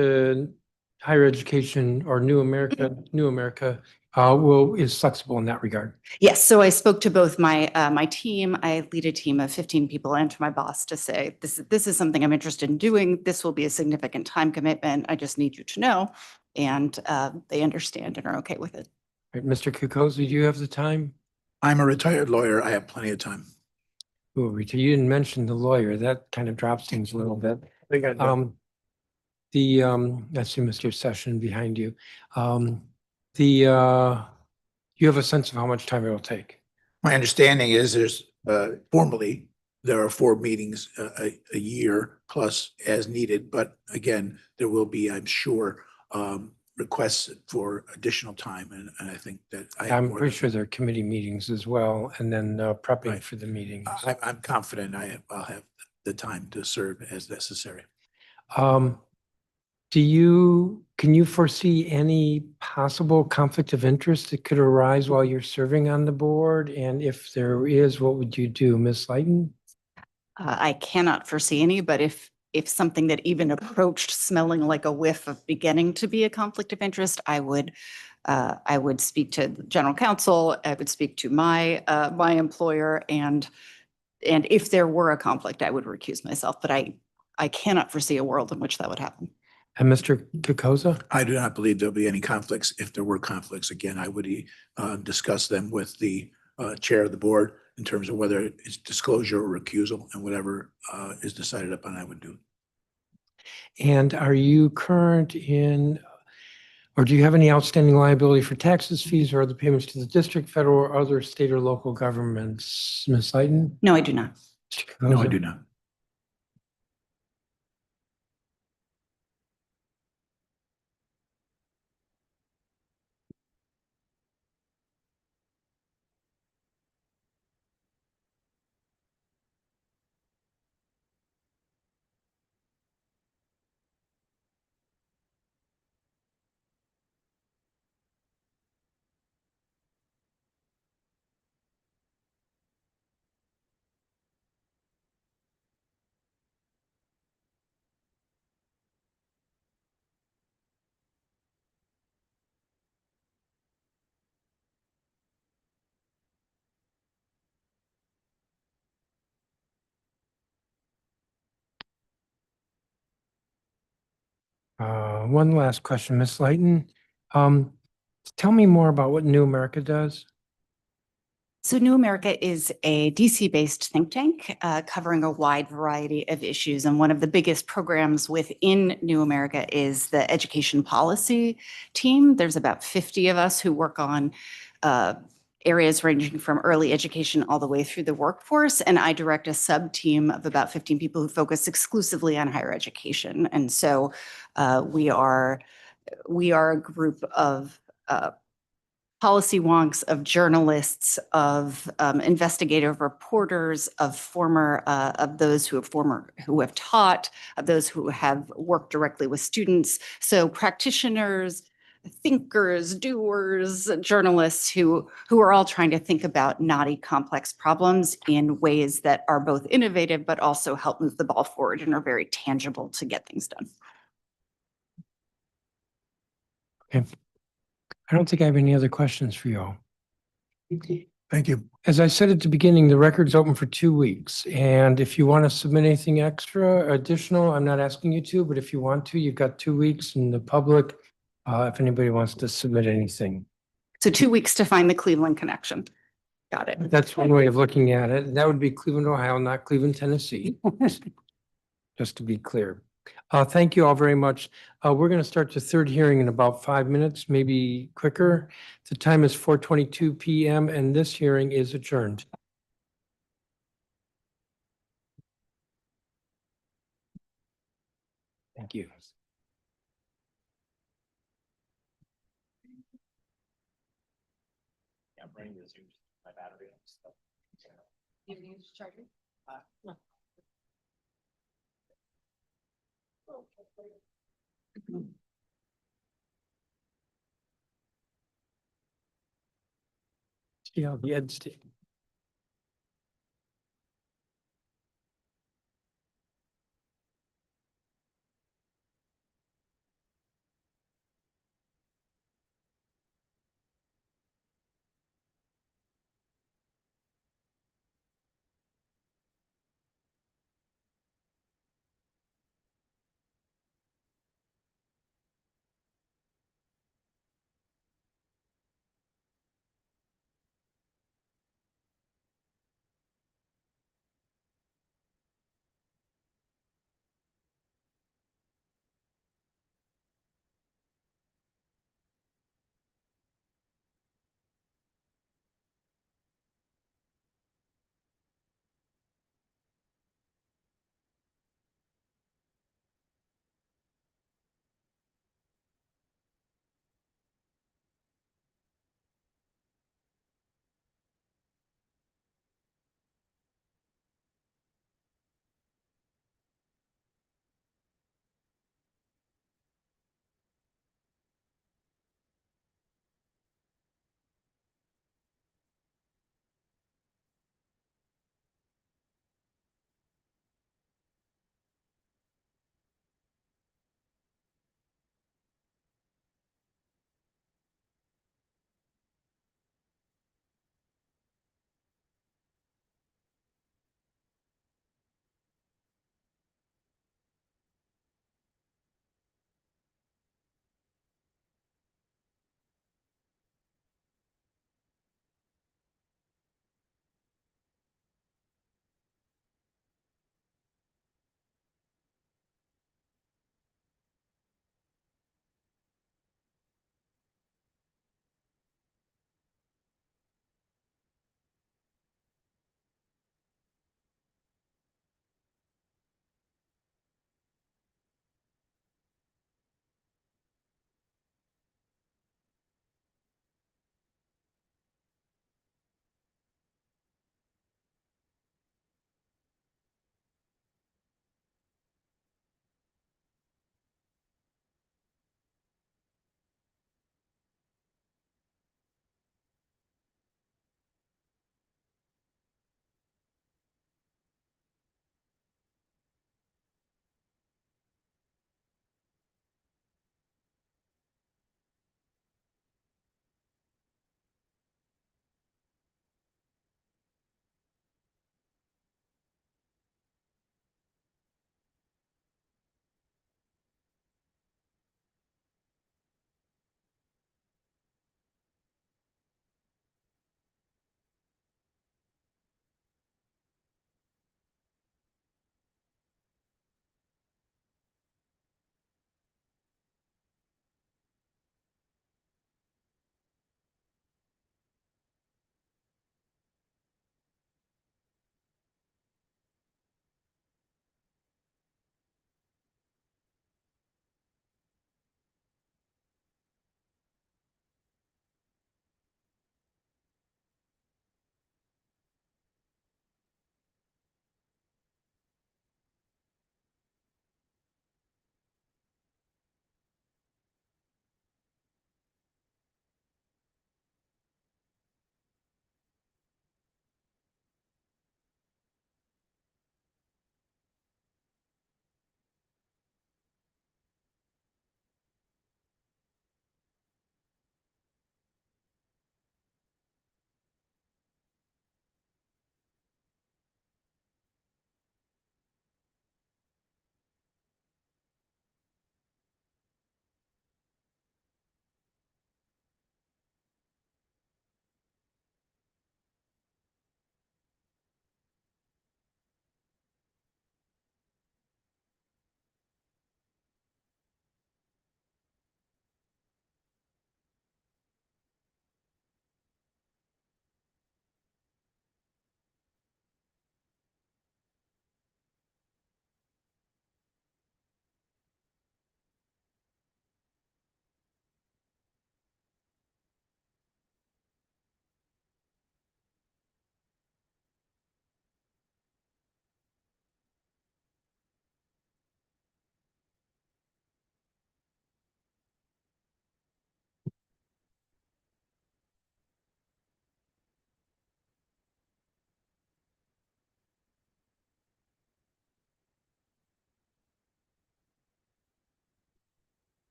higher education or New America is flexible in that regard. Yes, so I spoke to both my team. I lead a team of 15 people, and to my boss to say, this is something I'm interested in doing. This will be a significant time commitment. I just need you to know. And they understand and are okay with it. Right, Mr. Kukosi, do you have the time? I'm a retired lawyer. I have plenty of time. Oh, you didn't mention the lawyer. That kind of drops things a little bit. I see Mr. Session behind you. You have a sense of how much time it will take? My understanding is there's formally there are 4 meetings a year plus as needed, but again, there will be, I'm sure, requests for additional time, and I think that I'm pretty sure there are committee meetings as well, and then prepping for the meetings. I'm confident I'll have the time to serve as necessary. Can you foresee any possible conflict of interest that could arise while you're serving on the board? And if there is, what would you do, Ms. Lighton? I cannot foresee any, but if if something that even approached smelling like a whiff of beginning to be a conflict of interest, I would speak to the general counsel, I would speak to my employer, and if there were a conflict, I would recuse myself. But I cannot foresee a world in which that would happen. And Mr. Kokoza? I do not believe there'll be any conflicts. If there were conflicts, again, I would discuss them with the chair of the board in terms of whether it's disclosure or recusal, and whatever is decided upon, I would do. And are you current in, or do you have any outstanding liability for taxes, fees, or other payments to the district, federal, or other state or local governments? Ms. Leighton? No, I do not. Mr. No, I Kokoza? do not. One last question, Ms. Leighton. Tell me more about what New America does. So New America is a DC-based think tank covering a wide variety of issues. And one of the biggest programs within New America is the education policy team. There's about 50 of us who work on areas ranging from early education all the way through the workforce. And I direct a sub-team of about 15 people who focus exclusively on higher education. And so we are a group of policy wonks, of journalists, of investigative reporters, of those who have taught, of those who have worked directly with students. So practitioners, thinkers, doers, journalists who are all trying to think about knotty, complex problems in ways that are both innovative, but also help move the ball forward and are very tangible to get things done. Okay. I don't think I have any other questions for you all. Thank you. As I said at the beginning, the record's open for 2 weeks. And if you want to submit anything extra, additional, I'm not asking you to, but if you want to, you've got 2 weeks in the public, if anybody wants to submit anything. So 2 weeks to find the Cleveland connection. Got it. That's one way of looking at it. That would be Cleveland, Ohio, not Cleveland, Tennessee. Just to be clear. Thank you all very much. We're going to start the third hearing in about 5 minutes, maybe quicker. The time is 4:22 p.m. and this hearing is adjourned. Thank you. Yeah, I'm bringing this, my battery. You need to charge it? No. See how the Ed's did.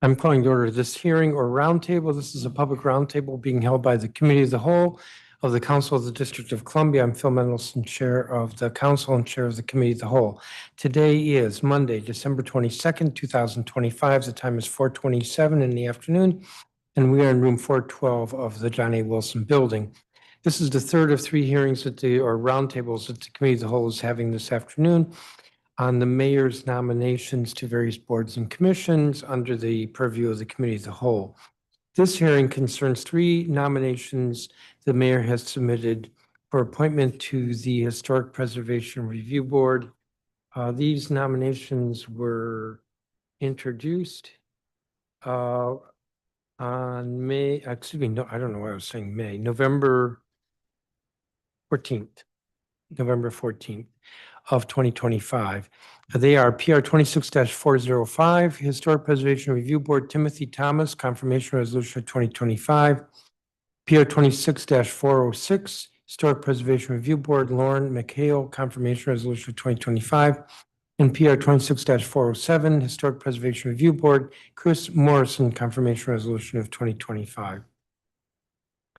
I'm calling to order this hearing or roundtable. This is a public roundtable being held by the Committee of the Whole of the Council of the District of Columbia. I'm Phil Mendelson, Chair of the Council and Chair of the Committee of the Whole. Today is Monday, December 22nd, 2025. The time is 4:27 in the afternoon, and we are in room 412 of the John A. Wilson Building. This is the third of three hearings or roundtables that the Committee of the Whole is having this afternoon on the mayor's nominations to various boards and commissions under the purview of the Committee of the Whole. This hearing concerns three nominations the mayor has submitted for appointment to the Historic Preservation Review Board. These nominations were introduced on November 14th of 2025. They are PR 26-405, Historic Preservation Review Board, Timothy Thomas, Confirmation Resolution of 2025. PR 26-406, Historic Preservation Review Board, Lauren McHale, Confirmation Resolution of 2025. And PR 26-407, Historic Preservation Review Board, Chris Morrison, Confirmation Resolution of 2025.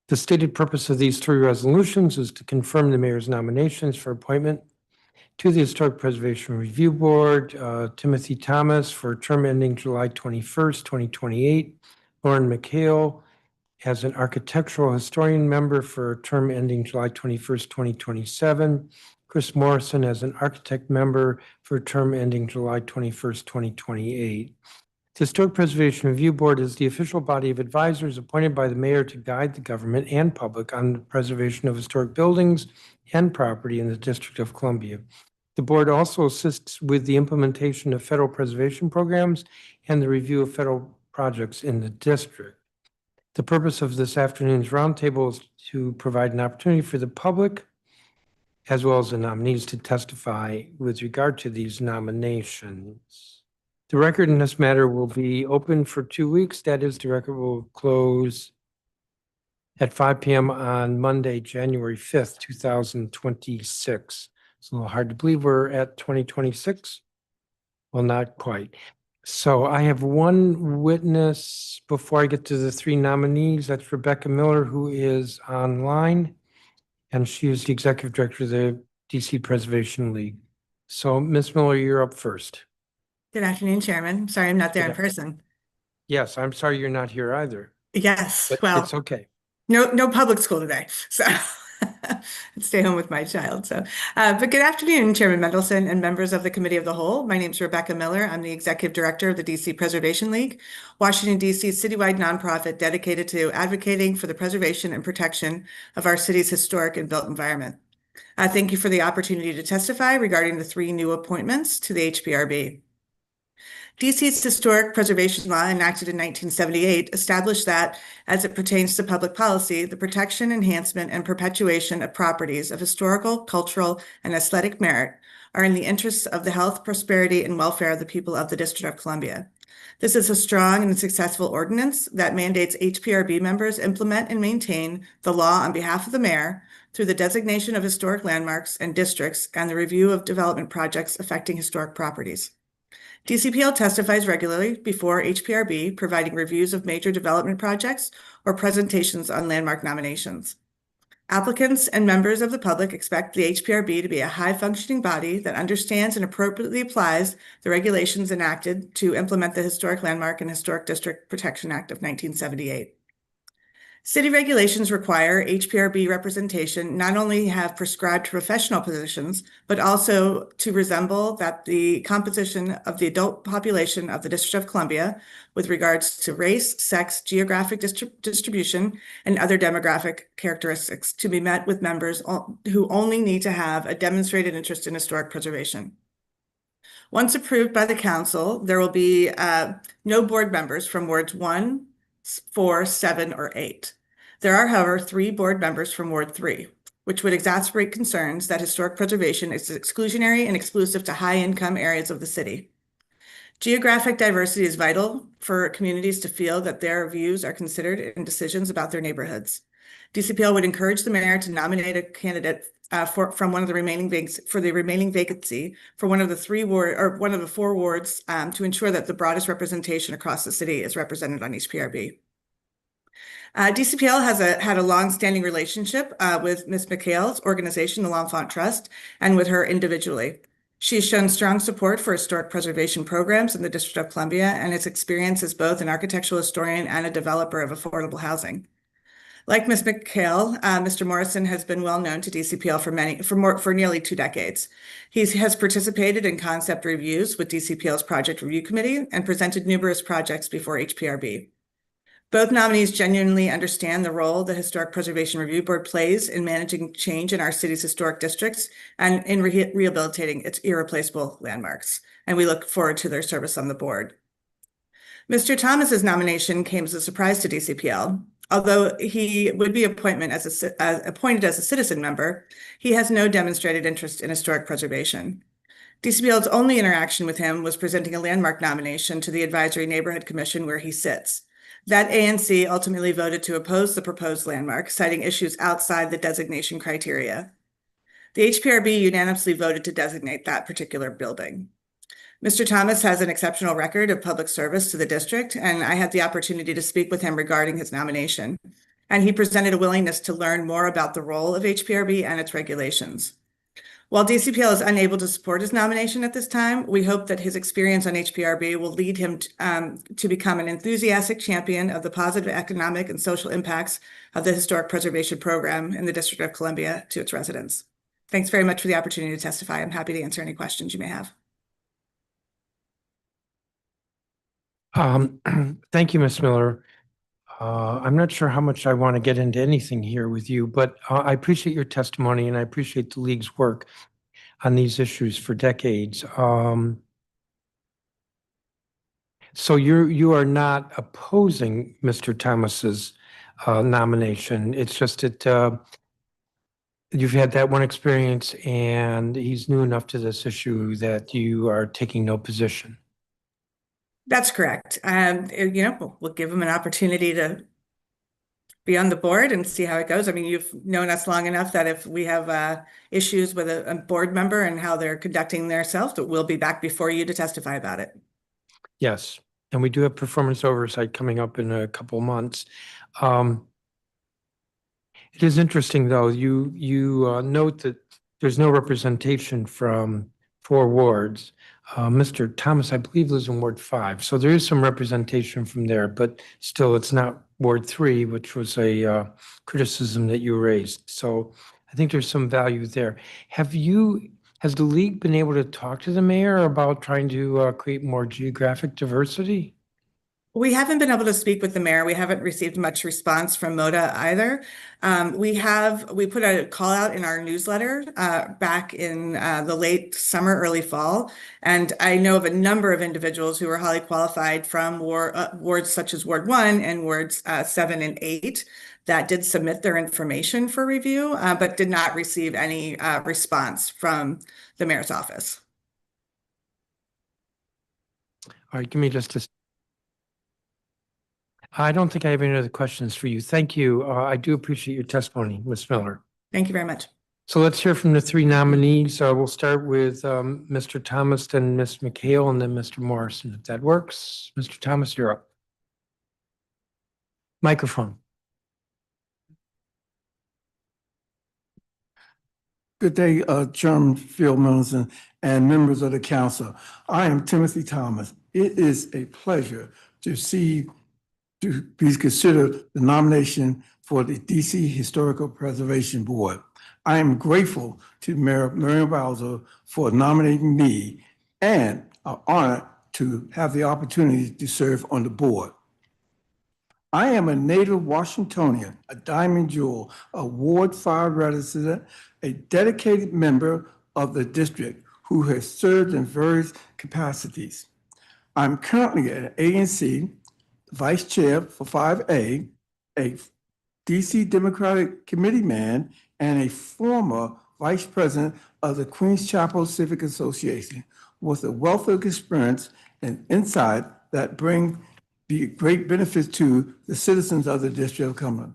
The stated purpose of these three resolutions is to confirm the mayor's nominations for appointment to the Historic Preservation Review Board, Timothy Thomas for term ending July 21st, 2028, Lauren McHale as an architectural historian member for a term ending July 21st, 2027, Chris Morrison as an architect member for a term ending July 21st, 2028. The Historic Preservation Review Board is the official body of advisors appointed by the mayor to guide the government and public on the preservation of historic buildings and property in the District of Columbia. The board also assists with the implementation of federal preservation programs and the review of federal projects in the district. The purpose of this afternoon's roundtable is to provide an opportunity for the public as well as the nominees to testify with regard to these nominations. The record in this matter will be open for 2 weeks. That is, the record will close at 5 p.m. on Monday, January 5th, 2026. It's a little hard to believe we're at 2026. Well, not quite. So I have one witness before I get to the three nominees. That's Rebecca Miller, who is online, and she is the Executive Director of the DC Preservation League. So Ms. Miller, you're up first. Good afternoon, Chairman. Sorry I'm not there in person. Yes, I'm sorry you're not here either. Yes, But well, it's okay. no public school today, so I'd stay home with my child. So, but good afternoon, Chairman Mendelson and members of the Committee of the Whole. My name is Rebecca Miller. I'm the Executive Director of the DC Preservation League, Washington, D.C.'s citywide nonprofit dedicated to advocating for the preservation and protection of our city's historic and built environment. Thank you for the opportunity to testify regarding the three new appointments to the HPRB. DC's Historic Preservation Law, enacted in 1978, established that, as it pertains to public policy, the protection, enhancement, and perpetuation of properties of historical, cultural, and aesthetic merit are in the interests of the health, prosperity, and welfare of the people of the District of Columbia. This is a strong and successful ordinance that mandates HPRB members implement and maintain the law on behalf of the mayor through the designation of historic landmarks and districts and the review of development projects affecting historic properties. DCPL testifies regularly before HPRB, providing reviews of major development projects or presentations on landmark nominations. Applicants and members of the public expect the HPRB to be a high-functioning body that understands and appropriately applies the regulations enacted to implement the Historic Landmark and Historic District Protection Act of 1978. City regulations require HPRB representation not only have prescribed professional positions, but also to resemble that the composition of the adult population of the District of Columbia with regards to race, sex, geographic distribution, and other demographic characteristics to be met with members who only need to have a demonstrated interest in historic preservation. Once approved by the council, there will be no board members from wards 1, 4, 7, or 8. There are, however, 3 board members from Ward 3, which would exacerbate concerns that historic preservation is exclusionary and exclusive to high-income areas of the city. Geographic diversity is vital for communities to feel that their views are considered in decisions about their neighborhoods. DCPL would encourage the mayor to nominate a candidate from one of the remaining vacancy for one of the four wards to ensure that the broadest representation across the city is represented on HPRB. DCPL has had a long-standing relationship with Ms. McHale's organization, the L'Enfant Trust, and with her individually. She has shown strong support for historic preservation programs in the District of Columbia and has experience as both an architectural historian and a developer of affordable housing. Like Ms. McHale, Mr. Morrison has been well known to DCPL for nearly 2 decades. He has participated in concept reviews with DCPL's Project Review Committee and presented numerous projects before HPRB. Both nominees genuinely understand the role the Historic Preservation Review Board plays in managing change in our city's historic districts and in rehabilitating its irreplaceable landmarks, and we look forward to their service on the board. Mr. Thomas's nomination came as a surprise to DCPL. Although he would be appointed as a citizen member, he has no demonstrated interest in historic preservation. DCPL's only interaction with him was presenting a landmark nomination to the Advisory Neighborhood Commission where he sits. That ANC ultimately voted to oppose the proposed landmark, citing issues outside the designation criteria. The HPRB unanimously voted to designate that particular building. Mr. Thomas has an exceptional record of public service to the district, and I had the opportunity to speak with him regarding his nomination. And he presented a willingness to learn more about the role of HPRB and its regulations. While DCPL is unable to support his nomination at this time, we hope that his experience on HPRB will lead him to become an enthusiastic champion of the positive economic and social impacts of the Historic Preservation Program in the District of Columbia to its residents. Thanks very much for the opportunity to testify. I'm happy to answer any questions you may have. Thank you, Ms. Miller. I'm not sure how much I want to get into anything here with you, but I appreciate your testimony and I appreciate the league's work on these issues for decades. So you are not opposing Mr. Thomas's nomination. It's just that you've had that one experience and he's new enough to this issue that you are taking no position. That's correct. We'll give him an opportunity to be on the board and see how it goes. I mean, you've known us long enough that if we have issues with a board member and how they're conducting themselves, that we'll be back before you to testify about it. Yes, and we do have performance oversight coming up in a couple months. It is interesting, though, you note that there's no representation from 4 wards. Mr. Thomas, I believe, lives in Ward 5, so there is some representation from there, but still it's not Ward 3, which was a criticism that you raised. So I think there's some value there. Has the league been able to talk to the mayor about trying to create more geographic diversity? We haven't been able to speak with the mayor. We haven't received much response from MODA either. We put a call out in our newsletter back in the late summer, early fall. And I know of a number of individuals who are highly qualified from wards such as Ward 1 and wards 7 and 8 that did submit their information for review, but did not receive any response from the mayor's office. All right, give me just a I don't think I have any other questions for you. Thank you. I do appreciate your testimony, Ms. Miller. Thank you very much. So let's hear from the 3 nominees. We'll start with Mr. Thomas, then Ms. McHale, and then Mr. Morrison, if that works. Mr. Thomas, you're up. Microphone. Good day, Chairman Phil Millicent and members of the council. I am Timothy Thomas. It is a pleasure to be considered the nomination for the DC Historical Preservation Board. I am grateful to Mayor Miriam Bowser for nominating me and are honored to have the opportunity to serve on the board. I am a native Washingtonian, a Diamond Jewel, a Ward 5 resident, a dedicated member of the district who has served in various capacities. I'm currently an ANC Vice Chair for 5A, a DC Democratic Committee man, and a former Vice President of the Queens Chapel Civic Association with a wealth of experience and insight that bring the great benefits to the citizens of the District of Cumberland.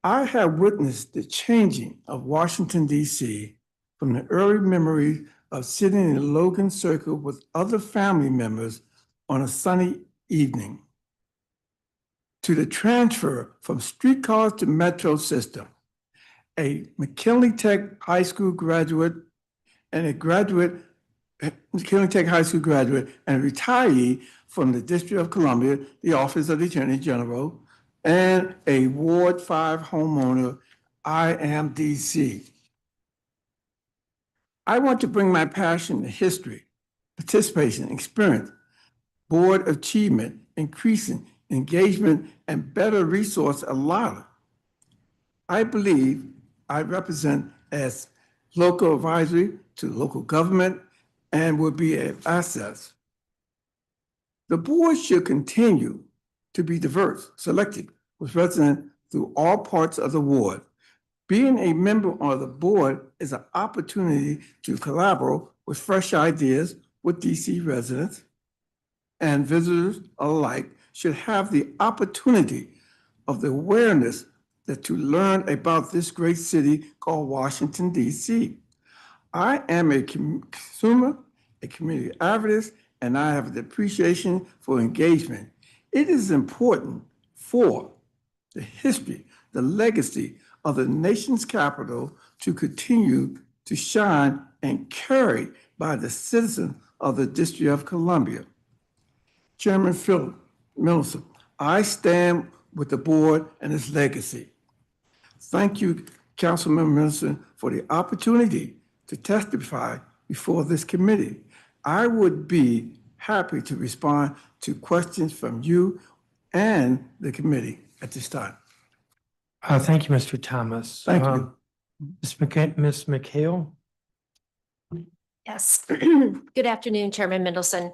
I have witnessed the changing of Washington, D.C. from the early memory of sitting in Logan Circle with other family members on a sunny evening to the transfer from streetcars to metro system. A McKinley Tech High School graduate and a McKinley Tech High School graduate and a retiree from the District of Columbia, the Office of the Attorney General, and a Ward 5 homeowner, I am DC. I want to bring my passion to history, participation, experience, board achievement, increasing engagement, and better resource allotment. I believe I represent as local advisory to local government and will be an asset. The board should continue to be diverse, selective, with residents through all parts of the ward. Being a member of the board is an opportunity to collaborate with fresh ideas with DC residents, and visitors alike should have the opportunity of the awareness that to learn about this great city called Washington, D.C. I am a consumer, a community activist, and I have the appreciation for engagement. It is important for the history, the legacy of the nation's capital to continue to shine and carried by the citizens of the District of Columbia. Chairman Phil Millicent, I stand with the board and its legacy. Thank you, Councilmember Millicent, for the opportunity to testify before this committee. I would be happy to respond to questions from you and the committee at this time. Thank you, Mr. Thomas. Thank you. Ms. McHale? Yes. Good afternoon, Chairman Mendelson.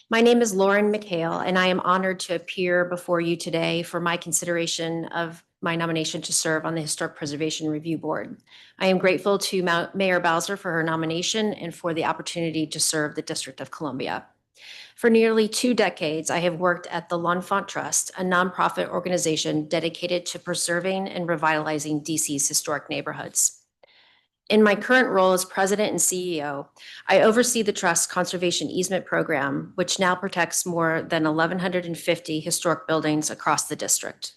My name is Lauren McHale, and I am honored to appear before you today for my consideration of my nomination to serve on the Historic Preservation Review Board. I am grateful to Mayor Bowser for her nomination and for the opportunity to serve the District of Columbia. For nearly 2 decades, I have worked at the L'Enfant Trust, a nonprofit organization dedicated to preserving and revitalizing DC's historic neighborhoods. In my current role as president and CEO, I oversee the Trust's conservation easement program, which now protects more than 1,150 historic buildings across the district.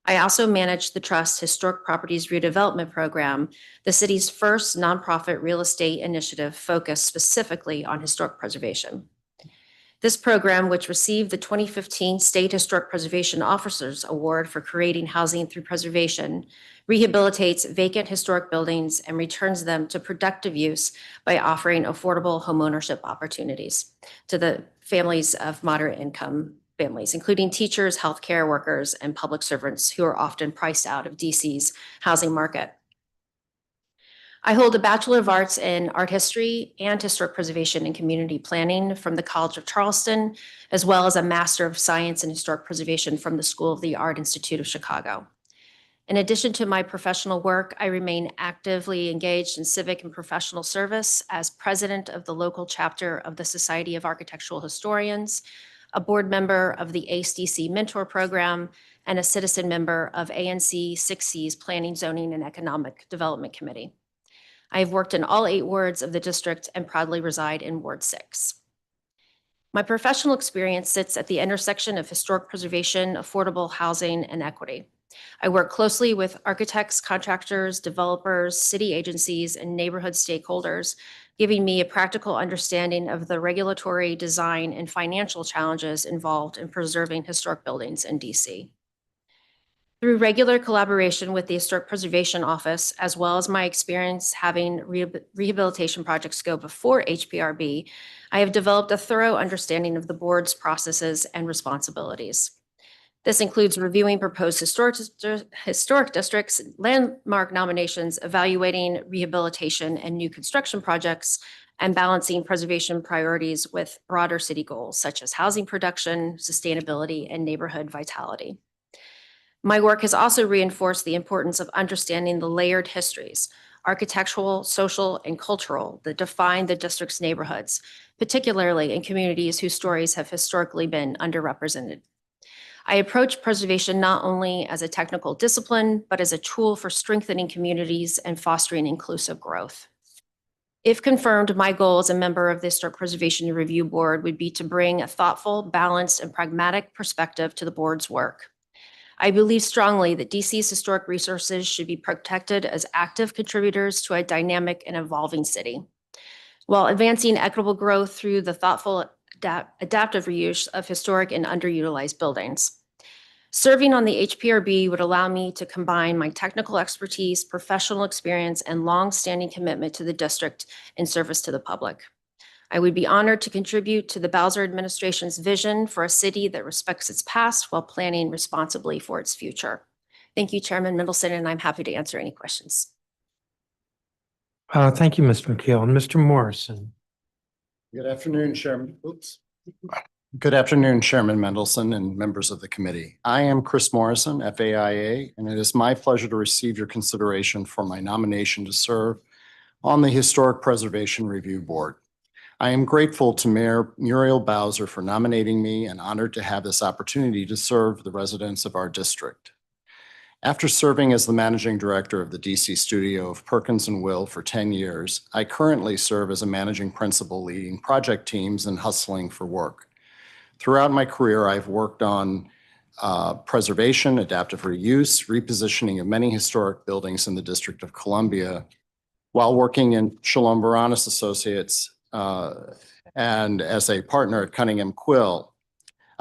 I also manage the Trust's Historic Properties Redevelopment Program, the city's first nonprofit real estate initiative focused specifically on historic preservation. This program, which received the 2015 State Historic Preservation Officers Award for creating housing through preservation, rehabilitates vacant historic buildings and returns them to productive use by offering affordable homeownership opportunities to the families of moderate income families, including teachers, healthcare workers, and public servants who are often priced out of DC's housing market. I hold a Bachelor of Arts in Art History and Historic Preservation and Community Planning from the College of Charleston, as well as a Master of Science in Historic Preservation from the School of the Art Institute of Chicago. In addition to my professional work, I remain actively engaged in civic and professional service as president of the local chapter of the Society of Architectural Historians, a board member of the ACE-DC Mentor Program, and a citizen member of ANC 6C's Planning, Zoning, and Economic Development Committee. I have worked in all 8 wards of the district and proudly reside in Ward 6. My professional experience sits at the intersection of historic preservation, affordable housing, and equity. I work closely with architects, contractors, developers, city agencies, and neighborhood stakeholders, giving me a practical understanding of the regulatory, design, and financial challenges involved in preserving historic buildings in DC. Through regular collaboration with the Historic Preservation Office, as well as my experience having rehabilitation projects go before HPRB, I have developed a thorough understanding of the board's processes and responsibilities. This includes reviewing proposed historic districts, landmark nominations, evaluating rehabilitation and new construction projects, and balancing preservation priorities with broader city goals such as housing production, sustainability, and neighborhood vitality. My work has also reinforced the importance of understanding the layered histories, architectural, social, and cultural, that define the district's neighborhoods, particularly in communities whose stories have historically been underrepresented. I approach preservation not only as a technical discipline, but as a tool for strengthening communities and fostering inclusive growth. If confirmed, my goal as a member of the Historic Preservation Review Board would be to bring a thoughtful, balanced, and pragmatic perspective to the board's work. I believe strongly that DC's historic resources should be protected as active contributors to a dynamic and evolving city, while advancing equitable growth through the thoughtful adaptive reuse of historic and underutilized buildings. Serving on the HPRB would allow me to combine my technical expertise, professional experience, and long-standing commitment to the district in service to the public. I would be honored to contribute to the Bowser administration's vision for a city that respects its past while planning responsibly for its future. Thank you, Chairman Mendelson, and I'm happy to answer any questions. Thank you, Mr. McHale. And Mr. Morrison. Good afternoon, Chairman. Good afternoon, Chairman Mendelson and members of the committee. I am Chris Morrison, FAIA, and it is my pleasure to receive your consideration for my nomination to serve on the Historic Preservation Review Board. I am grateful to Mayor Muriel Bowser for nominating me and honored to have this opportunity to serve the residents of our district. After serving as the managing director of the DC studio of Perkins & Will for 10 years, I currently serve as a managing principal leading project teams and hustling for work. Throughout my career, I've worked on preservation, adaptive reuse, repositioning of many historic buildings in the District of Columbia, while working in Shalom Baranis Associates and as a partner at Cunningham Quill.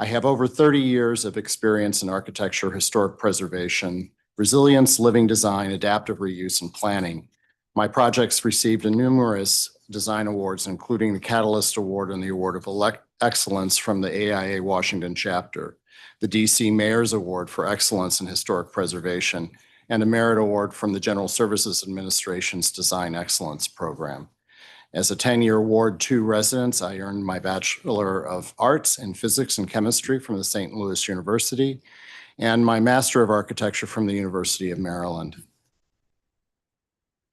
I have over 30 years of experience in architecture, historic preservation, resilience, living design, adaptive reuse, and planning. My projects received numerous design awards, including the Catalyst Award and the Award of Excellence from the AIA Washington chapter, the DC Mayor's Award for Excellence in Historic Preservation, and a Merit Award from the General Services Administration's Design Excellence Program. As a 10-year Ward 2 resident, I earned my Bachelor of Arts in Physics and Chemistry from the St. Louis University and my Master of Architecture from the University of Maryland.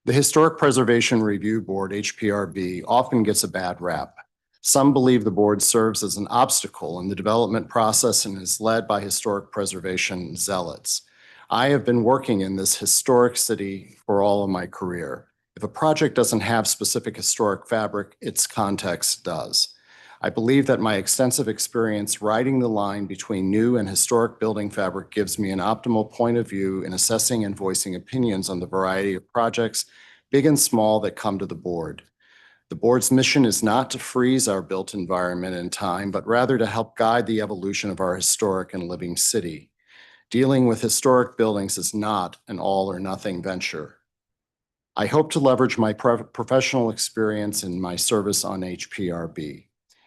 The Historic Preservation Review Board, HPRB, often gets a bad rap. Some believe the board serves as an obstacle in the development process and is led by historic preservation zealots. I have been working in this historic city for all of my career. If a project doesn't have specific historic fabric, its context does. I believe that my extensive experience riding the line between new and historic building fabric gives me an optimal point of view in assessing and voicing opinions on the variety of projects, big and small, that come to the board. The board's mission is not to freeze our built environment in time, but rather to help guide the evolution of our historic and living city. Dealing with historic buildings is not an all or nothing venture. I hope to leverage my professional experience in my service on HPRB.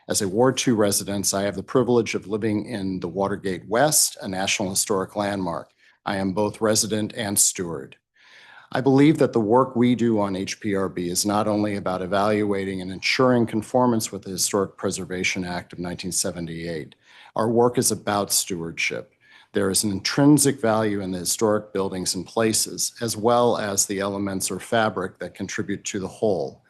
As a Ward 2 resident, I have the privilege of living in the Watergate West, a National Historic Landmark. I am both resident and steward. I believe that the work we do on HPRB is not only about evaluating and ensuring conformance with the Historic Preservation Act of 1978. Our work is about stewardship. There is an intrinsic value in the historic buildings and places, as well as the elements or fabric that contribute to the whole.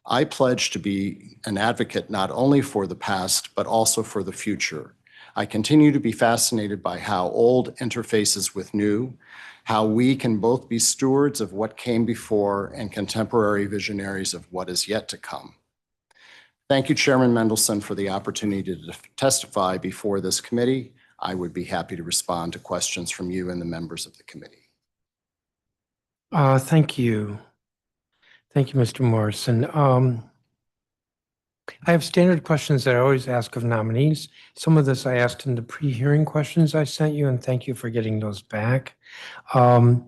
I pledge to be an advocate not only for the past, but also for the future. I continue to be fascinated by how old interfaces with new, how we can both be stewards of what came before and contemporary visionaries of what is yet to come. Thank you, Chairman Mendelson, for the opportunity to testify before this committee. I would be happy to respond to questions from you and the members of the committee. Thank you. Thank you, Mr. Morrison. I have standard questions that I always ask of nominees. Some of this I asked in the pre-hearing questions I sent you, and thank you for getting those back. Do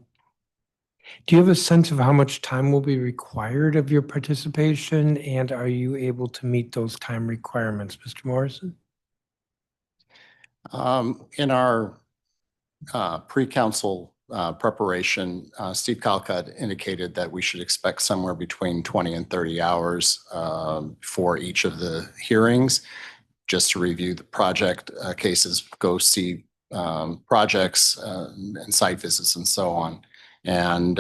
you have a sense of how much time will be required of your participation, and are you able to meet those time requirements, Mr. Morrison? In our pre-council preparation, Steve Calcutt indicated that we should expect somewhere between 20 and 30 hours for each of the hearings, just to review the project cases, go see projects and site visits and so on. And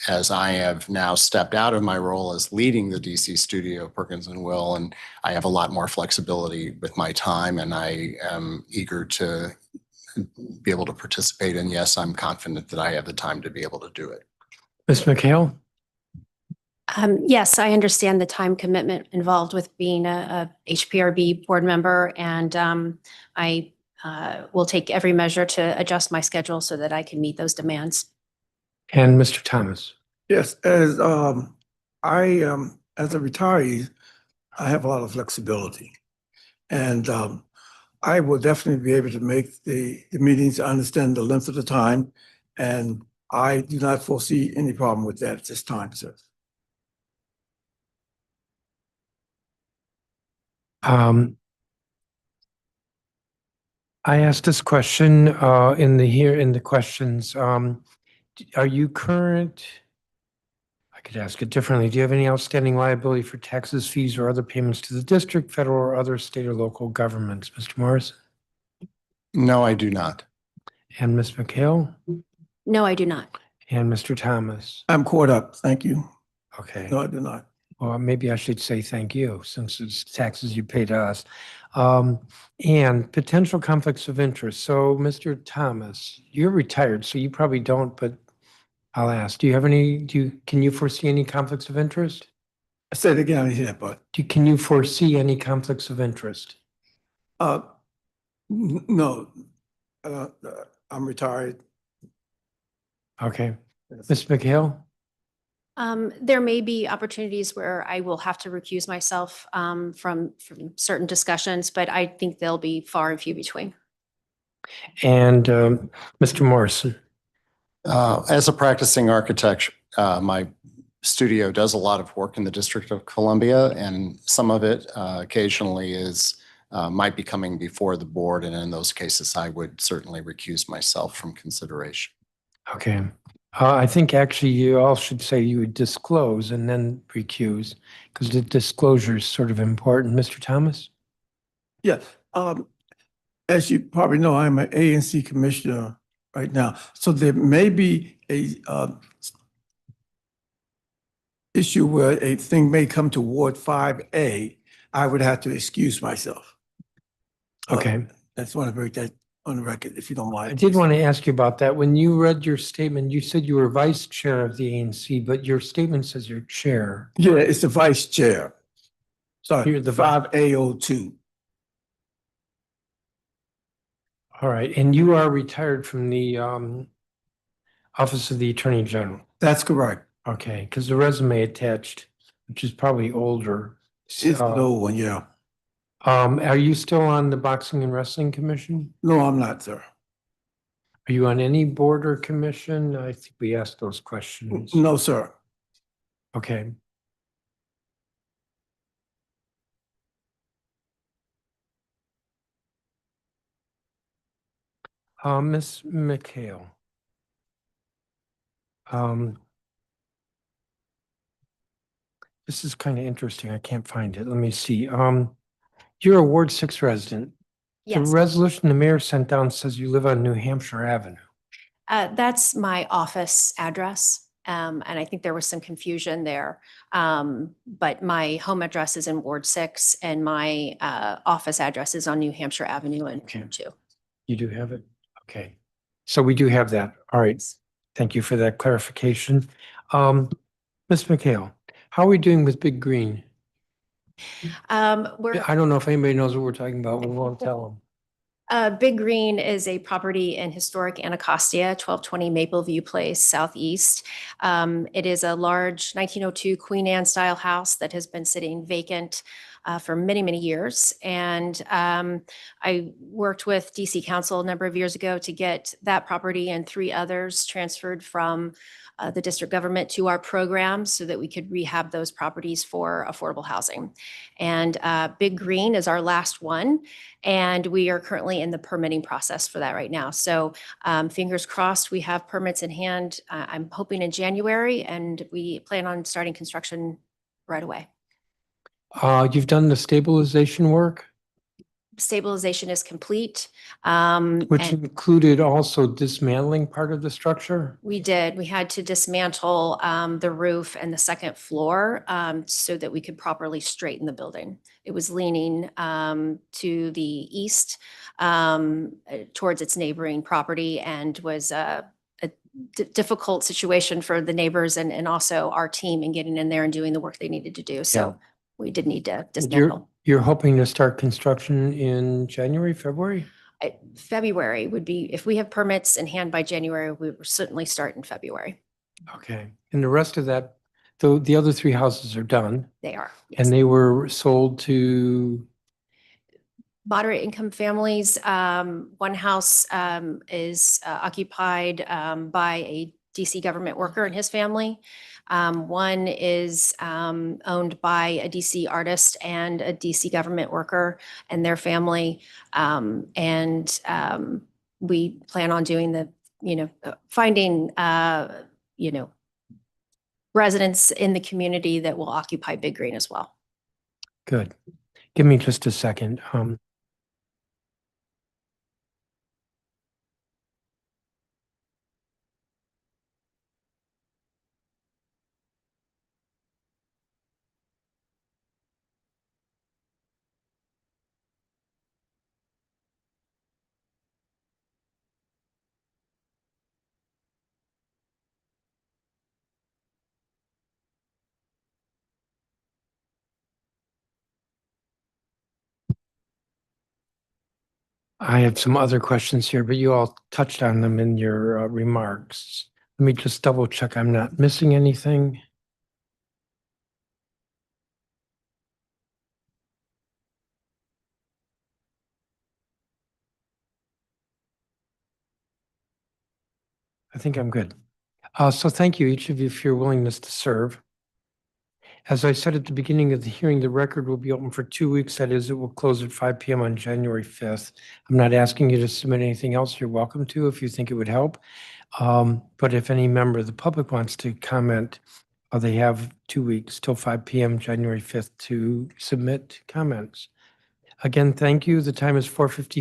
as I have now stepped out of my role as leading the DC studio, Perkins & Will, and I have a lot more flexibility with my time, and I am eager to be able to participate. And yes, I'm confident that I have the time to be able to do it. Ms. McHale? Yes, I understand the time commitment involved with being a HPRB board member, and I will take every measure to adjust my schedule so that I can meet those demands. And Mr. Thomas? Yes, as as a retiree, I have a lot of flexibility. And I will definitely be able to make the meetings, understand the length of the time, and I do not foresee any problem with that at this time, sir. I asked this question in the questions. Are you current? I could ask it differently. Do you have any outstanding liability for taxes, fees, or other payments to the district, federal, or other state or local governments? Mr. Morris? No, I do not. And Ms. McHale? No, I do not. And Mr. Thomas? I'm caught up. Thank you. Okay. No, I do not. Well, maybe I should say thank you, since it's taxes you pay to us. And potential conflicts of interest. So, Mr. Thomas, you're retired, so you probably don't, but I'll ask, can you foresee any conflicts of interest? I said it again, I hear that, but Can you foresee any conflicts of interest? no, I'm retired. Okay. Ms. McHale? There may be opportunities where I will have to recuse myself from certain discussions, but I think they'll be far and few between. And Mr. Morrison? As a practicing architect, my studio does a lot of work in the District of Columbia, and some of it occasionally might be coming before the board, and in those cases, I would certainly recuse myself from consideration. Okay. I think actually you all should say you would disclose and then recuse, because the disclosure is sort of important. Mr. Thomas? Yeah. As you probably know, I'm an ANC commissioner right now. So there may be a issue where a thing may come to Ward 5A. I would have to excuse myself. Okay. That's want to break that on the record, if you don't mind. I did want to ask you about that. When you read your statement, you said you were vice chair of the ANC, but your statement says you're chair. Yeah, it's the vice chair. Sorry, You're the 5A02. All right. And you are retired from the Office of the Attorney General. That's correct. Okay, because the resume attached, which is probably older. It's an old one, yeah. Are you still on the Boxing and Wrestling Commission? No, I'm not, sir. Are you on any board or commission? I think we asked those questions. No, sir. Okay. Ms. McHale. This is kind of interesting. I can't find it. Let me see. You're a Ward 6 resident. The Yes. resolution the mayor sent down says you live on New Hampshire Avenue. That's my office address. And I think there was some confusion there. But my home address is in Ward 6 and my office address is on New Hampshire Avenue and Okay. 2. You do have it? Okay. So we do have that. All right. Thank you for that clarification. Ms. McHale, how are we doing with Big Green? We're I don't know if anybody knows what we're talking about. We won't tell them. Big Green is a property in historic Anacostia, 1220 Mapleview Place, Southeast. It is a large 1902 Queen Anne style house that has been sitting vacant for many, many years. And I worked with DC Council a number of years ago to get that property and 3 others transferred from the district government to our program so that we could rehab those properties for affordable housing. And Big Green is our last one. And we are currently in the permitting process for that right now. So fingers crossed, we have permits in hand. I'm hoping in January, and we plan on starting construction right away. You've done the stabilization work? stabilization is complete. Which and included also dismantling part of the structure? we did. We had to dismantle the roof and the second floor so that we could properly straighten the building. It was leaning to the east towards its neighboring property and was a difficult situation for the neighbors and also our team in getting in there and doing the work they needed to do. So we did need to dismantle. You're hoping to start construction in January, February? February would be, if we have permits in hand by January, we will certainly start in February. Okay. And the rest of that, the other 3 houses are done? They are. Yes. And they were sold to? Moderate income families. One house is occupied by a DC government worker and his family. One is owned by a DC artist and a DC government worker and their family. We plan on doing finding, residents in the community that will occupy Big Green as well. Good. Give me just a second. I have some other questions here, but you all touched on them in your remarks. Let me just double check I'm not missing anything. I think I'm good. So thank you, each of you, for your willingness to serve. As I said at the beginning of the hearing, the record will be open for 2 weeks. That is, it will close at 5 p.m. on January 5th. I'm not asking you to submit anything else. You're welcome to if you think it would help. But if any member of the public wants to comment, they have 2 weeks till 5 p.m. January 5th to submit comments. Again, thank you. The time is 4:50.